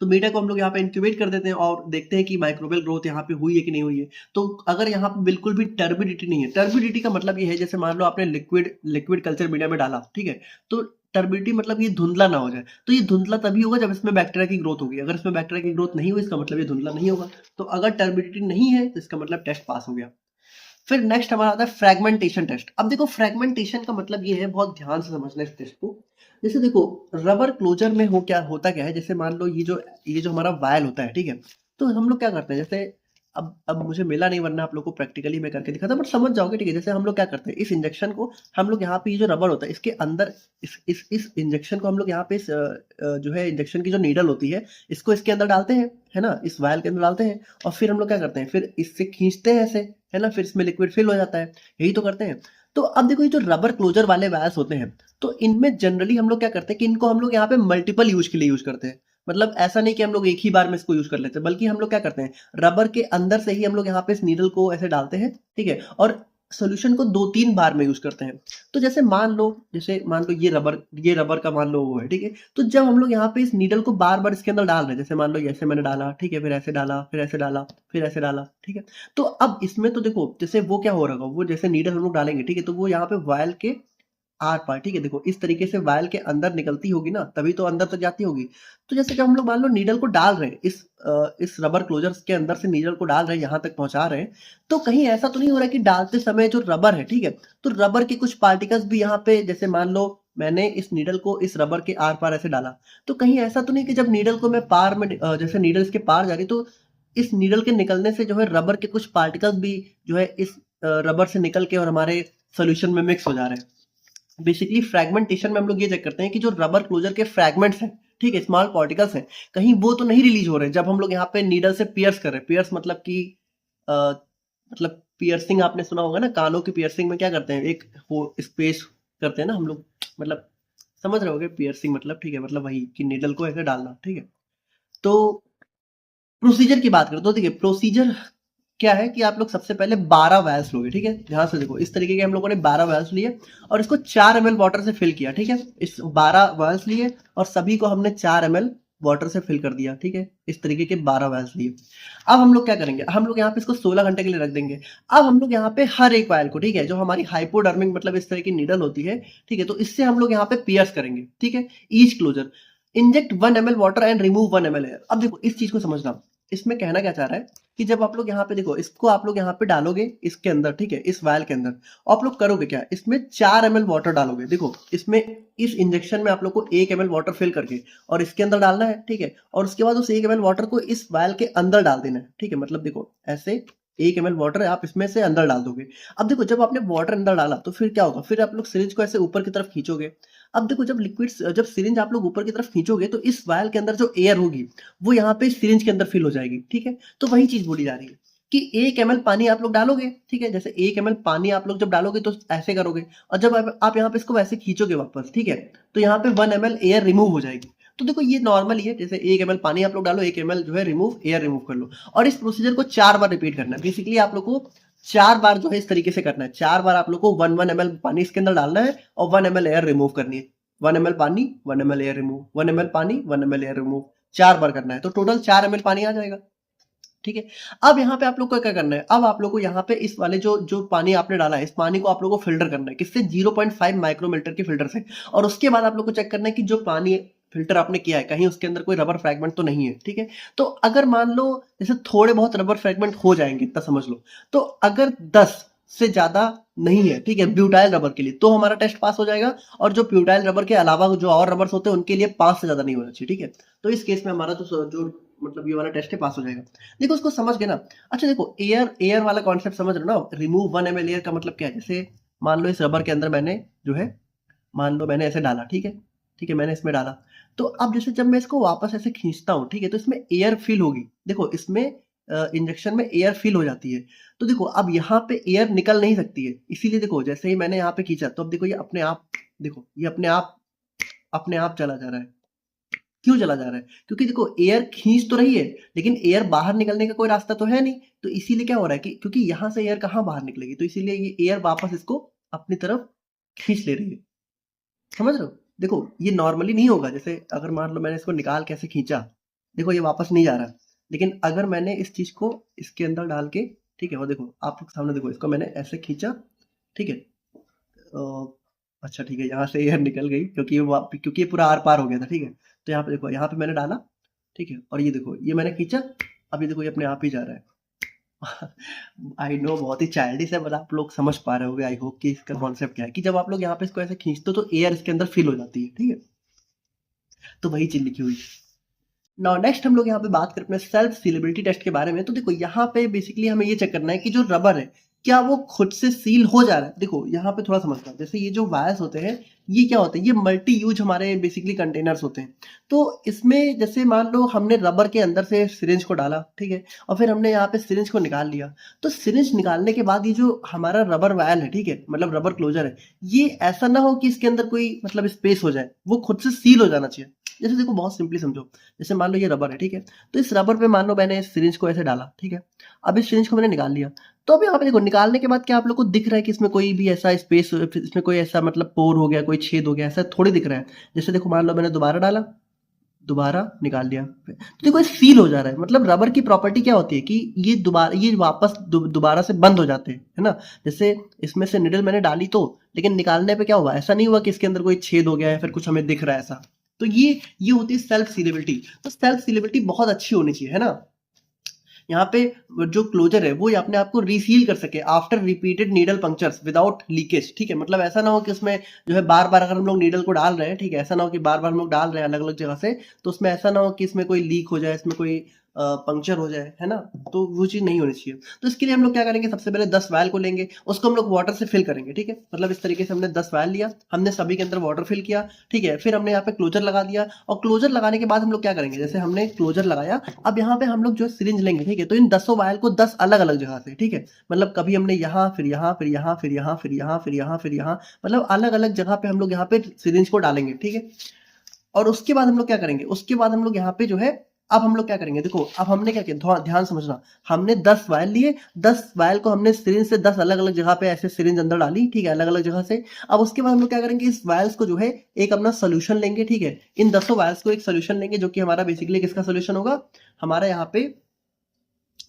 तो मीडिया को हम लोग यहाँ पे इंक्यूबेट कर देते हैं और देखते हैं कि माइक्रोबियल ग्रोथ यहाँ पे हुई है कि नहीं हुई है। तो अगर यहाँ पे बिल्कुल भी टर्बिडिटी नहीं है, टर्बिडिटी का मतलब ये है जैसे मान लो आपने लिक्विड लिक्विड कल्चर मीडिया में डाला, ठीक है, तो टर्बिडिटी मतलब ये धुंधला ना हो जाए। तो ये धुंधला तभी होगा जब इसमें बैक्टीरिया की ग्रोथ होगी, अगर इसमें बैक्टीरिया की ग्रोथ नहीं हुई इसका मतलब ये धुंधला नहीं होगा। तो अगर टर्बिडिटी नहीं है तो इसका मतलब टेस्ट पास हो गया। फिर नेक्स्ट हमारा आता है फ्रेगमेंटेशन टेस्ट। अब देखो फ्रेगमेंटेशन का मतलब ये है, बहुत ध्यान से समझना इस टेस्ट को। जैसे देखो रबर क्लोजर में होता क्या है, जैसे मान लो ये जो हमारा वायल होता है, ठीक है, तो हम लोग क्या करते हैं, जैसे अब मुझे मिला नहीं वरना आप लोग को प्रैक्टिकली मैं करके दिखाता, बट समझ जाओगे, ठीक है। जैसे हम लोग क्या करते हैं, इस इंजेक्शन को हम लोग यहाँ पे ये जो रबर होता है इसके अंदर इस इंजेक्शन को हम लोग यहाँ पे जो है इंजेक्शन की जो नीडल होती है इसको इसके अंदर डालते हैं, है ना, इस वायल के अंदर डालते हैं और फिर हम लोग क्या करते हैं, फिर इससे खींचते हैं ऐसे, है ना, फिर इसमें लिक्विड फिल हो जाता है, यही तो करते हैं। तो अब देखो ये जो रबर क्लोजर वाले वायल्स होते हैं तो इनमें जनरली हम लोग क्या करते हैं कि इनको हम लोग यहाँ पे मल्टीपल यूज के लिए यूज करते हैं। मतलब ऐसा नहीं कि हम लोग एक ही बार में इसको यूज कर लेते हैं, बल्कि हम लोग क्या करते हैं रबर के अंदर से ही हम लोग यहाँ पे इस नीडल को ऐसे डालते हैं, ठीक है, और सोल्यूशन को 2-3 बार में यूज करते हैं। तो जैसे मान लो ये रबर का मान लो वो है, ठीक है, तो जब हम लोग यहाँ पे इस नीडल को बार बार इसके अंदर डाल रहे हैं, जैसे मान लो ऐसे मैंने डाला, ठीक है, फिर ऐसे डाला, फिर ऐसे डाला, फिर ऐसे डाला, ठीक है, तो अब इसमें तो देखो जैसे वो क्या हो रहा होगा, वो जैसे नीडल हम लोग डालेंगे, ठीक है, तो वो यहाँ पे वायल के आर पार, ठीक है, देखो इस तरीके से वायल के अंदर निकलती होगी ना, तभी तो अंदर तक जाती होगी। तो जैसे जब हम लोग मान लो नीडल को डाल रहे हैं इस रबर क्लोजर के अंदर से नीडल को डाल रहे हैं, यहाँ तक पहुंचा रहे हैं, तो कहीं ऐसा तो नहीं हो रहा है कि डालते समय जो रबर है, ठीक है, तो रबर के कुछ पार्टिकल्स भी यहाँ पे, जैसे मान लो मैंने इस नीडल को इस रबर के आर पार ऐसे डाला, तो कहीं ऐसा तो नहीं कि जब नीडल को मैं पार में जैसे नीडल इसके पार जा रही, तो इस नीडल के निकलने से जो है रबर के कुछ पार्टिकल्स भी जो है इस रबर से निकल के और हमारे सोल्यूशन में मिक्स हो जा रहे हैं। बेसिकली फ्रैगमेंटेशन में हम लोग ये चेक करते हैं कि जो रबर क्लोजर के फ्रैगमेंट्स हैं, ठीक है, स्मॉल पार्टिकल्स हैं, कहीं वो तो नहीं रिलीज हो रहे हैं जब हम लोग यहाँ पे नीडल से पियर्स कर रहे हैं। पियर्स मतलब कि मतलब पियर्सिंग आपने सुना होगा ना, कानों की पियर्सिंग में क्या करते हैं, एक वो स्पेस करते हैं ना हम लोग, मतलब समझ रहे होगे पियर्सिंग मतलब, ठीक है, मतलब वही कि नीडल को ऐसे डालना, ठीक है। तो प्रोसीजर की बात करें तो देखिए प्रोसीजर क्या है कि आप लोग सबसे पहले 12 वायल्स लोगे, ठीक है, ध्यान से देखो, इस तरीके के हम लोगों ने 12 वायल्स लिए और इसको 4 ml वाटर से फिल किया, ठीक है, इस 12 वायल्स लिए और सभी को हमने 4 ml वाटर से फिल कर दिया, ठीक है, इस तरीके के 12 वायल्स लिए। अब हम लोग क्या करेंगे, हम लोग यहाँ पे इसको 16 घंटे के लिए रख देंगे। अब हम लोग यहाँ पे हर एक वायल को, ठीक है, जो हमारी हाइपोडर्मिक मतलब इस तरह की नीडल होती है, ठीक है, तो इससे हम लोग यहाँ पे पियर्स करेंगे, ठीक है, each closure inject 1 ml water and remove 1 ml air. अब देखो इस चीज को समझना, इसमें कहना क्या चाह रहा है कि जब आप लोग यहाँ पे देखो, इसको आप लोग यहाँ पे डालोगे इसके अंदर, ठीक है, इस वायल के अंदर, आप लोग करोगे क्या, इसमें 4 ml वाटर डालोगे। देखो इसमें इस इंजेक्शन में आप लोग को 1 ml वाटर फिल करके और इसके अंदर डालना है, ठीक है, और उसके बाद उस 1 ml वाटर को इस वायल के अंदर डाल देना है, ठीक है, मतलब देखो ऐसे 1 ml वाटर आप इसमें से अंदर डाल दोगे। अब देखो जब आपने वाटर अंदर डाला तो फिर क्या होगा, फिर आप लोग सिरिंज को ऐसे ऊपर की तरफ खींचोगे। अब देखो जब सिरिंज आप लोग ऊपर की तरफ खींचोगे तो इस वायल के अंदर जो एयर होगी वो यहाँ पे सिरिंज के अंदर फिल हो जाएगी, ठीक है। तो वही चीज बोली जा रही है कि 1 ml पानी आप लोग डालोगे, ठीक है, जैसे 1 ml पानी आप लोग जब डालोगे तो ऐसे करोगे और जब आप यहाँ पे इसको वैसे खींचोगे वापस, ठीक है, तो यहाँ पे 1 ml एयर रिमूव हो जाएगी। तो देखो ये नॉर्मल ही है, जैसे 1 ml पानी आप लोग डालो, 1 ml जो है एयर रिमूव कर लो और इस प्रोसीजर को 4 बार रिपीट करना है। बेसिकली आप लोग को 4 बार जो है इस तरीके से करना है, 4 बार आप लोग को 1 ml पानी इसके अंदर डालना है और 1 ml एयर रिमूव करनी है। 1 ml पानी 1 ml एयर रिमूव, 1 ml पानी 1 ml एयर रिमूव, 4 बार करना है, तो टोटल 4 ml पानी आ जाएगा, ठीक है। अब यहाँ पे आप लोग को क्या करना है, अब आप लोग को यहाँ पे इस वाले जो जो पानी आपने डाला है, इस पानी को आप लोग को फिल्टर करना है, किससे, 0.5 माइक्रोमीटर के फिल्टर से। और उसके बाद आप लोग को चेक करना है कि जो पानी फिल्टर आपने किया है कहीं उसके अंदर कोई रबर फ्रैगमेंट तो नहीं है, ठीक है। तो अगर मान लो जैसे थोड़े बहुत रबर फ्रैगमेंट हो जाएंगे, इतना समझ लो, तो अगर 10 से ज्यादा नहीं है, ठीक है, ब्यूटाइल रबर के लिए, तो हमारा टेस्ट पास हो जाएगा। और जो ब्यूटाइल रबर के अलावा जो और रबर्स होते हैं उनके लिए 5 से ज्यादा नहीं होना चाहिए, ठीक है। तो इस केस में हमारा जो मतलब ये वाला टेस्ट है पास हो जाएगा। देखो उसको समझ गए ना। अच्छा देखो एयर वाला कॉन्सेप्ट समझ रहे हो ना, रिमूव 1 ml एयर का मतलब क्या है, जैसे मान लो इस रबर के अंदर मैंने जो है, मान लो मैंने ऐसे डाला, ठीक है, ठीक है, मैंने इसमें डाला, तो अब जैसे जब मैं इसको वापस ऐसे खींचता हूँ, ठीक है, तो इसमें एयर फिल होगी। देखो इसमें इंजेक्शन में एयर फिल हो जाती है, तो देखो अब यहाँ पे एयर निकल नहीं सकती है, इसीलिए देखो जैसे ही मैंने यहाँ पे खींचा तो अब देखो ये अपने आप, देखो ये अपने आप चला जा रहा है। क्यों चला जा रहा है, क्योंकि देखो एयर खींच तो रही है लेकिन एयर बाहर निकलने का कोई रास्ता तो है नहीं, तो इसीलिए क्या हो रहा है कि क्योंकि यहाँ से एयर कहाँ बाहर निकलेगी, तो इसीलिए ये एयर वापस इसको अपनी तरफ खींच ले रही है। समझ रहे हो, देखो ये नॉर्मली नहीं होगा, जैसे अगर मान लो मैंने इसको निकाल के ऐसे खींचा, देखो ये वापस नहीं जा रहा, लेकिन अगर मैंने इस चीज़ को इसके अंदर डाल के, ठीक है, और देखो आप लोग सामने देखो, इसको मैंने ऐसे खींचा, ठीक है, अच्छा ठीक है, यहाँ से एयर निकल गई क्योंकि ये पूरा आर पार हो गया था, ठीक है। तो यहाँ पे देखो, यहाँ पे मैंने डाला, ठीक है, और ये देखो ये मैंने खींचा, अब ये देखो ये अपने आप ही जा रहा है। आई नो बहुत ही चाइल्डिश है, बट आप लोग समझ पा रहे होगे, आई होप कि इसका कॉन्सेप्ट क्या है, कि जब आप लोग यहाँ पे इसको ऐसे खींचते हो तो एयर इसके अंदर फिल हो जाती है, ठीक है। तो वही चीज लिखी हुई है। नाउ नेक्स्ट हम लोग यहाँ पे बात करते हैं सेल्फ सीलेबिलिटी टेस्ट के बारे में। तो देखो यहाँ पे बेसिकली हमें ये चेक करना है कि जो रबर है क्या वो खुद से सील हो जा रहा है। देखो यहाँ पे थोड़ा समझना, जैसे ये जो वायर्स होते हैं ये क्या होते हैं, ये मल्टी यूज हमारे बेसिकली कंटेनर्स होते हैं। तो इसमें जैसे मान लो हमने रबर के अंदर से सिरिंज को डाला, ठीक है, और फिर हमने यहाँ पे सिरिंज को निकाल लिया। तो सिरिंज निकालने के बाद ये जो हमारा रबर वायल है, ठीक है, मतलब रबर क्लोजर है, ये ऐसा ना हो कि इसके अंदर कोई मतलब स्पेस हो जाए, वो खुद से सील हो जाना चाहिए। जैसे देखो बहुत सिंपली समझो, जैसे मान लो ये रबर है, ठीक है, तो इस रबर पे मान लो मैंने इस सिरिंज को ऐसे डाला, ठीक है, अब इस सिरिंज को मैंने निकाल लिया। तो अब यहाँ पे देखो निकालने के बाद क्या आप लोग को दिख रहा है कि इसमें कोई भी ऐसा स्पेस, इसमें कोई ऐसा मतलब पोर हो गया, कोई छेद हो गया, ऐसा थोड़ी दिख रहा है। जैसे देखो मान लो मैंने दोबारा डाला, दोबारा निकाल लिया, तो देखो ये सील हो जा रहा है। मतलब रबर की प्रॉपर्टी क्या होती है कि ये वापस दोबारा से बंद हो जाते हैं, है ना। जैसे इसमें से निडल मैंने डाली तो, लेकिन निकालने पे क्या हुआ, ऐसा नहीं हुआ कि इसके अंदर कोई छेद हो गया है फिर कुछ हमें दिख रहा है ऐसा। तो ये होती है सेल्फ सीलेबिलिटी। तो सेल्फ सीलेबिलिटी बहुत अच्छी होनी चाहिए, है ना। यहाँ पे जो क्लोजर है वो ये अपने आप को रिसील कर सके after repeated needle punctures without leakage, ठीक है। मतलब ऐसा ना हो कि उसमें जो है बार बार अगर हम लोग नीडल को डाल रहे हैं, ठीक है, ऐसा ना हो कि बार बार हम लोग डाल रहे हैं अलग अलग जगह से, तो उसमें ऐसा ना हो कि इसमें कोई लीक हो जाए, इसमें कोई पंक्चर हो जाए, है ना। तो वो चीज़ नहीं होनी चाहिए। तो इसके लिए हम लोग क्या करेंगे, सबसे पहले 10 वायल को लेंगे, उसको हम लोग वाटर से फिल करेंगे, ठीक है। मतलब इस तरीके से हमने 10 वायल लिया, हमने सभी के अंदर वाटर फिल किया, ठीक है। फिर हमने यहाँ पे क्लोजर लगा दिया, और क्लोजर लगाने के बाद हम लोग क्या करेंगे, जैसे हमने क्लोजर लगाया, अब यहाँ पे हम लोग जो सिरिंज लेंगे, ठीक है, तो इन 10 वायल को 10 अलग अलग जगह से, ठीक है, मतलब कभी हमने यहाँ, फिर यहाँ, फिर यहाँ, फिर यहाँ, फिर यहाँ, फिर यहाँ, फिर यहाँ, मतलब अलग अलग जगह पे हम लोग यहाँ पे सिरिंज को डालेंगे, ठीक है। और उसके बाद हम लोग क्या करेंगे, उसके बाद हम लोग यहाँ पे जो है, अब हम लोग क्या करेंगे, देखो अब हमने क्या किया, ध्यान समझना, हमने 10 वायल लिए, 10 वायल को हमने सिरिंज से 10 अलग अलग जगह पे ऐसे सिरिंज अंदर डाली, ठीक है, अलग अलग जगह से। अब उसके बाद हम लोग क्या करेंगे, इस वायल्स को जो है एक अपना सोल्यूशन लेंगे, ठीक है, इन 10 वायल्स को एक सोल्यूशन लेंगे, जो कि हमारा बेसिकली किसका सोल्यूशन होगा, हमारा यहाँ पे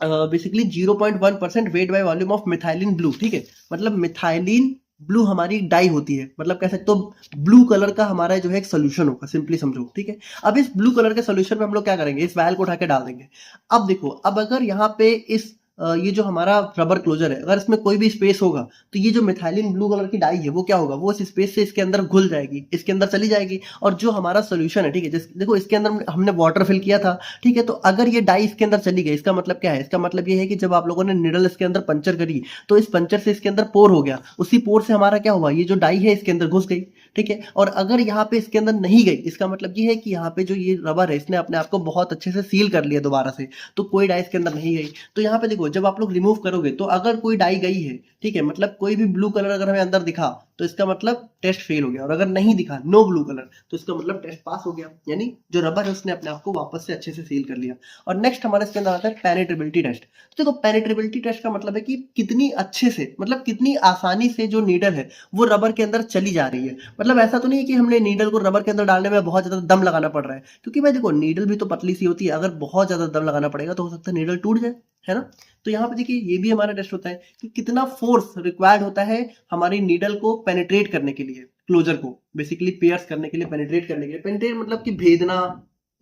basically 0.1% weight by volume of methylene blue, ठीक है। मतलब मिथाइलिन ब्लू हमारी डाई होती है, मतलब कैसे, तो ब्लू कलर का हमारा जो है एक सोल्यूशन होगा, सिंपली समझो, ठीक है। अब इस ब्लू कलर के सोल्यूशन में हम लोग क्या करेंगे, इस वायल को उठा के डाल देंगे। अब देखो, अब अगर यहाँ पे इस ये जो हमारा रबर क्लोजर है, अगर इसमें कोई भी स्पेस होगा, तो ये जो मिथाइलिन ब्लू कलर की डाई है वो क्या होगा, वो इस स्पेस से इसके अंदर घुल जाएगी, इसके अंदर चली जाएगी। और जो हमारा सोल्यूशन है, ठीक है, देखो इसके अंदर हमने वाटर फिल किया था, ठीक है, तो अगर ये डाई इसके अंदर चली गई, इसका मतलब क्या है, इसका मतलब ये है कि जब आप लोगों ने निडल इसके अंदर पंचर करी, तो इस पंचर से इसके अंदर पोर हो गया, उसी पोर से हमारा क्या हुआ, ये जो डाई है इसके अंदर घुस गई, ठीक है। और अगर यहाँ पे इसके अंदर नहीं गई, इसका मतलब ये है कि यहाँ पे जो ये रबर है इसने अपने आप को बहुत अच्छे से सील कर लिया दोबारा से, तो कोई डाई इसके अंदर नहीं गई। तो यहाँ पे देखो, जब आप लोग रिमूव करोगे तो अगर कोई डाई गई है, ठीक है, मतलब कोई भी ब्लू कलर अगर हमें अंदर दिखा, तो इसका मतलब टेस्ट फेल हो गया। और अगर नहीं दिखा, नो ब्लू कलर, तो इसका मतलब टेस्ट पास हो गया, यानी जो रबर है उसने अपने आप को वापस से अच्छे से सील कर लिया। और नेक्स्ट हमारे इसके अंदर आता है पेनिट्रेबिलिटी टेस्ट। तो देखो पेनिट्रेबिलिटी टेस्ट का मतलब है कि कितनी अच्छे से, मतलब कितनी आसानी से जो नीडल है वो रबर के अंदर चली जा रही है। मतलब ऐसा तो नहीं है कि हमने नीडल को रबर के अंदर डालने में बहुत ज्यादा दम लगाना पड़ रहा है, क्योंकि भाई देखो नीडल भी तो पतली सी होती है, अगर बहुत ज्यादा दम लगाना पड़ेगा तो हो सकता है नीडल टूट जाए, है ना। तो यहाँ पे देखिए ये भी हमारा टेस्ट होता है कि कितना फोर्स रिक्वायर्ड होता है हमारी नीडल को पेनिट्रेट करने के लिए, क्लोजर को बेसिकली पियर्स करने के लिए, पेनिट्रेट करने के लिए। पेनिट्रेट मतलब कि भेदना,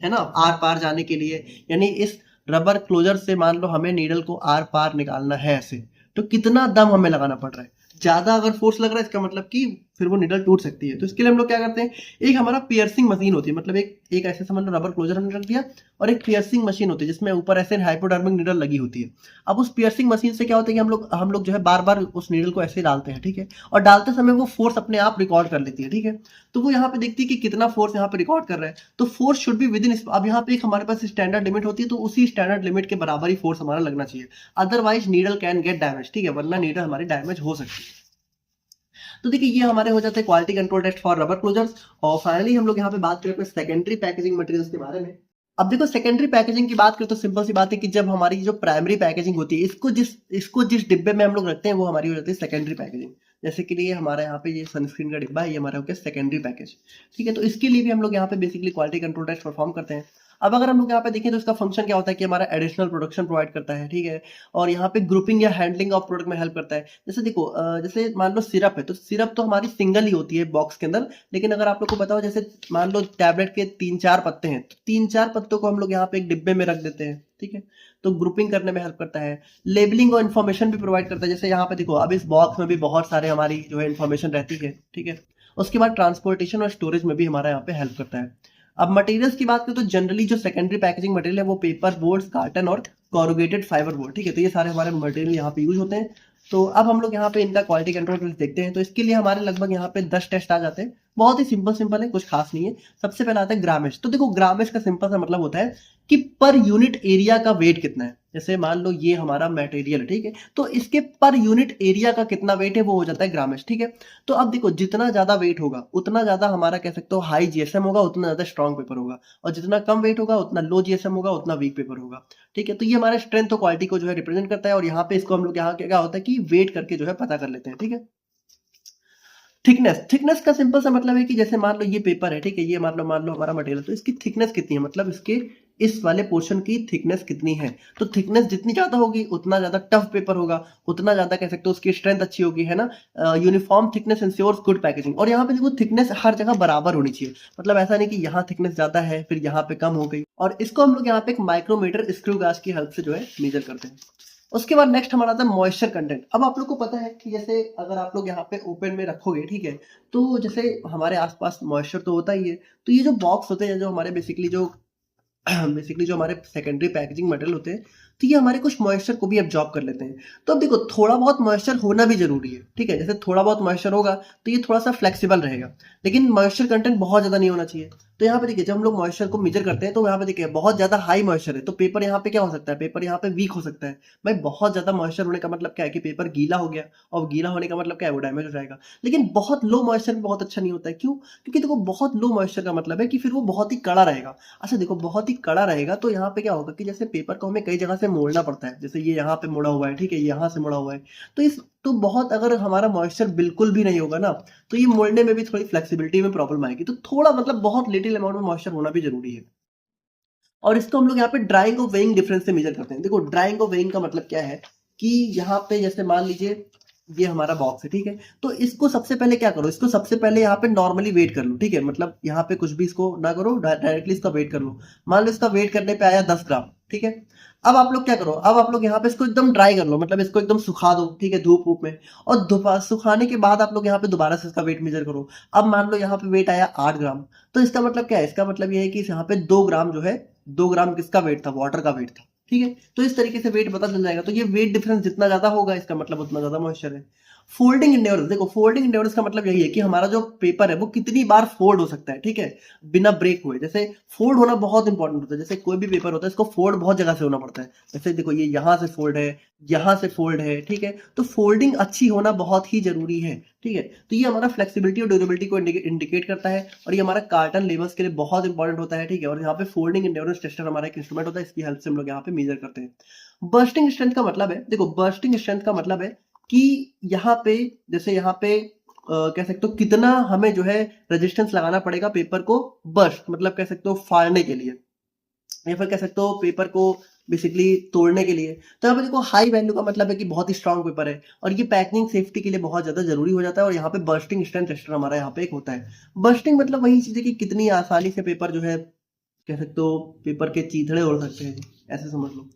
है ना, आर पार जाने के लिए। यानी इस रबर क्लोजर से मान लो हमें नीडल को आर पार निकालना है ऐसे, तो कितना दम हमें लगाना पड़ रहा है। ज्यादा अगर फोर्स लग रहा है इसका मतलब कि फिर वो नीडल टूट सकती है। तो इसके लिए हम लोग क्या करते हैं, एक हमारा पियर्सिंग मशीन होती है, मतलब एक ऐसे समझ लो रबर क्लोजर हमने रख दिया, और एक पियर्सिंग मशीन होती है जिसमें ऊपर ऐसे हाइपोडर्मिक नीडल लगी होती है। अब उस पियर्सिंग मशीन से क्या होता है कि हम लोग जो है बार बार उस नीडल को ऐसे डालते हैं, ठीक है, और डालते समय वो फोर्स अपने आप रिकॉर्ड कर लेती है, ठीक है। तो वो यहाँ पे देखती है कि कितना फोर्स यहाँ पे रिकॉर्ड कर रहा है, तो force should be with in. अब यहाँ पे एक हमारे पास स्टैंडर्ड लिमिट होती है, तो उसी स्टैंडर्ड लिमिट के बराबर ही फोर्स हमारा लगना चाहिए, otherwise needle can get damage, ठीक है, वरना नीडल हमारी डैमेज हो सकती है। तो देखिए ये हमारे हो जाते हैं quality control test for rubber closures. और फाइनली हम लोग यहाँ पे बात करें सेकेंडरी पैकेजिंग मटेरियल्स के बारे में। अब देखो सेकेंडरी पैकेजिंग की बात करें तो सिंपल सी बात है कि जब हमारी जो प्राइमरी पैकेजिंग होती है, इसको जिस डिब्बे में हम लोग रखते हैं वो हमारी हो जाती है सेकेंडरी पैकेजिंग। जैसे कि लिए हमारा यहाँ पे ये सनस्क्रीन का डिब्बा है, ये हमारा हो गया सेकेंडरी पैकेज, ठीक है। तो इसके लिए भी हम लोग यहाँ पे basically quality control test perform करते हैं। अब अगर हम लोग यहाँ पे देखें तो इसका फंक्शन क्या होता है कि हमारा एडिशनल प्रोडक्शन प्रोवाइड करता है, ठीक है? और यहाँ पे ग्रुपिंग या हैंडलिंग ऑफ प्रोडक्ट में हेल्प करता है। जैसे देखो जैसे मान लो सिरप है, तो सिरप तो हमारी सिंगल ही होती है बॉक्स के अंदर, लेकिन अगर आप लोग को बताओ जैसे मान लो टैबलेट के 3-4 पत्ते हैं, तो 3-4 पत्तों को हम लोग यहाँ पे एक डिब्बे में रख देते हैं, ठीक है? तो ग्रुपिंग करने में हेल्प करता है। लेबलिंग और इन्फॉर्मेशन भी प्रोवाइड करता है, जैसे यहाँ पे देखो अब इस बॉक्स में भी बहुत सारे हमारी जो है इन्फॉर्मेशन रहती है, ठीक है? उसके बाद ट्रांसपोर्टेशन और स्टोरेज में भी हमारा यहाँ पे हेल्प करता है। अब मटेरियल्स की बात करें तो जनरली जो सेकेंडरी पैकेजिंग मटेरियल है वो पेपर बोर्ड्स, कार्टन और कॉरुगेटेड फाइबर बोर्ड, ठीक है? तो ये सारे हमारे मटेरियल यहाँ पे यूज होते हैं। तो अब हम लोग यहाँ पे इनका क्वालिटी कंट्रोल टेस्ट देखते हैं। तो इसके लिए हमारे लगभग यहाँ पे 10 टेस्ट आ जाते हैं। बहुत ही सिंपल सिंपल है, कुछ खास नहीं है। सबसे पहले आता है ग्रामेज। तो देखो ग्रामेज का सिंपल सा मतलब होता है कि पर यूनिट एरिया का वेट कितना है। जैसे मान लो ये हमारा मटेरियल है, ठीक है? तो इसके पर यूनिट एरिया का कितना वेट है वो हो जाता है ग्रामेज, ठीक है? तो अब देखो जितना ज्यादा वेट होगा उतना ज्यादा हमारा कह सकते हो हाई जीएसएम होगा, उतना ज्यादा स्ट्रॉन्ग पेपर होगा, और जितना कम वेट होगा उतना लो जीएसएम होगा, उतना वीक पेपर होगा, ठीक है? तो ये हमारे स्ट्रेंथ और क्वालिटी को जो है रिप्रेजेंट करता है। और यहाँ पे इसको हम लोग यहाँ क्या होता है कि वेट करके जो है पता कर लेते हैं, ठीक है? थिकनेस, थिकनेस का सिंपल सा मतलब है कि जैसे मान लो ये पेपर है, ठीक है? ये मान लो हमारा मटेरियल, तो इसकी थिकनेस कितनी है, मतलब इसके इस वाले पोर्शन की थिकनेस कितनी है। तो थिकनेस जितनी ज्यादा होगी उतना ज्यादा टफ पेपर होगा, उतना ज्यादा कह सकते हो उसकी स्ट्रेंथ अच्छी होगी, है ना? Uniform thickness ensures good packaging. और यहाँ पे देखो थिकनेस हर जगह बराबर होनी चाहिए, मतलब ऐसा नहीं कि यहाँ थिकनेस ज्यादा है फिर यहाँ पे कम हो गई। और इसको हम लोग यहाँ पे एक माइक्रोमीटर स्क्रू गाज की हेल्प से जो है मेजर करते हैं। उसके बाद नेक्स्ट हमारा आता है मॉइस्चर कंटेंट। अब आप लोग को पता है कि जैसे अगर आप लोग यहाँ पे ओपन में रखोगे, ठीक है? तो जैसे हमारे आसपास मॉइस्चर तो होता ही है। तो ये जो बॉक्स होते हैं जो हमारे बेसिकली जो हमारे सेकेंडरी पैकेजिंग मटेरियल होते हैं, तो ये हमारे कुछ मॉइस्चर को भी एब्जॉर्ब कर लेते हैं। तो अब देखो थोड़ा बहुत मॉइस्चर होना भी जरूरी है, ठीक है? जैसे थोड़ा बहुत मॉइस्चर होगा तो ये थोड़ा सा फ्लेक्सिबल रहेगा, लेकिन मॉइस्चर कंटेंट बहुत ज्यादा नहीं होना चाहिए। तो यहाँ पे देखिए जब हम लोग मॉइस्चर को मेजर करते हैं तो यहाँ पे देखिए बहुत ज्यादा हाई मॉइस्चर है तो पेपर यहाँ पे क्या हो सकता है, पेपर यहाँ पे वीक हो सकता है। भाई बहुत ज्यादा मॉइस्चर होने का मतलब क्या है कि पेपर गीला हो गया, और गीला होने का मतलब क्या है, वो डैमेज हो जाएगा। लेकिन बहुत लो मॉइस्चर भी बहुत अच्छा नहीं होता है, क्यों? क्योंकि देखो बहुत लो मॉइस्चर का मतलब है कि फिर वो बहुत ही कड़ा रहेगा। अच्छा देखो बहुत ही कड़ा रहेगा तो यहाँ पे क्या होगा कि जैसे पेपर को हमें कई जगह से मोड़ना पड़ता है, जैसे ये यहाँ पे मुड़ा हुआ है, ठीक है? यहाँ से मुड़ा हुआ है। तो बहुत अगर हमारा मॉइस्चर बिल्कुल भी नहीं होगा ना, तो ये मोड़ने में भी थोड़ी फ्लेक्सिबिलिटी में प्रॉब्लम आएगी। तो थोड़ा मतलब बहुत लिटिल अमाउंट में मॉइस्चर होना भी जरूरी है। और इसको हम लोग यहाँ पे ड्राइंग और वेइंग डिफरेंस से मेजर करते हैं। देखो ड्राइंग और वेइंग का मतलब क्या है कि यहाँ पे जैसे मान लीजिए ये हमारा बॉक्स है, ठीक है? तो इसको सबसे पहले क्या करो, इसको सबसे पहले यहाँ पे नॉर्मली वेट कर लो, ठीक है? मतलब यहाँ पे कुछ भी इसको ना करो, डायरेक्टली इसका वेट कर लो। मान लो इसका वेट करने पे आया 10 ग्राम, ठीक है? अब आप लोग क्या करो, अब आप लोग यहाँ पे इसको एकदम ड्राई कर लो, मतलब इसको एकदम सुखा दो, ठीक है? धूप वूप में। और सुखाने के बाद आप लोग यहाँ पे दोबारा से इसका वेट मेजर करो। अब मान लो यहाँ पे वेट आया 8 ग्राम। तो इसका मतलब क्या है, इसका मतलब ये है कि यहाँ पे 2 ग्राम जो है, 2 ग्राम किसका वेट था, वाटर का वेट था, ठीक है? तो इस तरीके से वेट पता चल जाएगा। तो ये वेट डिफरेंस जितना ज्यादा होगा इसका मतलब उतना ज्यादा मॉइस्चर है। फोल्डिंग इंड्योरेंस, देखो फोल्डिंग इंड्योरेंस का मतलब यही है कि हमारा जो पेपर है वो कितनी बार फोल्ड हो सकता है, ठीक है? बिना ब्रेक हुए। जैसे फोल्ड होना बहुत इंपॉर्टेंट होता है, जैसे कोई भी पेपर होता है इसको फोल्ड बहुत जगह से होना पड़ता है। जैसे देखो ये यहाँ से फोल्ड है, यहाँ से फोल्ड है, ठीक है? तो फोल्डिंग अच्छी होना बहुत ही जरूरी है, ठीक है? तो ये हमारा फ्लेक्सिबिलिटी और ड्यूरेबिलिटी को इंडिकेट करता है, और ये हमारा कार्टन लेवल्स के लिए बहुत इंपॉर्टेंट होता है, ठीक है? और यहाँ पे फोल्डिंग इंड्योरेंस टेस्टर हमारा एक इंस्ट्रूमेंट होता है, इसकी हेल्प से हम लोग यहाँ पे मेजर करते हैं। बर्स्टिंग स्ट्रेंथ का मतलब है, देखो बर्स्टिंग स्ट्रेंथ का मतलब है कि यहाँ पे जैसे यहाँ पे कह सकते हो कितना हमें जो है रेजिस्टेंस लगाना पड़ेगा पेपर को बर्स्ट, मतलब कह सकते हो फाड़ने के लिए, या फिर कह सकते हो पेपर को बेसिकली तोड़ने के लिए। तो यहाँ पे देखो हाई वैल्यू का मतलब है कि बहुत ही स्ट्रांग पेपर है, और ये पैकिंग सेफ्टी के लिए बहुत ज्यादा जरूरी हो जाता है। और यहाँ पे बर्स्टिंग स्ट्रेंथ टेस्टर हमारा यहाँ पे एक होता है। बर्स्टिंग मतलब वही चीज है कि कितनी आसानी से पेपर जो है कह सकते हो पेपर के चीथड़े उड़ सकते हैं, ऐसे समझ लो।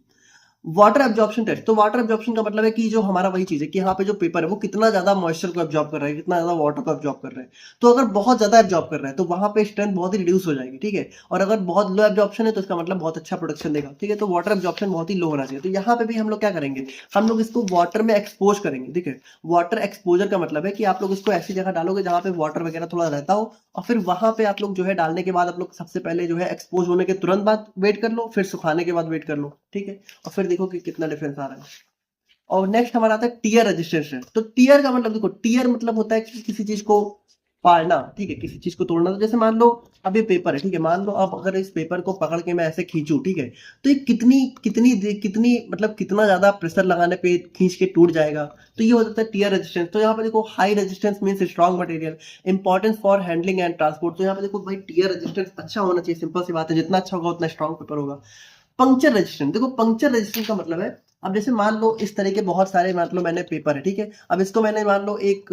वाटर एब्जॉर्प्शन टेस्ट, तो वाटर एब्जॉर्प्शन का मतलब है कि जो हमारा वही चीज है कि यहाँ पे जो पेपर है वो कितना ज्यादा मॉइस्चर को एब्जॉर्ब कर रहा है, कितना ज्यादा वाटर को एब्जॉर्ब कर रहा है। तो अगर बहुत ज्यादा एब्जॉर्ब कर रहा है तो वहां पे स्ट्रेंथ बहुत ही रिड्यूस हो जाएगी, ठीक है? और अगर बहुत लो एब्जॉर्प्शन है तो इसका मतलब बहुत अच्छा प्रोडक्शन देगा, ठीक है? तो वाटर एब्जॉर्प्शन बहुत ही लो होना चाहिए। तो यहाँ पे भी हम लोग क्या करेंगे, हम लोग इसको वाटर में एक्सपोज करेंगे, ठीक है? वाटर एक्सपोजर का मतलब है कि आप लोग इसको ऐसी जगह डालोगे जहाँ पे वाटर वगैरह थोड़ा रहता हो, और फिर वहां पे आप लोग जो है डालने के बाद आप लोग सबसे पहले जो है एक्सपोज होने के तुरंत बाद वेट कर लो, फिर सुखाने के बाद वेट कर लो, ठीक है? और फिर देखो कि कितना डिफरेंस आ रहा है। और नेक्स्ट हमारा आता है टीयर रजिस्ट्रेशन। तो टीयर का मतलब देखो, टीयर मतलब होता है कि किसी चीज को फाड़ना, ठीक है, किसी चीज को तोड़ना। तो जैसे मान लो अब ये पेपर है, ठीक है, मान लो अब अगर इस पेपर को पकड़ के मैं ऐसे खींचूं, ठीक है, तो ये कितनी कितनी कितनी मतलब कितना ज्यादा प्रेशर लगाने पे खींच के टूट जाएगा। तो ये हो जाता है टियर रेजिस्टेंस। तो यहाँ पे देखो high resistance means strong material, importance for handling and transport. तो यहाँ पे देखो भाई टियर रेजिस्टेंस अच्छा होना चाहिए, सिंपल सी बात है, जितना अच्छा होगा उतना स्ट्रॉन्ग पेपर होगा। पंक्चर रेजिस्टेंस, देखो पंक्चर रेजिस्टेंस का मतलब है, अब जैसे मान लो इस तरह के बहुत सारे मतलब मैंने पेपर है, ठीक है, अब इसको मैंने मान लो एक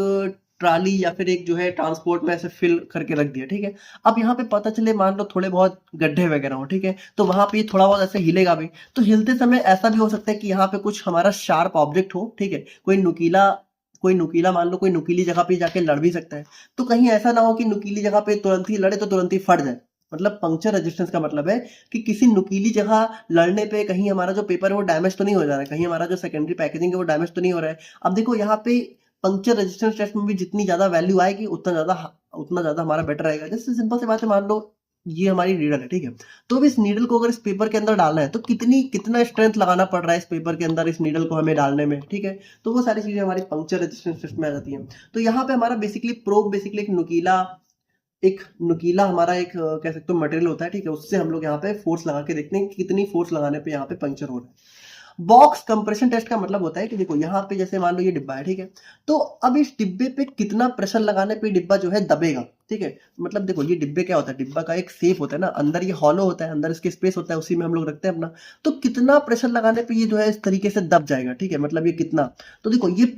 ट्राली या फिर एक जो है ट्रांसपोर्ट में ऐसे फिल करके रख दिया, ठीक है। अब यहाँ पे पता चले मान लो थोड़े बहुत गड्ढे वगैरह हो, ठीक है, तो वहां पे थोड़ा बहुत ऐसे हिलेगा भी। तो हिलते समय ऐसा भी हो सकता है कि यहाँ पे कुछ हमारा शार्प ऑब्जेक्ट हो, ठीक है, कोई नुकीला मान लो कोई नुकीली जगह पे जाके लड़ भी सकता है। तो कहीं ऐसा ना हो कि नुकीली जगह पे तुरंत ही लड़े तो तुरंत ही फट जाए। मतलब पंक्चर रेजिस्टेंस का मतलब है कि किसी नुकीली जगह लड़ने पे कहीं हमारा जो पेपर है वो डैमेज तो नहीं हो जा रहा है, कहीं हमारा जो सेकेंडरी पैकेजिंग है वो डैमेज तो नहीं हो रहा है। अब देखो यहाँ पे पंक्चर रेजिस्टेंस टेस्ट में भी जितनी ज्यादा वैल्यू आएगी उतना ज्यादा हमारा बेटर रहेगा। जैसे सिंपल सी बात है, मान लो ये हमारी नीडल है, ठीक है, तो अब इस नीडल को अगर इस पेपर के अंदर डालना है तो कितना स्ट्रेंथ लगाना पड़ रहा है इस पेपर के अंदर, इस नीडल को हमें डालने में, ठीक है। तो वो सारी चीजें हमारी पंक्चर रेजिस्टेंस टेस्ट में आ जाती है। तो यहाँ पे हमारा बेसिकली एक नुकीला हमारा एक कह सकते हो मटेरियल होता है, ठीक है, उससे हम लोग यहाँ पे फोर्स लगा के देखते हैं कि कितनी फोर्स लगाने पे यहाँ पे पंक्चर हो रहा है। बॉक्स कंप्रेशन टेस्ट का मतलब होता है कि देखो यहाँ पे जैसे मान लो ये डिब्बा है, ठीक है, तो अब इस डिब्बे पे कितना प्रेशर लगाने पे डिब्बा जो है दबेगा, ठीक है। मतलब देखो ये डिब्बे क्या होता है, डिब्बा का एक सेफ होता है ना, अंदर ये हॉलो होता है, अंदर इसके स्पेस होता है, उसी में हम लोग रखते हैं अपना। तो कितना प्रेशर लगाने पे ये जो है इस तरीके से दब जाएगा, ठीक है, मतलब ये कितना। तो देखो ये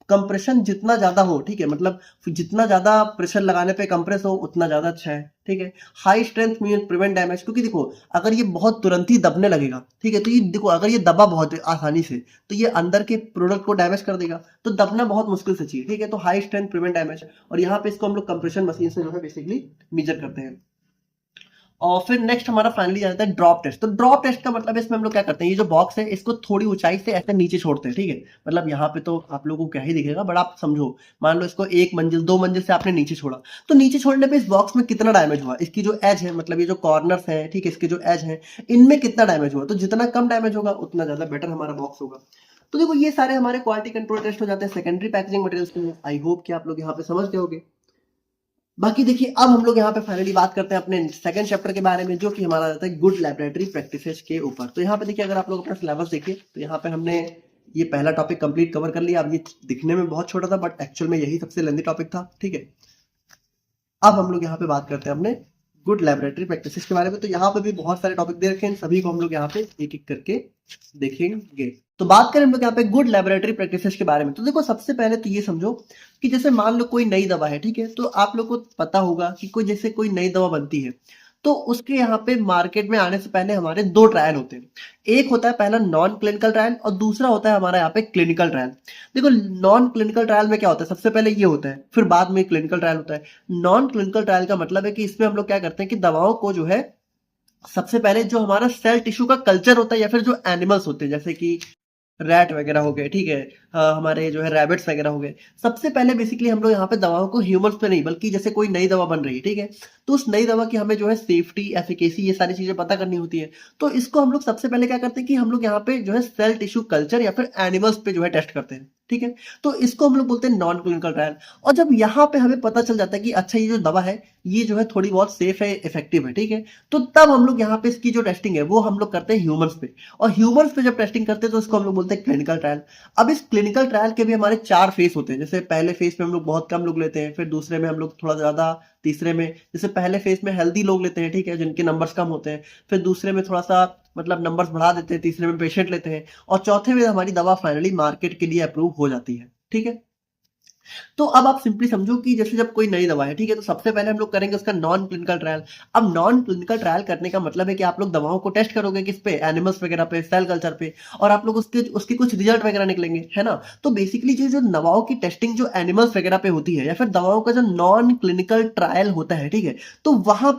कंप्रेशन जितना ज्यादा हो, ठीक है, मतलब जितना ज्यादा प्रेशर लगाने पे कंप्रेस हो उतना ज्यादा अच्छा है, ठीक है। High strength mean prevent damage, क्योंकि देखो अगर ये बहुत तुरंत ही दबने लगेगा, ठीक है, तो ये देखो अगर ये दबा बहुत आसानी से तो ये अंदर के प्रोडक्ट को डैमेज कर देगा, तो दबना बहुत मुश्किल से चाहिए, ठीक है। तो हाई स्ट्रेंथ प्रिवेंट डैमेज, और यहाँ पे इसको हम लोग कंप्रेशन मशीन से जो है बेसिकली मेजर करते हैं। और फिर नेक्स्ट हमारा फाइनली आ जाता है ड्रॉप टेस्ट। तो ड्रॉप टेस्ट का मतलब है इसमें हम लोग क्या करते हैं, ये जो बॉक्स है इसको थोड़ी ऊंचाई से ऐसे नीचे छोड़ते हैं, ठीक है। मतलब यहाँ पे तो आप लोगों को क्या ही दिखेगा, बट आप समझो, मान लो इसको 1 मंजिल 2 मंजिल से आपने नीचे छोड़ा, तो नीचे छोड़ने पे इस बॉक्स में कितना डैमेज हुआ, इसकी जो एज है, मतलब ये जो कॉर्नर्स है, ठीक है, इसके जो एज है इनमें कितना डैमेज हुआ। तो जितना कम डैमेज होगा उतना ज्यादा बेटर हमारा बॉक्स होगा। तो देखो ये सारे हमारे क्वालिटी कंट्रोल टेस्ट हो जाते हैं सेकेंडरी पैकेजिंग मटेरियल्स के। आई होप कि आप लोग यहाँ पे समझ गए होंगे। बाकी देखिए अब हम लोग यहाँ पे फाइनली बात करते हैं अपने सेकंड चैप्टर के बारे में, जो कि हमारा रहता है गुड लैबोरेटरी प्रैक्टिसेस के ऊपर। तो यहाँ पे देखिए अगर आप लोग अपना सिलेबस देखिए तो यहाँ पे हमने ये पहला टॉपिक कंप्लीट कवर कर लिया। अब ये दिखने में बहुत छोटा था बट एक्चुअल में यही सबसे लेंथी टॉपिक था, ठीक है। अब हम लोग यहाँ पे बात करते हैं अपने गुड लैबोरेटरी प्रैक्टिसेस के बारे में। तो यहाँ पे भी बहुत सारे टॉपिक दे रखे हैं, सभी को हम लोग यहाँ पे एक एक करके देखेंगे। तो बात करें हम लोग यहाँ पे गुड लैबोरेटरी प्रैक्टिसेस के बारे में। तो देखो सबसे पहले तो ये समझो कि जैसे मान लो कोई नई दवा है, ठीक है, तो आप लोग को पता होगा कि कोई नई दवा बनती है तो उसके यहाँ पे मार्केट में आने से पहले हमारे 2 ट्रायल होते हैं। एक होता है पहला नॉन क्लिनिकल ट्रायल और दूसरा होता है हमारा यहाँ पे क्लिनिकल ट्रायल। देखो नॉन क्लिनिकल ट्रायल में क्या होता है, सबसे पहले ये होता है, फिर बाद में क्लिनिकल ट्रायल होता है। नॉन क्लिनिकल ट्रायल का मतलब है कि इसमें हम लोग क्या करते हैं कि दवाओं को जो है सबसे पहले जो हमारा सेल टिश्यू का कल्चर होता है या फिर जो एनिमल्स होते हैं जैसे कि रैट वगैरह हो गए, ठीक है, हमारे जो है रैबिट्स वगैरह हो गए, सबसे पहले बेसिकली हम लोग यहाँ पे दवाओं को ह्यूमंस पे नहीं बल्कि जैसे कोई नई दवा बन रही है, ठीक है, तो उस नई दवा की हमें जो है सेफ्टी एफिकेसी ये सारी चीजें पता करनी होती है। तो इसको हम लोग सबसे पहले क्या करते हैं कि हम लोग यहाँ पे जो है सेल टिश्यू कल्चर या फिर एनिमल्स पे जो है टेस्ट करते हैं, ठीक है। तो इसको हम लोग बोलते हैं नॉन क्लिनिकल ट्रायल। और जब यहाँ पे हमें पता चल जाता है कि अच्छा ये जो दवा है ये जो है थोड़ी बहुत सेफ है, इफेक्टिव है, ठीक है, तो तब हम लोग यहाँ पे इसकी जो टेस्टिंग है वो हम लोग करते हैं ह्यूमंस पे। और ह्यूमंस पे जब टेस्टिंग करते हैं तो इसको हम लोग बोलते हैं क्लिनिकल ट्रायल। अब इस क्लिनिकल ट्रायल के भी हमारे 4 फेज होते हैं। जैसे पहले फेज में हम लोग बहुत कम लोग लेते हैं, फिर दूसरे में हम लोग थोड़ा ज्यादा, तीसरे में जैसे पहले फेज में हेल्दी लोग लेते हैं, ठीक है, जिनके नंबर्स कम होते हैं, फिर दूसरे में थोड़ा सा मतलब नंबर्स बढ़ा देते हैं, तीसरे में पेशेंट लेते हैं, और चौथे में हमारी दवा फाइनली मार्केट के लिए अप्रूव हो जाती है, ठीक है। तो अब आप सिंपली समझो कि जैसे जब कोई नई दवा है, ठीक है, तो सबसे पहले हम लोग करेंगे उसका नॉन क्लिनिकल ट्रायल। अब नॉन क्लिनिकल ट्रायल करने का मतलब है कि आप लोग दवाओं को टेस्ट करोगे किस पे, एनिमल्स वगैरह पे, सेल कल्चर पे, और आप लोग उसके उसके कुछ रिजल्ट वगैरह निकलेंगे, है ना। तो बेसिकली जो जो दवाओं की टेस्टिंग जो एनिमल्स वगैरह पे होती है या फिर दवाओं का जो नॉन क्लिनिकल ट्रायल होता है, ठीक है, तो वहां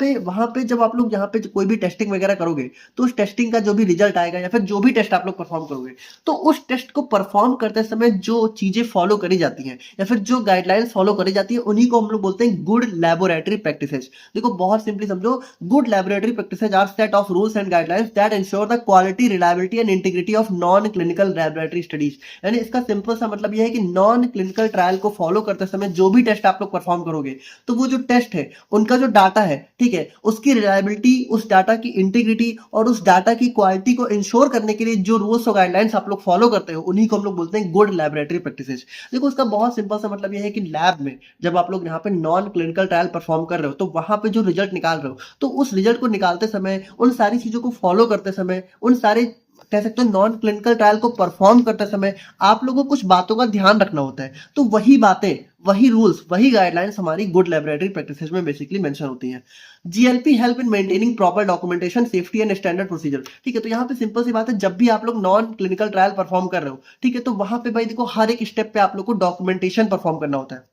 पे जब आप लोग यहाँ पे कोई भी टेस्टिंग वगैरह करोगे तो उस टेस्टिंग का जो भी रिजल्ट आएगा या फिर जो भी टेस्ट आप लोग परफॉर्म करोगे, तो उस टेस्ट को परफॉर्म करते समय जो चीजें फॉलो करी जाती हैं या फिर फिर जो गाइडलाइंस फॉलो करी जाती है उन्हीं को हम लोग बोलते हैं गुड लैबोरेटरी प्रैक्टिसेस। देखो बहुत सिंपली समझो, good laboratory practices are set of rules and guidelines that ensure the quality, reliability and integrity of non clinical laboratory studies. यानी इसका सिंपल सा मतलब यह है कि नॉन क्लिनिकल ट्रायल को फॉलो करते समय जो भी टेस्ट आप लोग परफॉर्म करोगे, तो वो जो टेस्ट है उनका जो डाटा है, ठीक है, उसकी रिलायबिलिटी, उस डाटा की इंटीग्रिटी और उस डाटा की क्वालिटी को इंश्योर करने के लिए जो रूल्स और गाइडलाइंस आप लोग फॉलो करते हो उन्हीं को हम लोग बोलते हैं गुड लैबोरेटरी प्रैक्टिसेस। देखो उसका बहुत सिंपल सा मतलब यह है कि लैब में जब आप लोग यहाँ पे नॉन क्लिनिकल ट्रायल परफॉर्म कर रहे हो तो वहां पे जो रिजल्ट निकाल रहे हो, तो उस रिजल्ट को निकालते समय, उन सारी चीजों को फॉलो करते समय, उन सारे कह सकते हो नॉन क्लिनिकल ट्रायल को परफॉर्म करते समय आप लोगों को कुछ बातों का ध्यान रखना होता है। तो वही बातें, वही रूल्स, वही गाइडलाइंस हमारी गुड लैबोरेटरी प्रैक्टिसेस में बेसिकली मेंशन होती हैं। GLP help in maintaining proper documentation, safety and standard procedure. ठीक है, तो यहाँ पे सिंपल सी बात है, जब भी आप लोग नॉन क्लिनिकल ट्रायल परफॉर्म कर रहे हो, ठीक है, तो वहां पे भाई देखो हर एक स्टेप पे आप लोग को डॉक्यूमेंटेशन परफॉर्म करना होता है।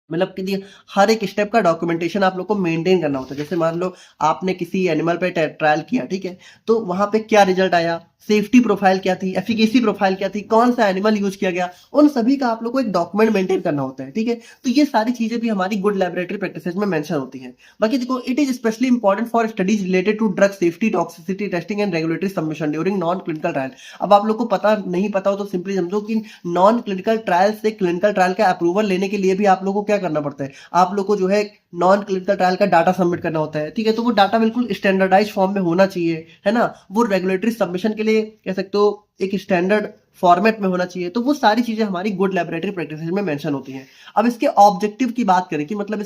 मतलब कि हर एक स्टेप का डॉक्यूमेंटेशन आप लोग को मेंटेन करना होता है। जैसे मान लो आपने किसी एनिमल पे ट्रायल किया, ठीक है, तो वहां पे क्या रिजल्ट आया, सेफ्टी प्रोफाइल क्या थी, एफिकेसी प्रोफाइल क्या थी, कौन सा एनिमल यूज किया गया, उन सभी का आप लोग को एक डॉक्यूमेंट मेंटेन करना होता है। ठीक है, तो ये सारी चीजें भी हमारी गुड लैबोरेटरी प्रैक्टिसेस में मेंशन होती हैं। बाकी देखो, it is specially important for studies related to drug safety, toxicity testing and regulatory submission during non clinical trial. अब आप लोग को पता नहीं पता हो तो सिंपली समझो कि नॉन क्लिनिकल ट्रायल से क्लिनिकल ट्रायल का अप्रूवल लेने के लिए भी आप लोग को क्या करना पड़ता है, आप लोग को जो है नॉन क्लिनिकल ट्रायल का डाटा सबमिट करना होता है। ठीक है, तो वो डाटा बिल्कुल स्टैंडर्डाइज फॉर्म में होना चाहिए, है ना, वो रेगुलेटरी सबमिशन के लिए कह सकते हो एक स्टैंडर्ड फॉर्मेट में होना चाहिए। तो वो सारी चीजें हमारी गुड लैबोरेटरी प्रैक्टिसेस में मेंशन होती हैं। अब इसके ऑब्जेक्टिव की बात करें कि मतलब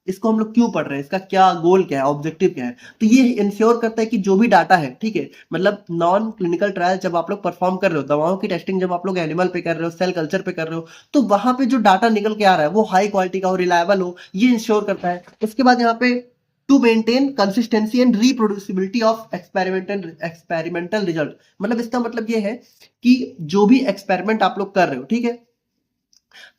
इसको हम लोग क्यों पढ़ रहे हैं, इसका क्या गोल क्या है, ऑब्जेक्टिव क्या है, तो ये इंश्योर करता है कि जो भी डाटा है, ठीक है, मतलब नॉन क्लिनिकल ट्रायल जब आप लोग परफॉर्म कर रहे हो, दवाओं की टेस्टिंग जब आप लोग एनिमल पे कर रहे हो, सेल कल्चर पे कर रहे हो, तो वहां पे जो डाटा निकल के आ रहा है वो हाई क्वालिटी का हो, रिलायबल हो, ये इंश्योर करता है। उसके बाद यहाँ पे to maintain consistency and reproducibility of experimental result. मतलब इसका मतलब ये है कि जो भी एक्सपेरिमेंट आप लोग कर रहे हो, ठीक है,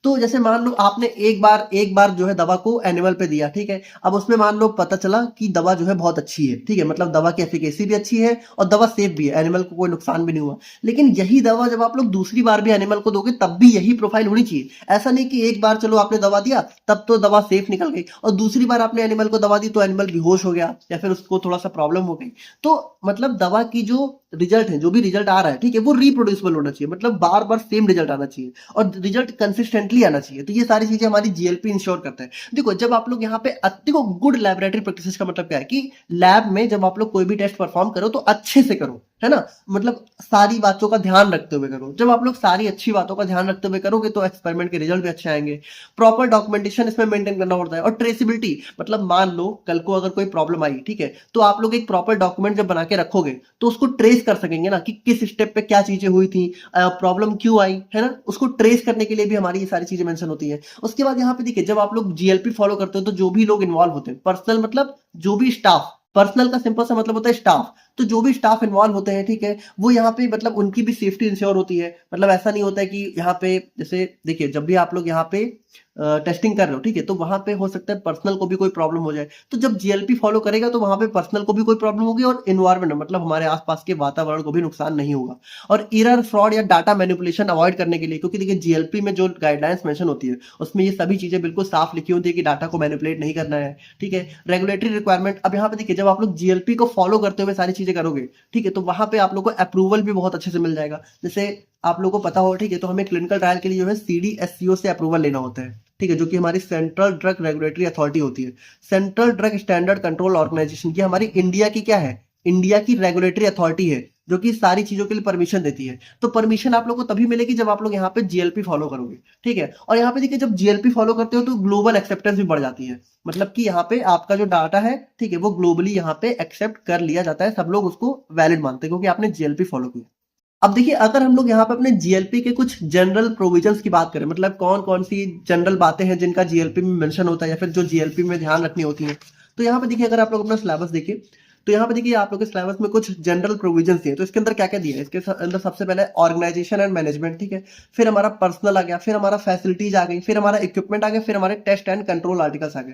तो जैसे मान लो आपने एक बार जो है दवा को एनिमल पे दिया, ठीक है, अब उसमें मान लो पता चला कि दवा जो है बहुत अच्छी है, ठीक है, मतलब दवा की एफिकेसी भी अच्छी है और दवा सेफ भी है, एनिमल को कोई नुकसान भी नहीं हुआ। लेकिन यही दवा जब आप लोग दूसरी बार भी एनिमल को दोगे तब भी यही प्रोफाइल होनी चाहिए। ऐसा नहीं कि एक बार चलो आपने दवा दिया तब तो दवा सेफ निकल गई और दूसरी बार आपने एनिमल को दवा दी तो एनिमल बेहोश हो गया या फिर उसको थोड़ा सा प्रॉब्लम हो गई। तो मतलब दवा की जो रिजल्ट है, जो भी रिजल्ट आ रहा है, ठीक है, वो रिप्रोड्यूसिबल होना चाहिए, मतलब बार बार सेम रिजल्ट आना चाहिए और रिजल्ट कंसिस्टेंटली आना चाहिए। तो ये सारी चीजें हमारी जीएलपी इंश्योर करता है। देखो जब आप लोग यहाँ पे देखो गुड लैबोरेटरी प्रैक्टिसेस का मतलब क्या है कि लैब में जब आप लोग कोई भी टेस्ट परफॉर्म करो तो अच्छे से करो, है ना, मतलब सारी बातों का ध्यान रखते हुए करो। जब आप लोग सारी अच्छी बातों का ध्यान रखते हुए करोगे तो एक्सपेरिमेंट के रिजल्ट भी अच्छे आएंगे। प्रॉपर डॉक्यूमेंटेशन इसमें मेंटेन करना होता है और ट्रेसिबिलिटी, मतलब मान लो कल को अगर कोई प्रॉब्लम आई, ठीक है, तो आप लोग एक प्रॉपर डॉक्यूमेंट जब बना के रखोगे तो उसको ट्रेस कर सकेंगे ना कि किस स्टेप पे क्या चीजें हुई थी, प्रॉब्लम क्यों आई, है ना, उसको ट्रेस करने के लिए भी हमारी ये सारी चीजें मेंशन होती है। उसके बाद यहाँ पे देखिए, जब आप लोग जीएलपी फॉलो करते हो तो जो भी लोग इन्वॉल्व होते हैं, पर्सनल मतलब जो भी स्टाफ, पर्सनल का सिंपल सा मतलब होता है स्टाफ, तो जो भी स्टाफ इन्वॉल्व होते हैं, ठीक है, वो यहाँ पे मतलब उनकी भी सेफ्टी इंश्योर होती है। मतलब ऐसा नहीं होता है कि यहाँ पे जैसे देखिए जब भी आप लोग यहाँ पे टेस्टिंग कर रहे हो, ठीक है, तो वहां पे हो सकता है पर्सनल को भी कोई प्रॉब्लम हो जाए। तो जब जीएलपी फॉलो करेगा तो वहां पे पर्सनल को भी कोई प्रॉब्लम होगी और इन्वायरमेंट मतलब हमारे आसपास के वातावरण को भी नुकसान नहीं होगा। और एरर, फ्रॉड या डाटा मैनिपुलेशन अवॉइड करने के लिए, क्योंकि देखिए जीएलपी में जो गाइडलाइंस मेंशन होती है उसमें ये सभी चीजें बिल्कुल साफ लिखी होती है कि डाटा को मैनिपुलेट नहीं करना है। ठीक है, रेगुलेटरी रिक्वायरमेंट, अब यहाँ पे देखिए जब आप लोग जीएलपी को फॉलो करते हुए सारी चीजें करोगे, ठीक है, तो वहां पे आप लोग को अप्रूवल भी बहुत अच्छे से मिल जाएगा। जैसे आप लोगों को पता हो, ठीक है, तो हमें क्लिनिकल ट्रायल के लिए जो है सीडीएससीओ से अप्रूवल लेना होता है, ठीक है, जो कि हमारी सेंट्रल ड्रग रेगुलेटरी अथॉरिटी होती है। Central drug standard control organization की हमारी इंडिया की क्या है, इंडिया की रेगुलेटरी अथॉरिटी है जो कि सारी चीजों के लिए परमिशन देती है। तो परमिशन आप लोग को तभी मिलेगी जब आप लोग यहाँ पे जीएलपी फॉलो करोगे, ठीक है। और यहाँ पे देखिए जब जीएलपी फॉलो करते हो तो ग्लोबल एक्सेप्टेंस भी बढ़ जाती है, मतलब कि यहाँ पे आपका जो डाटा है, ठीक है, वो ग्लोबली यहाँ पे एक्सेप्ट कर लिया जाता है, सब लोग उसको वैलिड मानते हैं क्योंकि आपने जीएलपी फॉलो किया। अब देखिए अगर हम लोग यहाँ पे अपने जीएलपी के कुछ जनरल प्रोविजंस की बात करें, मतलब कौन कौन सी जनरल बातें हैं जिनका जीएलपी में मेंशन होता है या फिर जो जीएलपी में ध्यान रखनी होती है, तो यहाँ पे देखिए अगर आप लोग अपना सिलेबस देखिए तो यहाँ पे देखिए आप लोग के सिलेबस में कुछ जनरल प्रोविजन दिए, तो इसके अंदर क्या क्या दिया है, इसके अंदर सबसे पहले ऑर्गेनाइजेशन एंड मैनेजमेंट, ठीक है, फिर हमारा पर्सनल आ गया, फिर हमारा फैसिलिटीज आ गई, फिर हमारा इक्विपमेंट आ गया, फिर हमारे टेस्ट एंड कंट्रोल आर्टिकल्स आ गए।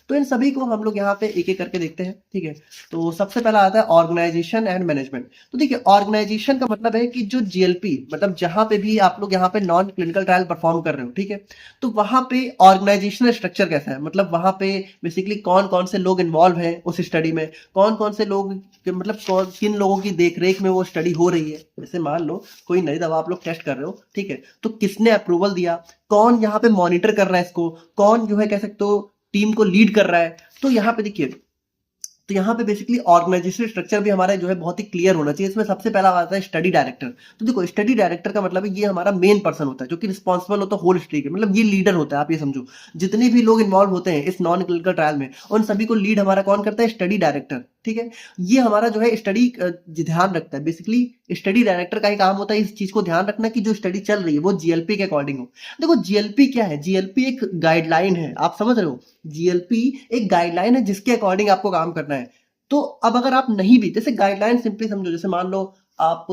तो इन सभी को हम लोग यहाँ पे एक एक करके देखते हैं, ठीक है। तो सबसे पहला आता है ऑर्गेनाइजेशन एंड मैनेजमेंट। तो देखिए ऑर्गेनाइजेशन का मतलब है कि जो जीएलपी मतलब जहां पे भी आप लोग यहाँ पे नॉन क्लिनिकल ट्रायल परफॉर्म कर रहे हो, ठीक है, तो वहां पे ऑर्गेनाइजेशनल स्ट्रक्चर कैसा है, मतलब वहां पे बेसिकली कौन कौन से लोग इन्वॉल्व हैं उस स्टडी में, कौन कौन से लोग मतलब किन लोगों की देखरेख में वो स्टडी हो रही है। जैसे मान लो कोई नई दवा आप लोग टेस्ट कर रहे हो, ठीक है, तो किसने अप्रूवल दिया, कौन यहाँ पे मॉनिटर कर रहा है इसको, कौन जो है कह सकते हो टीम को लीड कर रहा है। तो यहाँ पे देखिए, तो यहाँ पे बेसिकली ऑर्गेनाइजेशनल स्ट्रक्चर भी हमारा जो है बहुत ही क्लियर होना चाहिए। इसमें सबसे पहला आता है स्टडी डायरेक्टर। तो देखो स्टडी डायरेक्टर का मतलब है ये हमारा मेन पर्सन होता है जो कि रिस्पॉन्सिबल होता है होल स्टडी के, मतलब ये लीडर होता है। आप ये समझो जितने भी लोग इन्वॉल्व होते हैं इस नॉन क्लिनिकल ट्रायल में उन सभी को लीड हमारा कौन करता है, स्टडी डायरेक्टर, ठीक है। ये हमारा जो है स्टडी ध्यान रखता है, बेसिकली स्टडी डायरेक्टर का ही काम होता है इस चीज को ध्यान रखना कि जो स्टडी चल रही है वो जीएलपी के अकॉर्डिंग हो। देखो जीएलपी क्या है, जीएलपी एक गाइडलाइन है, आप समझ रहे हो, जीएलपी एक गाइडलाइन है जिसके अकॉर्डिंग आपको काम करना है। तो अब अगर आप नहीं भी, जैसे गाइडलाइन सिंपली समझो, जैसे मान लो आप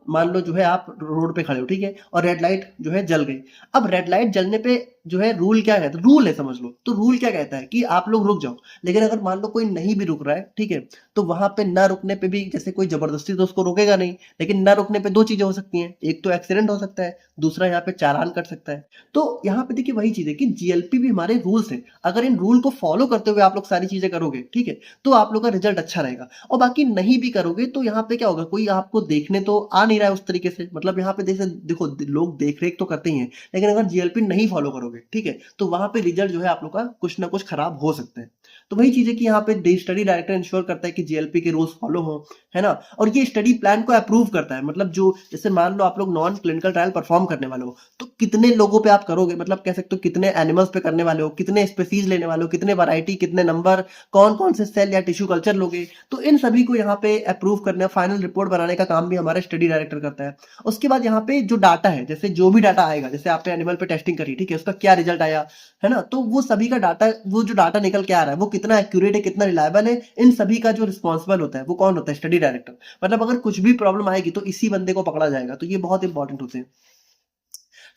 मान लो जो है आप रोड पे खड़े हो, ठीक है, और रेड लाइट जो है जल गई। अब रेड लाइट जलने पे जो है रूल क्या कहता है, रूल है समझ लो, तो रूल क्या कहता है कि आप लोग रुक जाओ। लेकिन अगर मान लो कोई नहीं भी रुक रहा है, ठीक है, तो वहां पे ना रुकने पे भी जैसे कोई जबरदस्ती तो उसको रोकेगा नहीं, लेकिन ना रुकने पे दो चीजें हो सकती हैं, एक तो एक्सीडेंट हो सकता है, दूसरा यहाँ पे चालान कट सकता है। तो यहाँ पे देखिए वही चीज है कि जीएलपी भी हमारे रूल्स हैं, अगर इन रूल को फॉलो करते हुए आप लोग सारी चीजें करोगे, ठीक है, तो आप लोग का रिजल्ट अच्छा रहेगा। और बाकी नहीं भी करोगे तो यहाँ पे क्या होगा, कोई आपको देखने तो आ नहीं रहा है उस तरीके से, मतलब यहाँ पे जैसे देखो लोग देख रेख तो करते ही हैं, लेकिन अगर जीएलपी नहीं फॉलो करोगे, ठीक है, तो वहां पे रिजल्ट जो है आप लोग का कुछ ना कुछ खराब हो सकता है। तो वही चीज है कि यहाँ पे स्टडी डायरेक्टर इंश्योर करता है कि जीएलपी के रूल्स फॉलो हो, है ना। और ये स्टडी प्लान को अप्रूव करता है, मतलब जो जैसे मान लो आप लोग नॉन क्लिनिकल ट्रायल परफॉर्म करने वाले हो, तो कितने लोगों पे आप करोगे, मतलब कह सकते हो कितने एनिमल्स पे करने वाले हो, कितने स्पीसीज लेने वाले हो, कितने वैरायटी, कितने नंबर, कौन कौन से सेल या टिश्यू कल्चर लोगे। तो इन सभी को यहाँ पे अप्रूव करने, फाइनल रिपोर्ट बनाने का काम भी हमारा स्टडी डायरेक्टर करता है। उसके बाद यहाँ पे जो डाटा है, जैसे जो भी डाटा आएगा, जैसे आपने एनिमल पे टेस्टिंग करी, ठीक है, उसका क्या रिजल्ट आया, है ना, तो वो सभी का डाटा, वो जो डाटा निकल के आ रहा है वो कितना एक्यूरेट है, कितना रिलायबल है, इन सभी का जो रिस्पॉन्सिबल होता है वो कौन होता है, स्टडी डायरेक्टर। मतलब अगर कुछ भी प्रॉब्लम आएगी तो इसी बंदे को पकड़ा जाएगा। तो ये बहुत इंपॉर्टेंट होते हैं।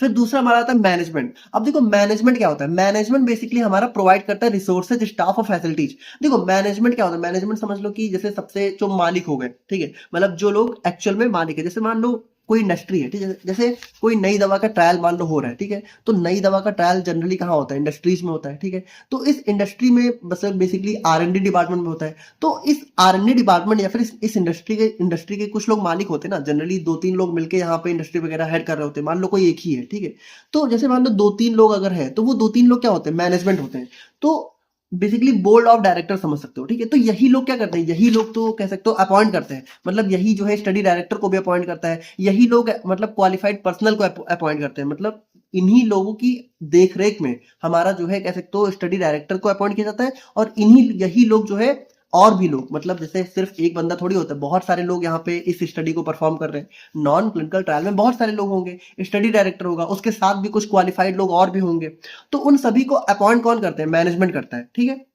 फिर दूसरा हमारा आता है मैनेजमेंट। अब देखो मैनेजमेंट क्या होता है, मैनेजमेंट बेसिकली हमारा प्रोवाइड करता है रिसोर्सेज, स्टाफ और फैसिलिटीज। देखो मैनेजमेंट क्या होता है, मैनेजमेंट समझ लो कि जैसे सबसे जो मालिक हो गए, ठीक है, मतलब जो लोग एक्चुअल में मालिक है, जैसे मान लो कोई इंडस्ट्री है, ठीक है, जैसे कोई नई दवा का ट्रायल मान लो हो रहा है, ठीक है, तो नई दवा का ट्रायल जनरली कहाँ होता है, इंडस्ट्रीज में होता है, ठीक है। तो इस इंडस्ट्री में बस बेसिकली आर&डी डिपार्टमेंट में होता है। तो इस आर&डी डिपार्टमेंट या फिर इस इंडस्ट्री के कुछ लोग मालिक होते हैं ना, जनरली 2-3 लोग मिलकर यहाँ पे इंडस्ट्री वगैरह हेड कर रहे होते हैं, मान लो कोई एक ही है, ठीक है। तो जैसे मान लो 2-3 लोग अगर है तो वो 2-3 लोग क्या होते हैं, मैनेजमेंट होते हैं। तो बेसिकली बोर्ड ऑफ डायरेक्टर समझ सकते हो, ठीक है। तो यही लोग क्या करते हैं, यही लोग तो कह सकते हो अपॉइंट करते हैं, मतलब यही जो है स्टडी डायरेक्टर को भी अपॉइंट करता है, यही लोग मतलब क्वालिफाइड पर्सनल को अपॉइंट करते हैं, मतलब इन्हीं लोगों की देखरेख में हमारा जो है कह सकते हो स्टडी डायरेक्टर को अपॉइंट किया जाता है। और इन्हीं यही लोग जो है और भी लोग, मतलब जैसे सिर्फ एक बंदा थोड़ी होता है, बहुत सारे लोग यहाँ पे इस स्टडी को परफॉर्म कर रहे हैं। नॉन क्लिनिकल ट्रायल में बहुत सारे लोग होंगे, स्टडी डायरेक्टर होगा, उसके साथ भी कुछ क्वालिफाइड लोग और भी होंगे। तो उन सभी को अपॉइंट कौन करते हैं, मैनेजमेंट करता है, ठीक है।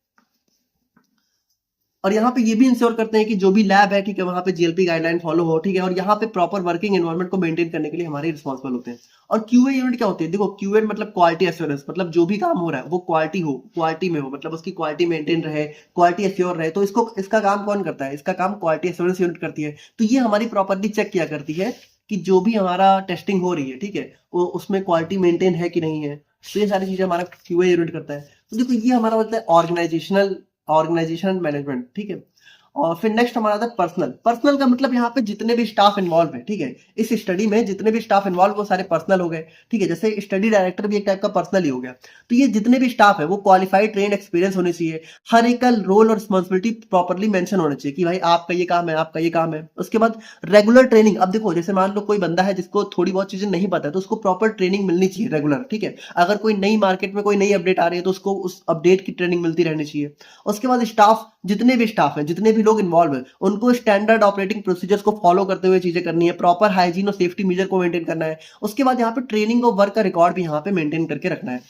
और यहाँ पे ये भी इंश्योर करते हैं कि जो भी लैब है, ठीक है, वहां पे जीएलपी गाइडलाइन फॉलो हो, ठीक है, और यहाँ पे प्रॉपर वर्किंग एनवायरनमेंट को मेंटेन करने के लिए हमारे रिस्पॉन्सिबल होते हैं। और क्यूए यूनिट क्या होती है, देखो क्यूए मतलब क्वालिटी एश्योरेंस, मतलब जो भी काम हो रहा है वो क्वालिटी में हो, मतलब उसकी क्वालिटी मेंटेन रहे, क्वालिटी एश्योर रहे। तो इसका काम कौन करता है, इसका काम क्वालिटी एश्योरेंस यूनिट करती है। तो ये हमारी प्रॉपर्ली चेक किया करती है कि जो भी हमारा टेस्टिंग हो रही है, ठीक है, वो उसमें क्वालिटी मेंटेन है कि नहीं है। तो ये सारी चीजें हमारा क्यूए यूनिट करता है। तो देखो ये हमारा मतलब ऑर्गेनाइजेशन मैनेजमेंट, ठीक है। और फिर नेक्स्ट हमारा आता है पर्सनल का मतलब यहाँ पे जितने भी स्टाफ इन्वॉल्व है, ठीक है, इस स्टडी में जितने भी स्टाफ इन्वॉल्व वो सारे पर्सनल हो गए, ठीक है। जैसे स्टडी डायरेक्टर भी एक टाइप का पर्सनल ही हो गया। तो ये जितने भी स्टाफ है वो क्वालिफाइड, ट्रेन, एक्सपीरियंस होने चाहिए। हर एक का रोल और रिस्पॉन्सिबिलिटी प्रॉपरली मेंशन होना चाहिए कि भाई आपका ये काम है, आपका ये काम है। उसके बाद रेगुलर ट्रेनिंग। अब देखो जैसे मान लो कोई बंदा है जिसको थोड़ी बहुत चीजें नहीं पता है, तो उसको प्रॉपर ट्रेनिंग मिलनी चाहिए रेगुलर, ठीक है। अगर कोई नई मार्केट में कोई नई अपडेट आ रही है तो उसको उस अपडेट की ट्रेनिंग मिलती रहनी चाहिए। उसके बाद स्टाफ, जितने भी स्टाफ है, जितने भी लोग इन्वॉल्व है, उनको स्टैंडर्ड ऑपरेटिंग प्रोसीजर्स को फॉलो करते हुए चीजें करनी है, प्रॉपर हाइजीन और सेफ्टी मेजर को मेंटेन करना है। उसके बाद यहाँ पे ट्रेनिंग और वर्क का रिकॉर्ड भी यहाँ पे मेंटेन करके रखना है।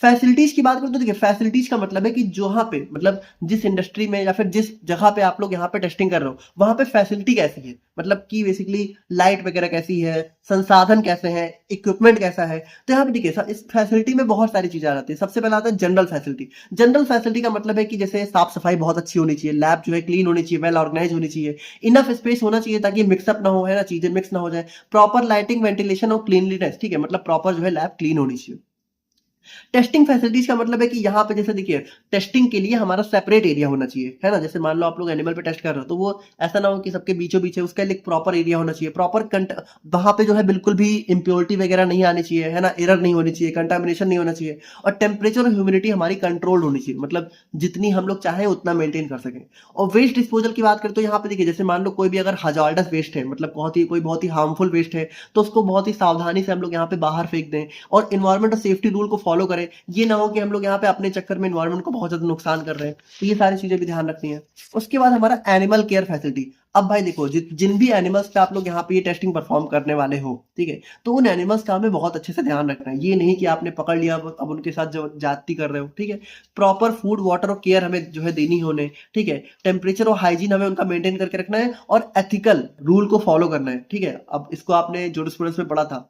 फैसिलिटीज की बात करें तो देखिए फैसिलिटीज का मतलब है कि जहाँ पे मतलब जिस इंडस्ट्री में या फिर जिस जगह पे आप लोग यहाँ पे टेस्टिंग कर रहे हो वहां पे फैसिलिटी कैसी है, मतलब कि बेसिकली लाइट वगैरह कैसी है, संसाधन कैसे हैं, इक्विपमेंट कैसा है। तो यहाँ पे देखिए इस फैसिलिटी में बहुत सारी चीजें आ जाती है। सबसे पहले आता है जनरल फैसिलिटी। जनरल फैसिलिटी का मतलब है कि जैसे साफ सफाई बहुत अच्छी होनी चाहिए, लैब जो है क्लीन होनी चाहिए, वेल ऑर्गेनाइज होनी चाहिए, इनफ स्पेस होना चाहिए ताकि मिक्सअप ना हो, है ना, चीजें मिक्स ना हो जाए, प्रॉपर लाइटिंग, वेंटिलेशन और क्लीनलीनेस, ठीक है, मतलब प्रॉपर जो है लैब क्लीन होनी चाहिए। टेस्टिंग फैसिलिटीज का मतलब है कि यहाँ पे जैसे देखिए टेस्टिंग के लिए हमारा सेपरेट एरिया होना चाहिए, है ना, जैसे मान लो आप लोग एनिमल पे टेस्ट कर रहे हो तो वो ऐसा ना हो कि सबके बीचों बीच है, उसका एक प्रॉपर एरिया होना चाहिए, प्रॉपर वहां पे जो है बिल्कुल भी इम्प्योरिटी वगैरह नहीं आनी चाहिए, है ना, एरर नहीं होनी चाहिए, कंटामिनेशन नहीं होना चाहिए, और टेम्परेचर और ह्यूमिडिटी हमारी कंट्रोल होनी चाहिए, मतलब जितनी हम लोग चाहे उतना मेंटेन कर सकें। और वेस्ट डिस्पोजल की बात करें तो यहाँ पे देखिए जैसे मान लो कोई भी अगर हजार्डस वेस्ट है, मतलब बहुत ही हार्मफुल वेस्ट है, तो उसको बहुत ही सावधानी से हम लोग यहाँ पे बाहर फेंक दें और इन्वायरमेंट और सेफ्टी रूल को फॉलो करें। ये ना हो कि हम लोग यहाँ पे अपने चक्कर में इन्वायरमेंट को बहुत ज्यादा नुकसान कर रहे हैं। तो ये सारी चीजें भी ध्यान रखनी है। उसके बाद हमारा एनिमल केयर फैसिलिटी। अब भाई देखो जिन भी एनिमल्स पे आप लोग यहाँ पे ये टेस्टिंग परफॉर्म करने वाले हो, ठीक है, तो उन एनिमल्स का हमें बहुत अच्छे से ध्यान रखना है। ये नहीं कि आपने पकड़ लिया अब उनके साथ जो जाती कर रहे हो, ठीक है। प्रॉपर फूड वाटर और केयर हमें जो है देनी होने, ठीक है। टेम्परेचर और हाइजीन हमें उनका मेंटेन करके रखना है और एथिकल रूल को फॉलो करना है, ठीक है। अब इसको आपने जूरिस्प्रूडेंस में पढ़ा था,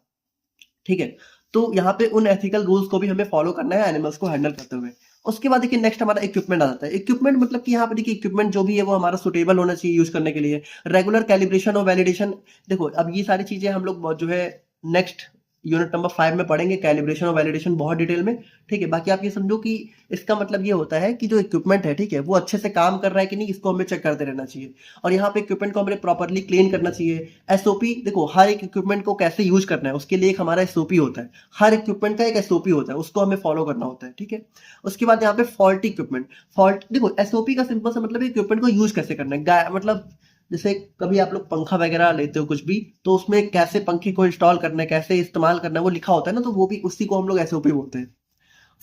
ठीक है। तो यहाँ पे उन एथिकल रूल्स को भी हमें फॉलो करना है एनिमल्स को हैंडल करते हुए। उसके बाद देखिए नेक्स्ट हमारा इक्विपमेंट आ जाता है। इक्विपमेंट मतलब कि यहाँ पे देखिए इक्विपमेंट जो भी है वो हमारा सुटेबल होना चाहिए यूज करने के लिए। रेगुलर कैलिब्रेशन और वैलिडेशन। देखो अब ये सारी चीजें हम लोग जो है नेक्स्ट यूनिट नंबर 5 में पढ़ेंगे, कैलिब्रेशन और वैलिडेशन बहुत डिटेल में, ठीक है। बाकी आप ये समझो कि इसका मतलब ये होता है कि जो इक्विपमेंट है, ठीक है, वो अच्छे से काम कर रहा है कि नहीं, इसको हमें चेक करते रहना चाहिए। और यहाँ पे इक्विपमेंट को हमें प्रॉपरली क्लीन करना चाहिए। एसओपी, देखो हर एक इक्विपमेंट को कैसे यूज करना है उसके लिए एक हमारा एसओपी होता है। हर इक्विपमेंट का एक एसओपी होता है, उसको हमें फॉलो करना होता है, ठीक है। उसके बाद यहाँ पे फॉल्टी इक्विपमेंट। फॉल्ट देखो एसओपी का सिंपल सा मतलब इक्विपमेंट को यूज कैसे करना है, मतलब जैसे कभी आप लोग पंखा वगैरह लेते हो कुछ भी, तो उसमें कैसे पंखे को इंस्टॉल करना है, कैसे इस्तेमाल करना है, वो लिखा होता है ना, तो वो भी उसी को हम लोग एसओपी बोलते हैं।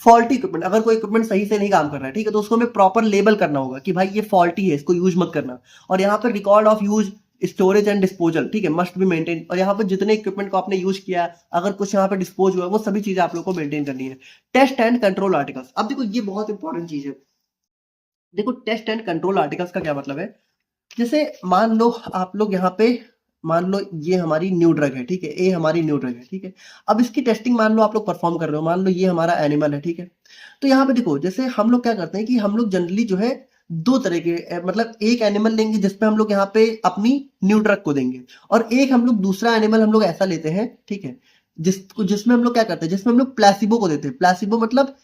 फॉल्टी इक्विपमेंट, अगर कोई इक्विपमेंट सही से नहीं काम कर रहा है, ठीक है, तो उसको हमें प्रॉपर लेबल करना होगा कि भाई ये फॉल्टी है, इसको यूज मत करना। और यहाँ पर record of use, storage and disposal, ठीक है, मस्ट बी मेंटेन। और यहाँ पर जितने इक्विपमेंट को आपने यूज किया, अगर कुछ यहाँ पे डिस्पोज हुआ, वो सभी चीजें आप लोग को मेंटेन करनी है। Test and control articles. अब देखो ये बहुत इंपॉर्टेंट चीज है। देखो टेस्ट एंड कंट्रोल आर्टिकल्स का क्या मतलब है, जैसे मान लो आप लोग यहाँ पे, मान लो ये हमारी न्यू ड्रग है, ठीक है, ये हमारी न्यू ड्रग है, ठीक है। अब इसकी टेस्टिंग मान लो आप लोग परफॉर्म कर रहे हो, मान लो ये हमारा एनिमल है, ठीक है। तो यहाँ पे देखो जैसे हम लोग क्या करते हैं कि हम लोग जनरली जो है दो तरह के मतलब एक एनिमल लेंगे जिसपे हम लोग यहाँ पे अपनी न्यू ड्रग को देंगे, और एक हम लोग दूसरा एनिमल हम लोग ऐसा लेते हैं, ठीक है, जिसमें हम लोग क्या करते हैं, जिसमें हम लोग प्लेसिबो को देते हैं। प्लेसिबो मतलब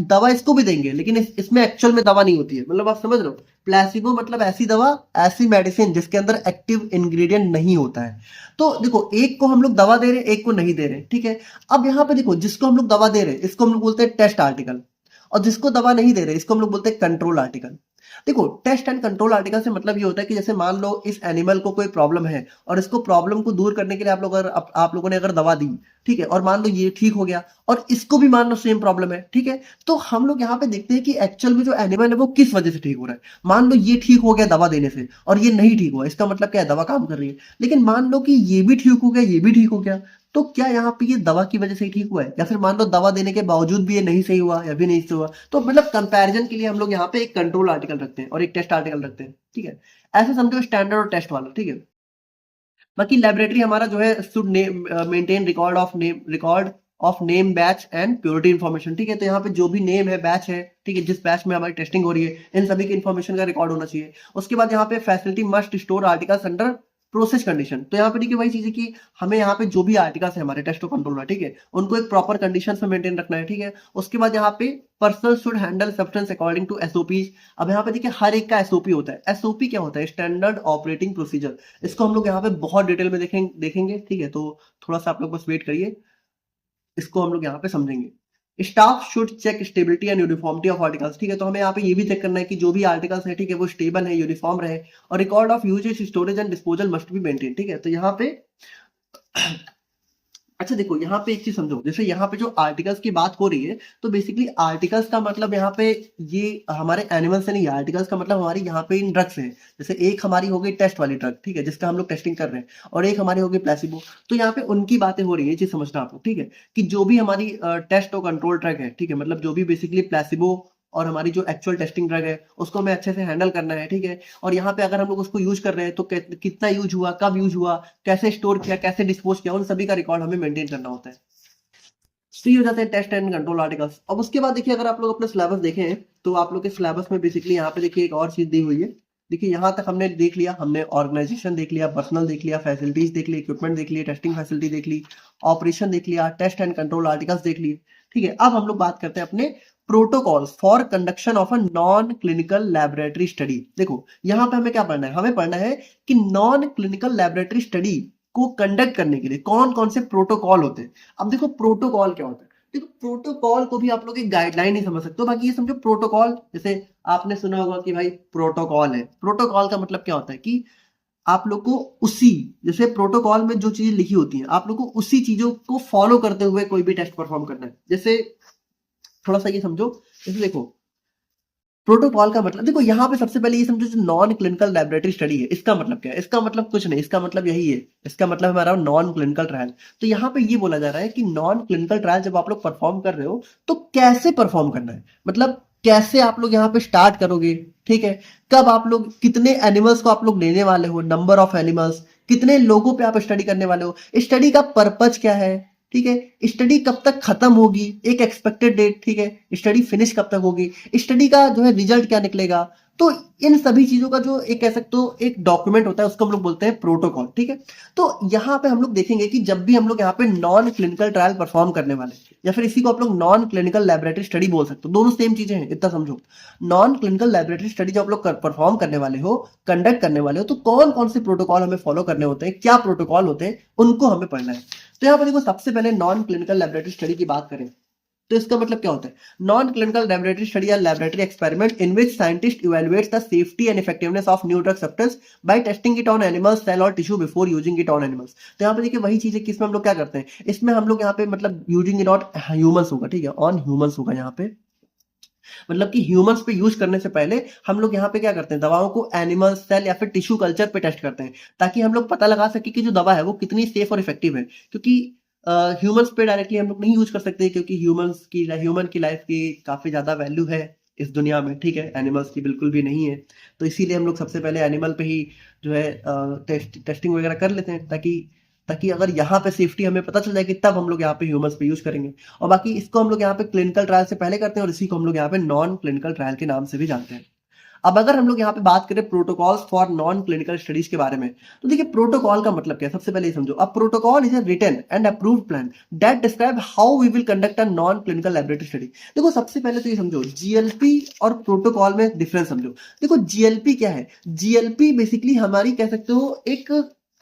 दवा इसको भी देंगे लेकिन इसमें एक्चुअल में दवा नहीं होती है, मतलब आप समझ रहे हो। प्लेसिबो मतलब ऐसी दवा, ऐसी मेडिसिन जिसके अंदर एक्टिव इंग्रेडिएंट नहीं होता है। तो देखो एक को हम लोग दवा दे रहे हैं, एक को नहीं दे रहे, ठीक है। अब यहाँ पे देखो जिसको हम लोग दवा दे रहे हैं इसको हम लोग बोलते हैं टेस्ट आर्टिकल, और जिसको दवा नहीं दे रहे इसको हम लोग बोलते हैं कंट्रोल आर्टिकल। देखो टेस्ट एंड कंट्रोल आर्टिकल से मतलब ये होता है कि जैसे मान लो इस एनिमल को कोई प्रॉब्लम है और इसको प्रॉब्लम को दूर करने के लिए आप लोगों ने अगर दवा दी, ठीक है, और मान लो ये ठीक हो गया और इसको भी मान लो सेम प्रॉब्लम है, ठीक है, तो हम लोग यहाँ पे देखते हैं कि एक्चुअल में जो एनिमल है वो किस वजह से ठीक हो रहा है। मान लो ये ठीक हो गया दवा देने से और ये नहीं ठीक हुआ, इसका मतलब क्या है, दवा काम कर रही है। लेकिन मान लो कि ये भी ठीक हो गया, ये भी ठीक हो गया, तो क्या यहाँ पे ये दवा की वजह से ही ठीक हुआ है, या फिर मान लो दवा देने के बावजूद भी ये नहीं सही हुआ या भी नहीं सही हुआ। तो मतलब कंपैरिजन के लिए हम लोग यहाँ पे एक कंट्रोल आर्टिकल रखते हैं और एक टेस्ट आर्टिकल रखते हैं, ठीक है। ऐसे समझो स्टैंडर्ड और टेस्ट वाला, ठीक है। बाकी लेबोरेटरी हमारा जो है should maintain record of name, batch and purity information, ठीक है। तो यहाँ पे जो भी नेम है, बैच है, ठीक है, जिस बैच में हमारी टेस्टिंग हो रही है, इन सभी की इन्फॉर्मेशन का रिकॉर्ड होना चाहिए। उसके बाद यहाँ पे facility must store articles under process condition. तो यहाँ पे देखिए वही चीज है कि हमें यहाँ पे जो भी आर्टिकल्स है हमारे टेस्ट कंट्रोल में, ठीक है, उनको एक प्रॉपर कंडीशन में मेंटेन रखना है, ठीक है। उसके बाद यहाँ पे person should handle substance according to SOP. अब यहाँ पे देखिए हर एक का एसओपी होता है। एसओपी क्या होता है, स्टैंडर्ड ऑपरेटिंग प्रोसीजर। इसको हम लोग यहाँ पे बहुत डिटेल में देखेंगे, ठीक है। तो थोड़ा सा आप लोग बस वेट करिए, इसको हम लोग यहाँ पे समझेंगे। Staff should check stability and uniformity of articles, ठीक है। तो हमें यहाँ पे ये भी चेक करना है कि जो भी आर्टिकल्स है, ठीक है, वो स्टेबल है, यूनिफॉर्म रहे, और record of usages, storage and disposal must be maintain, ठीक है। तो यहाँ पे अच्छा देखो, यहाँ पे एक चीज़ समझो, जैसे यहाँ पे जो आर्टिकल्स की बात हो रही है, तो बेसिकली आर्टिकल्स का मतलब यहाँ पे ये हमारे एनिमल से नहीं है, आर्टिकल्स का मतलब हमारी यहाँ पे इन ड्रग्स है। जैसे एक हमारी हो गई टेस्ट वाली ड्रग, ठीक है, जिसका हम लोग टेस्टिंग कर रहे हैं, और एक हमारी हो गई प्लेसिबो। तो यहाँ पे उनकी बातें हो रही है, ये चीज़ समझना आप लोग, ठीक है, कि जो भी हमारी टेस्ट और कंट्रोल ड्रग है, ठीक है, मतलब जो भी बेसिकली प्लेसिबो और हमारी जो एक्चुअल टेस्टिंग ड्रग है, उसको हमें अच्छे से हैंडल करना है, ठीक है। और यहाँ पे अगर हम लोग उसको यूज कर रहे हैं, तो कितना यूज हुआ, कब यूज हुआ, कैसे स्टोर किया, कैसे डिस्पोज किया, उन सभी का रिकॉर्ड हमें मेंटेन करना होता है। तो ये हो जाते हैं टेस्ट एंड कंट्रोल आर्टिकल्स। अब उसके बाद देखिए, अगर आप लोग अपने सिलेबस देखें, तो आप लोग के सिलेबस में बेसिकली यहाँ पे देखिए एक और चीज दी हुई है। देखिए यहाँ तक हमने देख लिया, हमने ऑर्गेनाइजेशन देख लिया, पर्सनल देख लिया, फैसिलिटीज देख ली, इक्विपमेंट देख लिया, टेस्टिंग फैसिलिटी देख ली, ऑपरेशन देख लिया, टेस्ट एंड कंट्रोल आर्टिकल्स देख लिए, ठीक है। अब हम लोग बात करते हैं अपने protocol for conduction of a non clinical laboratory study. देखो यहाँ पे हमें क्या पढ़ना है, हमें पढ़ना है कि नॉन क्लिनिकल लैबोरेटरी स्टडी को कंडक्ट करने के लिए कौन कौन से प्रोटोकॉल होते हैं। अब देखो प्रोटोकॉल क्या होता है, देखो प्रोटोकॉल को भी आप लोग एक गाइडलाइन नहीं समझ सकते हो, बाकी ये समझो प्रोटोकॉल, जैसे आपने सुना होगा कि भाई प्रोटोकॉल है, प्रोटोकॉल का मतलब क्या होता है कि आप लोग को उसी, जैसे प्रोटोकॉल में जो चीजें लिखी होती हैं, आप लोग को उसी चीजों को फॉलो करते हुए कोई भी टेस्ट परफॉर्म करना है। जैसे थोड़ा सा ये समझो, जैसे देखो प्रोटोकॉल का मतलब, देखो यहाँ पे सबसे पहले ये समझो, जो नॉन क्लिनिकल लैबोरेटरी स्टडी है, इसका मतलब क्या है, इसका मतलब कुछ नहीं, इसका मतलब यही है, इसका मतलब हमारा नॉन क्लिनिकल ट्रायल। तो यहाँ पे ये बोला जा रहा है कि नॉन क्लिनिकल ट्रायल जब आप लोग परफॉर्म कर रहे हो, तो कैसे परफॉर्म करना है, मतलब कैसे आप लोग यहाँ पे स्टार्ट करोगे, ठीक है, कब आप लोग, कितने एनिमल्स को आप लोग लेने वाले हो, नंबर ऑफ एनिमल्स, कितने लोगों पे आप स्टडी करने वाले हो, स्टडी का पर्पज क्या है, ठीक है, स्टडी कब तक खत्म होगी, एक एक्सपेक्टेड डेट, ठीक है, स्टडी फिनिश कब तक होगी, स्टडी का जो है रिजल्ट क्या निकलेगा। तो इन सभी चीजों का जो एक कह सकते हो एक डॉक्यूमेंट होता है, उसको हम लोग बोलते हैं प्रोटोकॉल, ठीक है। तो यहाँ पे हम लोग देखेंगे कि जब भी हम लोग यहाँ पे नॉन क्लिनिकल ट्रायल परफॉर्म करने वाले, या फिर इसी को आप लोग नॉन क्लिनिकल लैबोरेटरी स्टडी बोल सकते हो, दोनों सेम चीजें हैं, इतना समझो। नॉन क्लिनिकल लैबोरेटरी स्टडी जब आप लोग परफॉर्म करने वाले हो, कंडक्ट करने वाले हो, तो कौन कौन से प्रोटोकॉल हमें फॉलो करने होते हैं, क्या प्रोटोकॉल होते हैं, उनको हमें पढ़ना है। तो यहाँ पर देखो, सबसे पहले नॉन क्लिनिकल लैबोरेटरी स्टडी की बात करें, तो इसका मतलब क्या होता है, नॉन क्लिनिकल लैबोरेटरी स्टडी या laboratory experiment in which scientist evaluates the safety and effectiveness of new drug substance by testing it on animals cell और tissue before using it on animals. तो यहाँ पे देखिए वही चीज है कि इसमें हम लोग क्या करते हैं, इसमें हम लोग यहाँ पे मतलब यूजिंग इट ऑन ह्यूमंस होगा, ठीक है, ऑन ह्यूमंस होगा यहाँ पे, मतलब कि ह्यूमंस पे यूज करने से पहले हम लोग यहाँ पे क्या करते हैं, दवाओं को एनिमल सेल या फिर टिश्यू कल्चर पे टेस्ट करते हैं, ताकि हम लोग पता लगा सके कि जो दवा है वो कितनी सेफ और इफेक्टिव है। क्योंकि ह्यूमंस पे डायरेक्टली हम लोग नहीं यूज कर सकते, क्योंकि ह्यूमन की लाइफ की काफी ज्यादा वैल्यू है इस दुनिया में, ठीक है, एनिमल्स की बिल्कुल भी नहीं है। तो इसीलिए हम लोग सबसे पहले एनिमल पे ही जो है टेस्टिंग वगैरह कर लेते हैं, ताकि ताकि अगर यहाँ पे सेफ्टी हमें पता चल जाए कि तब हम लोग यहाँ पे ह्यूमंस पे यूज करेंगे। और बाकी इसको हम लोग यहाँ पे क्लिनिकल ट्रायल से पहले करते हैं, और इसी को हम लोग यहाँ पे नॉन क्लिनिकल ट्रायल के नाम से भी जानते हैं। अब अगर हम लोग यहाँ पे बात करें protocols for non clinical studies के बारे में, तो देखिए प्रोटोकॉल का मतलब क्या है, सबसे पहले ये समझो, a protocol is a written and approved plan that describe how we will conduct a non clinical laboratory study. देखो सबसे पहले तो ये समझो, जीएलपी और प्रोटोकॉल में डिफरेंस समझो। देखो जीएलपी क्या है, जीएलपी बेसिकली हमारी कह सकते हो एक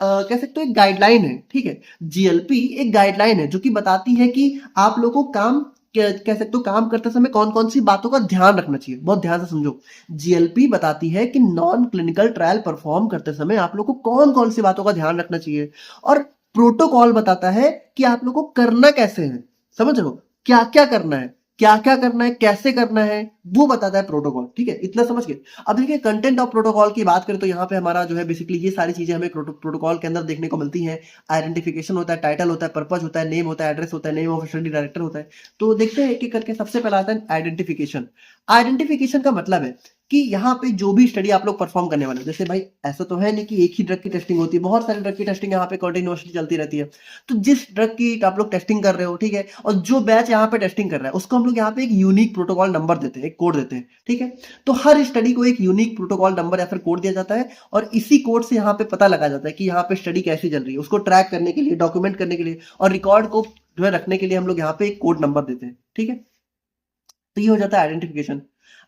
कह सकते हो एक गाइडलाइन है, ठीक है, जीएलपी एक गाइडलाइन है जो कि बताती है कि आप लोगों को काम कह सकते हो काम करते समय कौन कौन सी बातों का ध्यान रखना चाहिए। बहुत ध्यान से समझो, जीएलपी बताती है कि नॉन क्लिनिकल ट्रायल परफॉर्म करते समय आप लोग को कौन कौन सी बातों का ध्यान रखना चाहिए, और प्रोटोकॉल बताता है कि आप लोग को करना कैसे है। समझ रहे हो, क्या क्या करना है, क्या क्या करना है, कैसे करना है, वो बताता है प्रोटोकॉल, ठीक है, इतना समझ गए। अब देखिए कंटेंट ऑफ प्रोटोकॉल की बात करें, तो यहाँ पे हमारा जो है बेसिकली ये सारी चीजें हमें प्रोटोकॉल के अंदर देखने को मिलती हैं। आइडेंटिफिकेशन होता है, टाइटल होता है, पर्पज होता है, नेम होता है, एड्रेस होता है, नेम ऑफ स्टडी डायरेक्टर होता है। तो देखते हैं एक एक करके। सबसे पहला आता है आइडेंटिफिकेशन। आइडेंटिफिकेशन का मतलब है कि यहाँ पे जो भी स्टडी आप लोग परफॉर्म करने वाले हो, जैसे भाई ऐसा तो है नहीं कि एक ही ड्रग की टेस्टिंग होती है, बहुत सारे ड्रग की टेस्टिंग यहाँ पे कंटिन्यूअसली चलती रहती है। तो जिस ड्रग की आप लोग टेस्टिंग कर रहे हो, ठीक है, और जो बैच यहाँ पे टेस्टिंग कर रहा है, उसको हम लोग यहाँ पे एक यूनिक प्रोटोकॉल नंबर देते हैं, एक कोड देते हैं, ठीक है। तो हर स्टडी को एक यूनिक प्रोटोकॉल नंबर या फिर कोड दिया जाता है, और इसी कोड से यहाँ पे पता लगा जाता है कि यहाँ पे स्टडी कैसे चल रही है, उसको ट्रैक करने के लिए, डॉक्यूमेंट करने के लिए, और रिकॉर्ड को जो है रखने के लिए हम लोग यहाँ पे एक कोड नंबर देते हैं, ठीक है। तो ये हो जाता है आइडेंटिफिकेशन।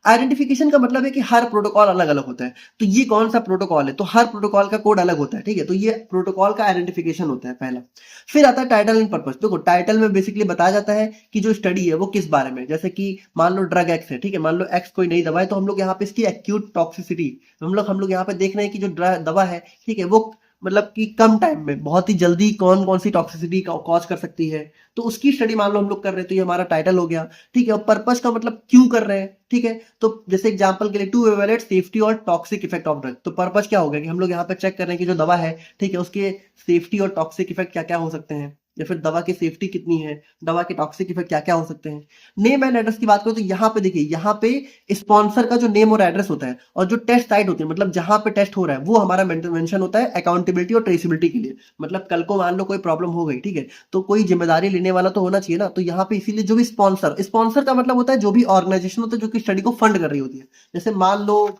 आइडेंटिफिकेशन का मतलब है कि हर प्रोटोकॉल अलग अलग होता है, तो ये कौन सा प्रोटोकॉल है, तो हर प्रोटोकॉल का कोड अलग होता है, ठीक है। तो ये प्रोटोकॉल का आइडेंटिफिकेशन होता है पहला। फिर आता है टाइटल एंड पर्पस। देखो टाइटल में बेसिकली बताया जाता है कि जो स्टडी है वो किस बारे में, जैसे कि मान लो ड्रग एक्स है, ठीक है, मान लो एक्स कोई नई दवा है, तो हम लोग यहाँ पे इसकी एक्यूट टॉक्सिसिटी, हम लोग यहाँ पे देख रहे हैं कि जो दवा है, ठीक है, वो मतलब कि कम टाइम में बहुत ही जल्दी कौन कौन सी टॉक्सिसिटी कॉज कर सकती है, तो उसकी स्टडी मान लो हम लोग कर रहे हैं, तो ये हमारा टाइटल हो गया। ठीक है, और पर्पस का मतलब क्यों कर रहे हैं। ठीक है, तो जैसे एग्जांपल के लिए टू एवेलुएट सेफ्टी और टॉक्सिक इफेक्ट ऑफ ड्रग, तो पर्पस क्या हो गया कि हम लोग यहाँ पे चेक कर रहे हैं कि जो दवा है, ठीक है, उसके सेफ्टी और टॉक्सिक इफेक्ट क्या क्या हो सकते हैं, या फिर दवा की सेफ्टी कितनी है, दवा के टॉक्सिक इफेक्ट क्या क्या हो सकते हैं। नेम एंड एड्रेस की बात करो तो यहाँ पे देखिए, यहाँ पे स्पॉन्सर का जो नेम और एड्रेस होता है और जो टेस्ट साइट होती है, मतलब जहां पे टेस्ट हो रहा है, वो हमारा मेंशन होता है अकाउंटेबिलिटी और ट्रेसिबिलिटी के लिए। मतलब कल को मान लो कोई प्रॉब्लम हो गई, ठीक है, तो कोई जिम्मेदारी लेने वाला तो होना चाहिए ना, तो यहाँ पे इसीलिए जो भी स्पॉन्सर का मतलब होता है जो भी ऑर्गेनाइजेशन होता है जो कि स्टडी को फंड कर रही होती है। जैसे मान लो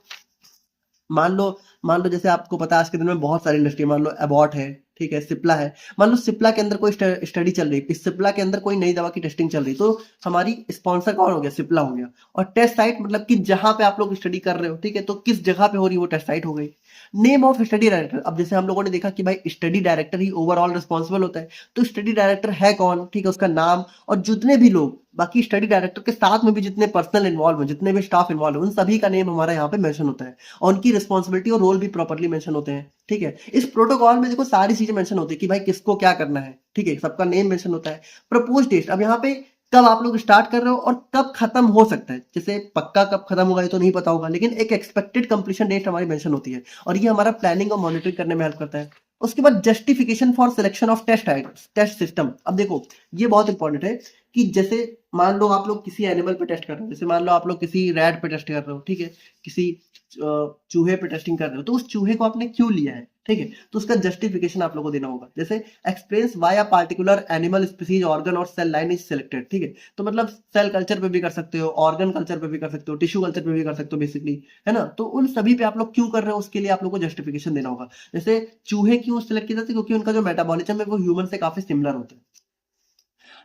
मान लो जैसे आपको पता है आज के दिन में बहुत सारी इंडस्ट्री, मान लो अबॉट है, ठीक है, सिप्ला है। मान लो सिप्ला के अंदर कोई स्टडी चल रही है, इस सिप्ला के अंदर कोई नई दवा की टेस्टिंग चल रही, तो हमारी स्पॉन्सर कौन हो गया, सिप्ला हो गया। और टेस्ट साइट मतलब कि जहां पे आप लोग स्टडी कर रहे हो, ठीक है, तो किस जगह पे हो रही है वो टेस्ट साइट हो गई। नेम ऑफ स्टडी डायरेक्टर, अब जैसे हम लोगों ने देखा कि भाई स्टडी डायरेक्टर ही ओवरऑल रिस्पॉन्सिबल होता है, तो स्टडी डायरेक्टर है कौन, ठीक है, उसका नाम, और जितने भी लोग बाकी स्टडी डायरेक्टर के साथ में भी जितने पर्सनल इन्वॉल्व है, जितने भी स्टाफ इन्वॉल्व है, उन सभी का नेम हमारा यहाँ पे मेंशन होता है, और उनकी रिस्पॉन्सिबिलिटी और रोल भी प्रॉपर्ली मेंशन होते हैं। ठीक है, इस प्रोटोकॉल में देखो सारी चीजें मेंशन होती है कि भाई किसको क्या करना है, ठीक है, सबका नेम मेंशन होता है। प्रपोज टेस्ट, अब यहाँ पे कब आप लोग स्टार्ट कर रहे हो और कब खत्म हो सकता है, जैसे पक्का कब खत्म होगा ये तो नहीं पता होगा, लेकिन एक एक्सपेक्टेड कंप्लीशन डेट हमारी मेंशन होती है, और ये हमारा प्लानिंग और मॉनिटरिंग करने में हेल्प करता है। उसके बाद justification for selection of test system, अब देखो ये बहुत इंपॉर्टेंट है कि जैसे मान लो आप लोग किसी एनिमल पे टेस्ट कर रहे हो, जैसे मान लो आप लोग किसी रैट पे टेस्ट कर रहे हो, ठीक है, किसी चूहे पे टेस्टिंग कर रहे हो, तो उस चूहे को आपने क्यों लिया है, ठीक है, तो उसका जस्टिफिकेशन आप लोगों को देना होगा। जैसे explains why a particular animal species organ और सेल लाइन इज सिलेक्टेड, ठीक है, तो मतलब सेल कल्चर पे भी कर सकते हो, ऑर्गन कल्चर पे भी कर सकते हो, टिश्यू कल्चर पे भी कर सकते हो बेसिकली, है ना, तो उन सभी पे आप लोग क्यों कर रहे हो उसके लिए आप लोग को जस्टिफिकेशन देना होगा। जैसे चूहे क्यों सिलेक्ट किए जाते हैं, क्योंकि उनका जो मेटाबॉलिज्म है वो ह्यूमन से काफी सिमिलर होता है।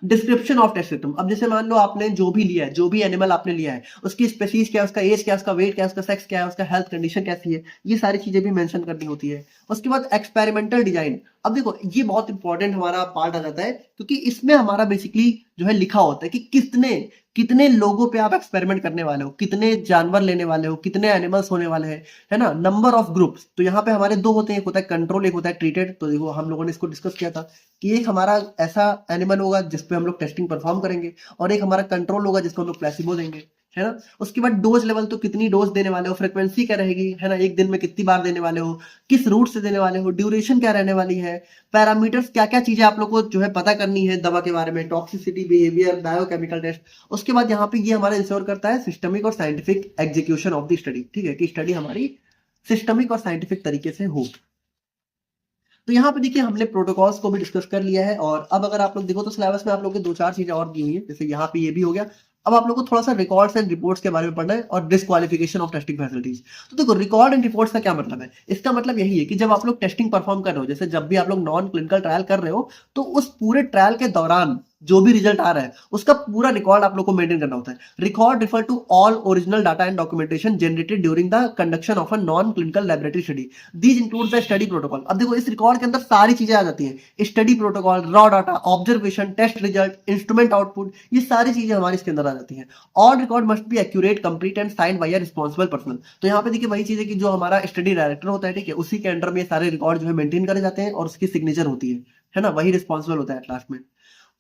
डिस्क्रिप्शन ऑफ टेस्ट सिस्टम, अब जैसे मान लो आपने जो भी लिया है, जो भी एनिमल आपने लिया है, उसकी स्पेसीज क्या है, उसका एज क्या है, उसका वेट क्या है, उसका सेक्स क्या है, उसका हेल्थ कंडीशन कैसी है, ये सारी चीजें भी मेंशन करनी होती है। उसके बाद एक्सपेरिमेंटल डिजाइन, अब देखो ये बहुत इंपॉर्टेंट हमारा पार्ट आ जाता है, क्योंकि इसमें हमारा बेसिकली जो है लिखा होता है कि कितने कितने लोगों पे आप एक्सपेरिमेंट करने वाले हो, कितने जानवर लेने वाले हो, कितने एनिमल्स होने वाले हैं, है ना, नंबर ऑफ ग्रुप्स, तो यहाँ पे हमारे दो होते हैं, एक होता है कंट्रोल, एक होता है ट्रीटेड। तो देखो हम लोगों ने इसको डिस्कस किया था कि एक हमारा ऐसा एनिमल होगा जिसपे हम लोग टेस्टिंग परफॉर्म करेंगे, और एक हमारा कंट्रोल होगा जिसको हम लोग प्लेसिबो देंगे, है ना। उसके बाद डोज लेवल, तो कितनी डोज देने वाले हो, फ्रीक्वेंसी क्या रहेगी, है ना, एक दिन में कितनी बार देने वाले हो, किस रूट से देने वाले हो, ड्यूरेशन क्या रहने वाली है, पैरामीटर्स क्या क्या चीजें आप लोग को जो है पता करनी है दवा के बारे में, टॉक्सिसिटी, बिहेवियर, बायोकेमिकल टेस्ट। उसके बाद यहाँ पे ये हमारा इंश्योर करता है सिस्टमिक और scientific execution of the study, ठीक है, कि स्टडी हमारी सिस्टमिक और साइंटिफिक तरीके से हो। तो यहाँ पे देखिए हमने प्रोटोकॉल्स को भी डिस्कस कर लिया है, और अब अगर आप लोग देखो तो सिलेबस में आप लोग के दो चार चीजें और दी हुई है, जैसे यहाँ पे ये भी हो गया। अब आप लोग को थोड़ा सा रिकॉर्ड्स एंड रिपोर्ट्स के बारे में पढ़ना है, और डिस्क्वालिफिकेशन ऑफ टेस्टिंग फैसिलिटीज। तो देखो रिकॉर्ड एंड रिपोर्ट्स का क्या मतलब है, इसका मतलब यही है कि जब आप लोग टेस्टिंग परफॉर्म कर रहे हो, जैसे जब भी आप लोग नॉन क्लिनिकल ट्रायल कर रहे हो, तो उस पूरे ट्रायल के दौरान जो भी रिजल्ट आ रहा है उसका पूरा रिकॉर्ड आप लोग को मेंटेन करना होता है। Record refer to all original data and documentation generated during the conduction of a non clinical laboratory study, these includes the study protocol. अब देखो इस रिकॉर्ड के अंदर सारी चीजें आ जाती हैं, study protocol, raw data, observation, test result, instrument output, ये सारी चीजें हमारी इसके अंदर आ जाती हैं। All record must be accurate, complete and signed by a responsible person. तो यहाँ पे देखिए वही चीज है कि जो हमारा स्टडी डायरेक्टर होता है, ठीक है, उसी के अंडर में ये सारे रिकॉर्ड जो है मेंटेन करे जाते हैं, और उसकी सिग्नेचर होती है ना, वही रिस्पॉन्सिबल होता है एट लास्ट में।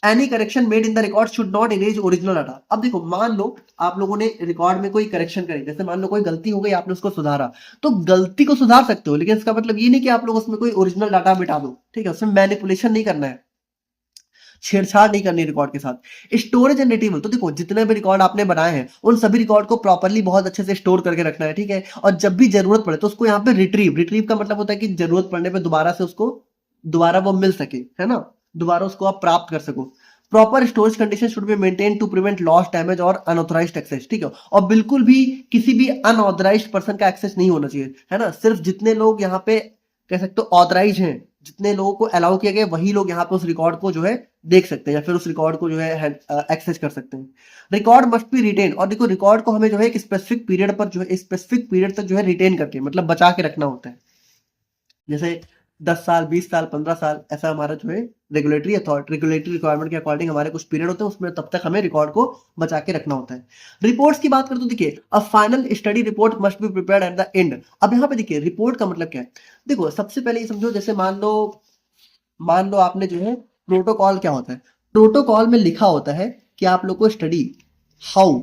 Any correction made in the record should not erase original data. अब देखो मान लो आप लोगों ने रिकॉर्ड में कोई करेक्शन करी, जैसे मान लो कोई गलती हो गई, आपने उसको सुधारा, तो गलती को सुधार सकते हो, लेकिन इसका मतलब ये नहीं कि आप लोग उसमें कोई ओरिजिनल डाटा मिटा दो, ठीक है, उसमें मैनिपुलेशन नहीं करना है, छेड़छाड़ नहीं करनी रिकॉर्ड के साथ। स्टोरेज एंड रिट्रीवल, तो देखो जितने भी रिकॉर्ड आपने बनाए हैं उन सभी रिकॉर्ड को प्रॉपर्ली बहुत अच्छे से स्टोर करके रखना है, ठीक है, और जब भी जरूरत पड़े तो उसको यहाँ पे रिट्रीव का मतलब होता है कि जरूरत पड़ने पे दोबारा से उसको दोबारा वो मिल सके, है ना, दोबारा उसको आप प्राप्त कर सको। Proper storage condition should be maintain to prevent loss, damage और अनऑथराइज्ड एक्सेस, ठीक है, और बिल्कुल भी किसी भी अनऑथराइज्ड पर्सन का एक्सेस नहीं होना चाहिए, है ना, सिर्फ जितने लोग यहाँ पे कह सकते हो ऑथराइज हैं, जितने लोगों को अलाउ किया गया वही लोग यहाँ पे उस रिकॉर्ड को जो है देख सकते हैं, या फिर उस रिकॉर्ड को जो है एक्सेस कर सकते हैं। रिकॉर्ड मस्ट बी रिटेन, और देखो रिकॉर्ड को हमें जो है एक स्पेसिफिक पीरियड पर जो है स्पेसिफिक पीरियड तक जो है रिटेन करके मतलब बचा के रखना होता है। जैसे 10 साल, 20 साल, 15 साल, ऐसा हमारा जो है रेगुलेटरी रिक्वायरमेंट के अकॉर्डिंग हमारे कुछ पीरियड होते हैं, उसमें तब तक हमें रिकॉर्ड को बचा के रखना होता है। रिपोर्ट्स की बात करें तो देखिए, a final study report must be prepared at the end. अब यहाँ पे देखिए रिपोर्ट का मतलब क्या है? देखो सबसे पहले ये समझो, जैसे मान लो आपने जो है प्रोटोकॉल क्या होता है? प्रोटोकॉल में लिखा होता है कि आप लोग को स्टडी हाउ,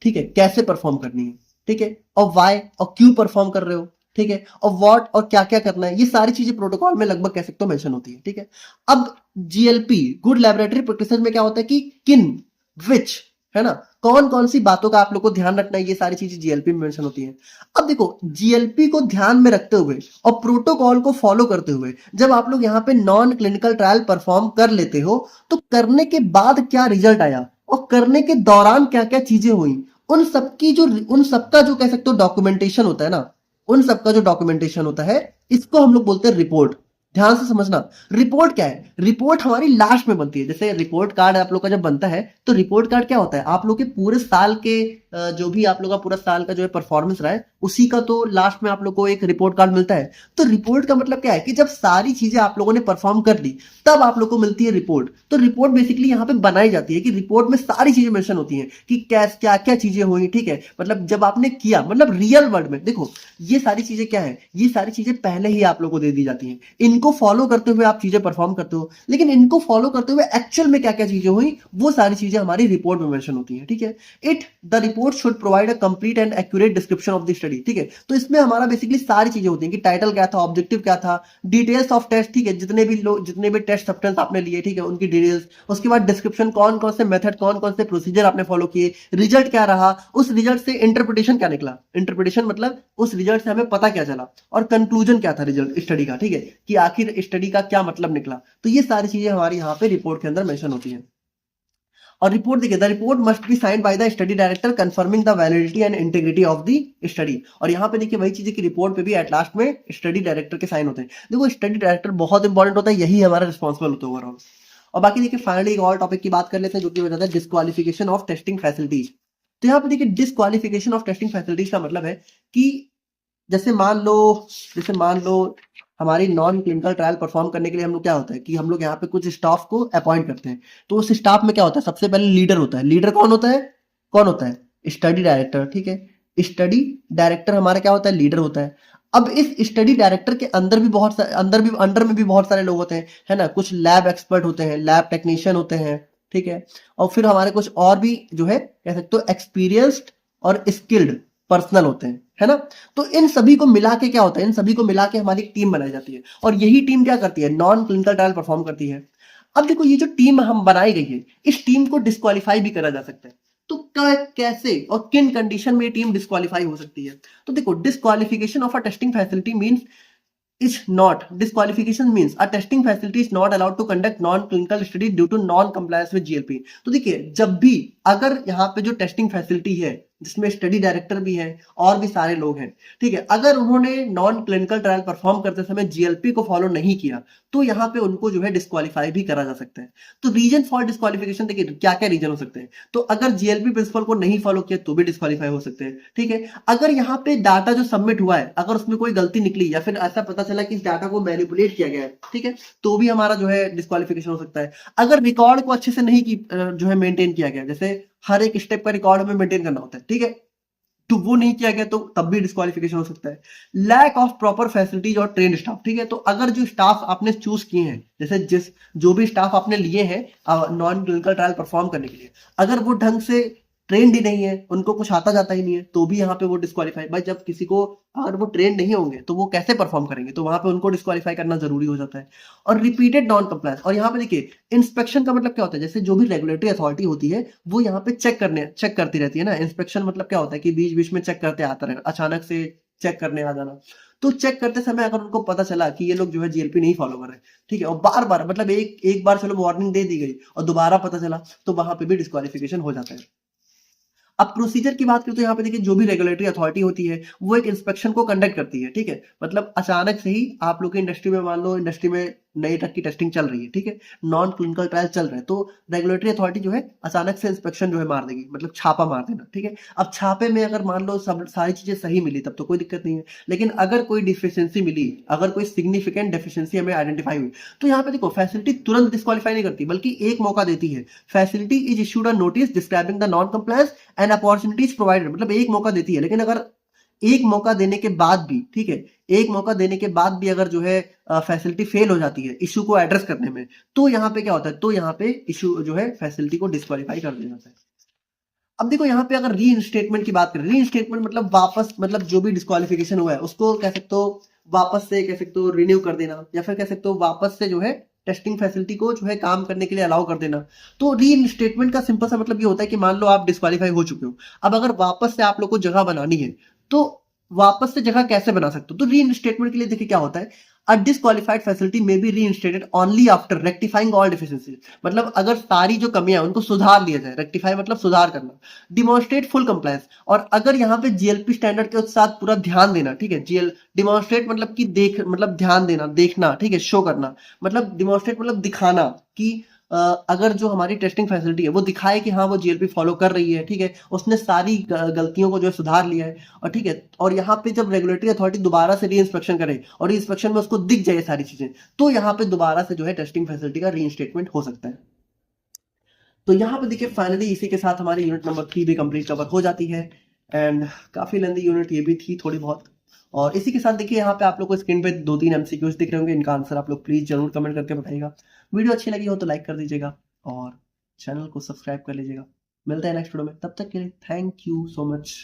ठीक है, कैसे परफॉर्म करनी है, ठीक है, और वाई और क्यों परफॉर्म कर रहे हो, ठीक है, और व्हाट और क्या क्या करना है, ये सारी चीजें प्रोटोकॉल में लगभग कह सकते हो मेंशन होती है, ठीक है। अब जीएलपी गुड लैबोरेटरी प्रैक्टिसेस में क्या होता है कि किन, विच, है ना, कौन कौन सी बातों का आप लोग को ध्यान रखना है, ये सारी चीजें जीएलपी में मेंशन होती हैं। अब देखो जीएलपी को ध्यान में रखते हुए और प्रोटोकॉल को फॉलो करते हुए जब आप लोग यहाँ पे नॉन क्लिनिकल ट्रायल परफॉर्म कर लेते हो, तो करने के बाद क्या रिजल्ट आया और करने के दौरान क्या क्या चीजें हुई, उन सबका जो कह सकते हो डॉक्यूमेंटेशन होता है ना, उन सबका जो डॉक्यूमेंटेशन होता है, इसको हम लोग बोलते हैं रिपोर्ट। ध्यान से समझना, रिपोर्ट क्या है? रिपोर्ट हमारी लास्ट में बनती है। जैसे रिपोर्ट कार्ड आप लोग का जब बनता है, तो रिपोर्ट कार्ड क्या होता है? आप लोग के पूरे साल के जो भी आप लोग का पूरा साल का जो है परफॉर्मेंस रहा है, उसी का तो लास्ट में आप लोग को एक रिपोर्ट कार्ड मिलता है। तो रिपोर्ट का मतलब क्या है कि जब सारी चीजें आप लोगों ने परफॉर्म कर ली, तब आप लोग को मिलती है रिपोर्ट। तो रिपोर्ट बेसिकली यहाँ पे बनाई जाती है कि रिपोर्ट में सारी चीजें मेंशन होती हैं कि क्या क्या चीजें हुई, ठीक है, मतलब जब आपने किया, मतलब रियल वर्ल्ड में देखो ये सारी चीजें क्या है, ये सारी चीजें पहले ही आप लोग को दे दी जाती हैं। इनको फॉलो करते हुए आप चीजें परफॉर्म करते हो, लेकिन इनको फॉलो करते हुए एक्चुअल में क्या क्या चीजें हुई, वो सारी चीजें हमारी रिपोर्ट में मेंशन होती हैं, ठीक है। The report should provide a complete and accurate description of the study, ठीक है। तो इसमें हमारा बेसिकली सारी चीजें होती हैं कि टाइटल क्या था, ऑब्जेक्टिव क्या था, डिटेल्स ऑफ टेस्ट, ठीक है, जितने भी टेस्ट सब्सटेंस आपने लिए, ठीक है, उनकी डिटेल्स, उसके बाद डिस्क्रिप्शन, कौन कौन से मेथड, कौन कौन से प्रोसीजर आपने फॉलो किए, रिजल्ट क्या रहा, उस रिजल्ट से इंटरप्रिटेशन क्या निकला, इंटरप्रिटेशन मतलब उस रिजल्ट से हमें पता क्या चला, और कंक्लूजन क्या था रिजल्ट स्टडी का, ठीक है, कि आखिर स्टडी का क्या मतलब निकला। तो ये सारी चीजें हमारी यहाँ पे रिपोर्ट के अंदर मेंशन होती हैं। और रिपोर्ट देखिए, the report must be signed by the study director confirming the validity and integrity of the study. और यहाँ पे देखिए वही चीज है कि रिपोर्ट पे भी एट लास्ट में स्टडी डायरेक्टर के साइन होते हैं। देखो स्टडी डायरेक्टर बहुत इंपॉर्टेंट होता है, यही हमारा रिस्पॉन्सिबल होता है ओवरऑल। और बाकी देखिए फाइनली एक और टॉपिक की बात कर लेते हैं, जो कि हो जाता है डिस्क्वालिफिकेशन ऑफ टेस्टिंग फैसिलिटीज। तो यहाँ पे देखिए डिस्क्वालिफिकेशन ऑफ टेस्टिंग फैसिलिटीज का मतलब है कि जैसे मान लो हमारी नॉन क्लिनिकल ट्रायल परफॉर्म करने के लिए हम लोग क्या होता है कि हम लोग यहाँ पे कुछ स्टाफ को अपॉइंट करते हैं। तो उस स्टाफ में क्या होता है, सबसे पहले लीडर होता है। लीडर कौन होता है? स्टडी डायरेक्टर, ठीक है। स्टडी डायरेक्टर हमारा क्या होता है? लीडर होता है। अब इस स्टडी डायरेक्टर के अंदर भी अंडर में भी बहुत सारे लोग होते हैं, है ना। कुछ लैब एक्सपर्ट होते हैं, लैब टेक्नीशियन होते हैं, ठीक है। और फिर हमारे कुछ और भी जो है कह सकते हो एक्सपीरियंस्ड और स्किल्ड पर्सनल होते हैं, है ना। तो इन सभी को मिला के क्या होता है, इन सभी को मिला के हमारी एक टीम बनाई जाती है, और यही टीम क्या करती है? नॉन क्लिनिकल ट्रायल परफॉर्म करती है। अब देखो ये जो टीम हम बनाई गई है, इस टीम को डिस्क्वालीफाई भी करा जा सकता है। तो कैसे और किन कंडीशन में ये टीम डिस्क्वालीफाई हो सकती है? तो देखो disqualification of a testing facility means is not disqualification means a testing facility is not allowed to conduct non-clinical study due to non-compliance with GLP। तो देखिए जब भी अगर यहाँ पे जो टेस्टिंग फैसिलिटी है, जिसमें स्टडी डायरेक्टर भी है और भी सारे लोग हैं, ठीक है, अगर उन्होंने नॉन क्लिनिकल ट्रायल परफॉर्म करते समय जीएलपी को फॉलो नहीं किया, तो यहाँ पे उनको जो है डिस्क्वालीफाई भी करा जा सकता है। तो रीजन फॉर डिस्क्वालिफिकेशन देखिए क्या क्या रीजन हो सकते हैं। तो अगर जीएलपी प्रिंसिपल को नहीं फॉलो किया तो भी डिस्क्वालीफाई हो सकते हैं, ठीक है। अगर यहाँ पे डाटा जो सबमिट हुआ है, अगर उसमें कोई गलती निकली या फिर ऐसा पता चला कि इस डाटा को मैनिपुलेट किया गया है, ठीक है, तो भी हमारा जो है डिस्क्वालिफिकेशन हो सकता है। अगर रिकॉर्ड को अच्छे से नहीं की जो है मेंटेन किया गया, जैसे हर एक स्टेप का रिकॉर्ड हमें मेंटेन करना होता है, ठीक है, तो वो नहीं किया गया तो तब भी डिस्क्वालिफिकेशन हो सकता है। लैक ऑफ प्रॉपर फैसिलिटीज और ट्रेंड स्टाफ, ठीक है, तो अगर जो स्टाफ आपने चूज किए हैं, जैसे जो भी स्टाफ आपने लिए हैं नॉन क्लिनिकल ट्रायल परफॉर्म करने के लिए, अगर वो ढंग से ट्रेंड ही नहीं है, उनको कुछ आता जाता ही नहीं है, तो भी यहाँ पे वो डिस्क्वालीफाई। भाई जब किसी को अगर वो ट्रेंड नहीं होंगे तो वो कैसे परफॉर्म करेंगे, तो वहां पे उनको डिस्क्वालीफाई करना जरूरी हो जाता है। और रिपीटेड नॉन कंप्लायंस, और यहाँ पे देखिए इंस्पेक्शन का मतलब क्या होता है, जैसे जो भी रेगुलेटरी अथॉरिटी होती है वो यहाँ पे चेक करती रहती है ना। इंस्पेक्शन मतलब क्या होता है कि बीच बीच में चेक करते आता रहे, अचानक से चेक करने आ जाना। तो चेक करते समय अगर उनको पता चला कि ये लोग जो है जीएलपी नहीं फॉलो कर रहे, ठीक है, और बार बार मतलब एक बार चलो वार्निंग दे दी गई और दोबारा पता चला, तो वहां पे भी डिस्क्वालिफिकेशन हो जाता है। अब प्रोसीजर की बात करें तो यहाँ पे देखिए जो भी रेगुलेटरी अथॉरिटी होती है वो एक इंस्पेक्शन को कंडक्ट करती है, ठीक है। मतलब अचानक से ही आप लोग की इंडस्ट्री में, मान लो इंडस्ट्री में नए ड्रग की टेस्टिंग चल रही है, ठीक है, नॉन क्लिनिकल ट्रायल चल रहा है, तो रेगुलेटरी अथॉरिटी जो है अचानक से इंस्पेक्शन जो है मार देगी, मतलब छापा मार देना, ठीक है। अब छापे में अगर मान लो सब सारी चीजें सही मिली तब तो कोई दिक्कत नहीं है, लेकिन अगर कोई डिफिशियंसी मिली, अगर कोई सिग्निफिकेंट डेफिशिएंसी हमें आइडेंटिफाई हुई, तो यहाँ पे देखो फैसिलिटी तुरंत डिस्क्वालीफाई नहीं करती, बल्कि एक मौका देती है। Facility is issued a notice describing the non compliance and opportunities provided, मतलब एक मौका देती है, लेकिन अगर एक मौका देने के बाद भी, ठीक है, एक मौका देने के बाद भी अगर जो है फैसिलिटी फेल हो जाती है इशू को एड्रेस करने में, तो यहाँ पे क्या होता है, तो यहाँ पे इशू जो है फैसिलिटी को डिस्क्वालीफाई कर दिया जाता है। अब देखो यहाँ पे अगर री इंस्टेटमेंट की बात करें, री इंस्टेटमेंट मतलब वापस, मतलब जो भी डिस्क्वालिफिकेशन हुआ है उसको कह सकते हो वापस से, कह सकते हो रिन्यू कर देना, या फिर कह सकते हो वापस से जो है टेस्टिंग फैसिलिटी को जो है काम करने के लिए अलाउ कर देना। तो री इंस्टेटमेंट का सिंपल सा मतलब ये होता है कि मान लो आप डिस्क्वालीफाई हो चुके हो, अब अगर वापस से आप लोग को जगह बनानी है, तो वापस से जगह कैसे बना सकते हो, तो री इंस्टेटमेंट के लिए देखिए क्या होता है, a disqualified facility may be reinstated only after rectifying all deficiencies, मतलब अगर सारी जो कमियां उनको सुधार लिया जाए, रेक्टिफाई मतलब सुधार करना, डिमॉन्स्ट्रेट फुल कंप्लायंस, और अगर यहाँ पे जीएलपी स्टैंडर्ड के साथ पूरा ध्यान देना, ठीक है, जीएल डिमॉन्स्ट्रेट मतलब कि देख, मतलब ध्यान देना, देखना, ठीक है, शो करना, मतलब डिमॉन्स्ट्रेट मतलब दिखाना कि अगर जो हमारी टेस्टिंग फैसिलिटी है वो दिखाए कि हाँ वो जीएलपी फॉलो कर रही है, ठीक है, उसने सारी गलतियों को जो है सुधार लिया है, और ठीक है, और यहाँ पे जब रेगुलेटरी अथॉरिटी दोबारा से री इंस्पेक्शन करे और इंस्पेक्शन में उसको दिख जाए सारी चीजें, तो यहाँ पे दोबारा से जो है टेस्टिंग फैसिलिटी का रीइंस्टेटमेंट हो सकता है। तो यहाँ पे देखिए फाइनली इसी के साथ हमारी यूनिट नंबर 3 भी कंप्लीट कवर हो जाती है, एंड काफी लेंदी यूनिट ये भी थी थोड़ी बहुत। और इसी के साथ देखिए यहाँ पे आप लोग को स्क्रीन पे 2-3 एमसीक्यूज दिख रहे होंगे, इनका आंसर आप लोग प्लीज जरूर कमेंट करके बताइएगा। वीडियो अच्छी लगी हो तो लाइक कर दीजिएगा और चैनल को सब्सक्राइब कर लीजिएगा। मिलते हैं नेक्स्ट वीडियो में, तब तक के लिए थैंक यू सो मच।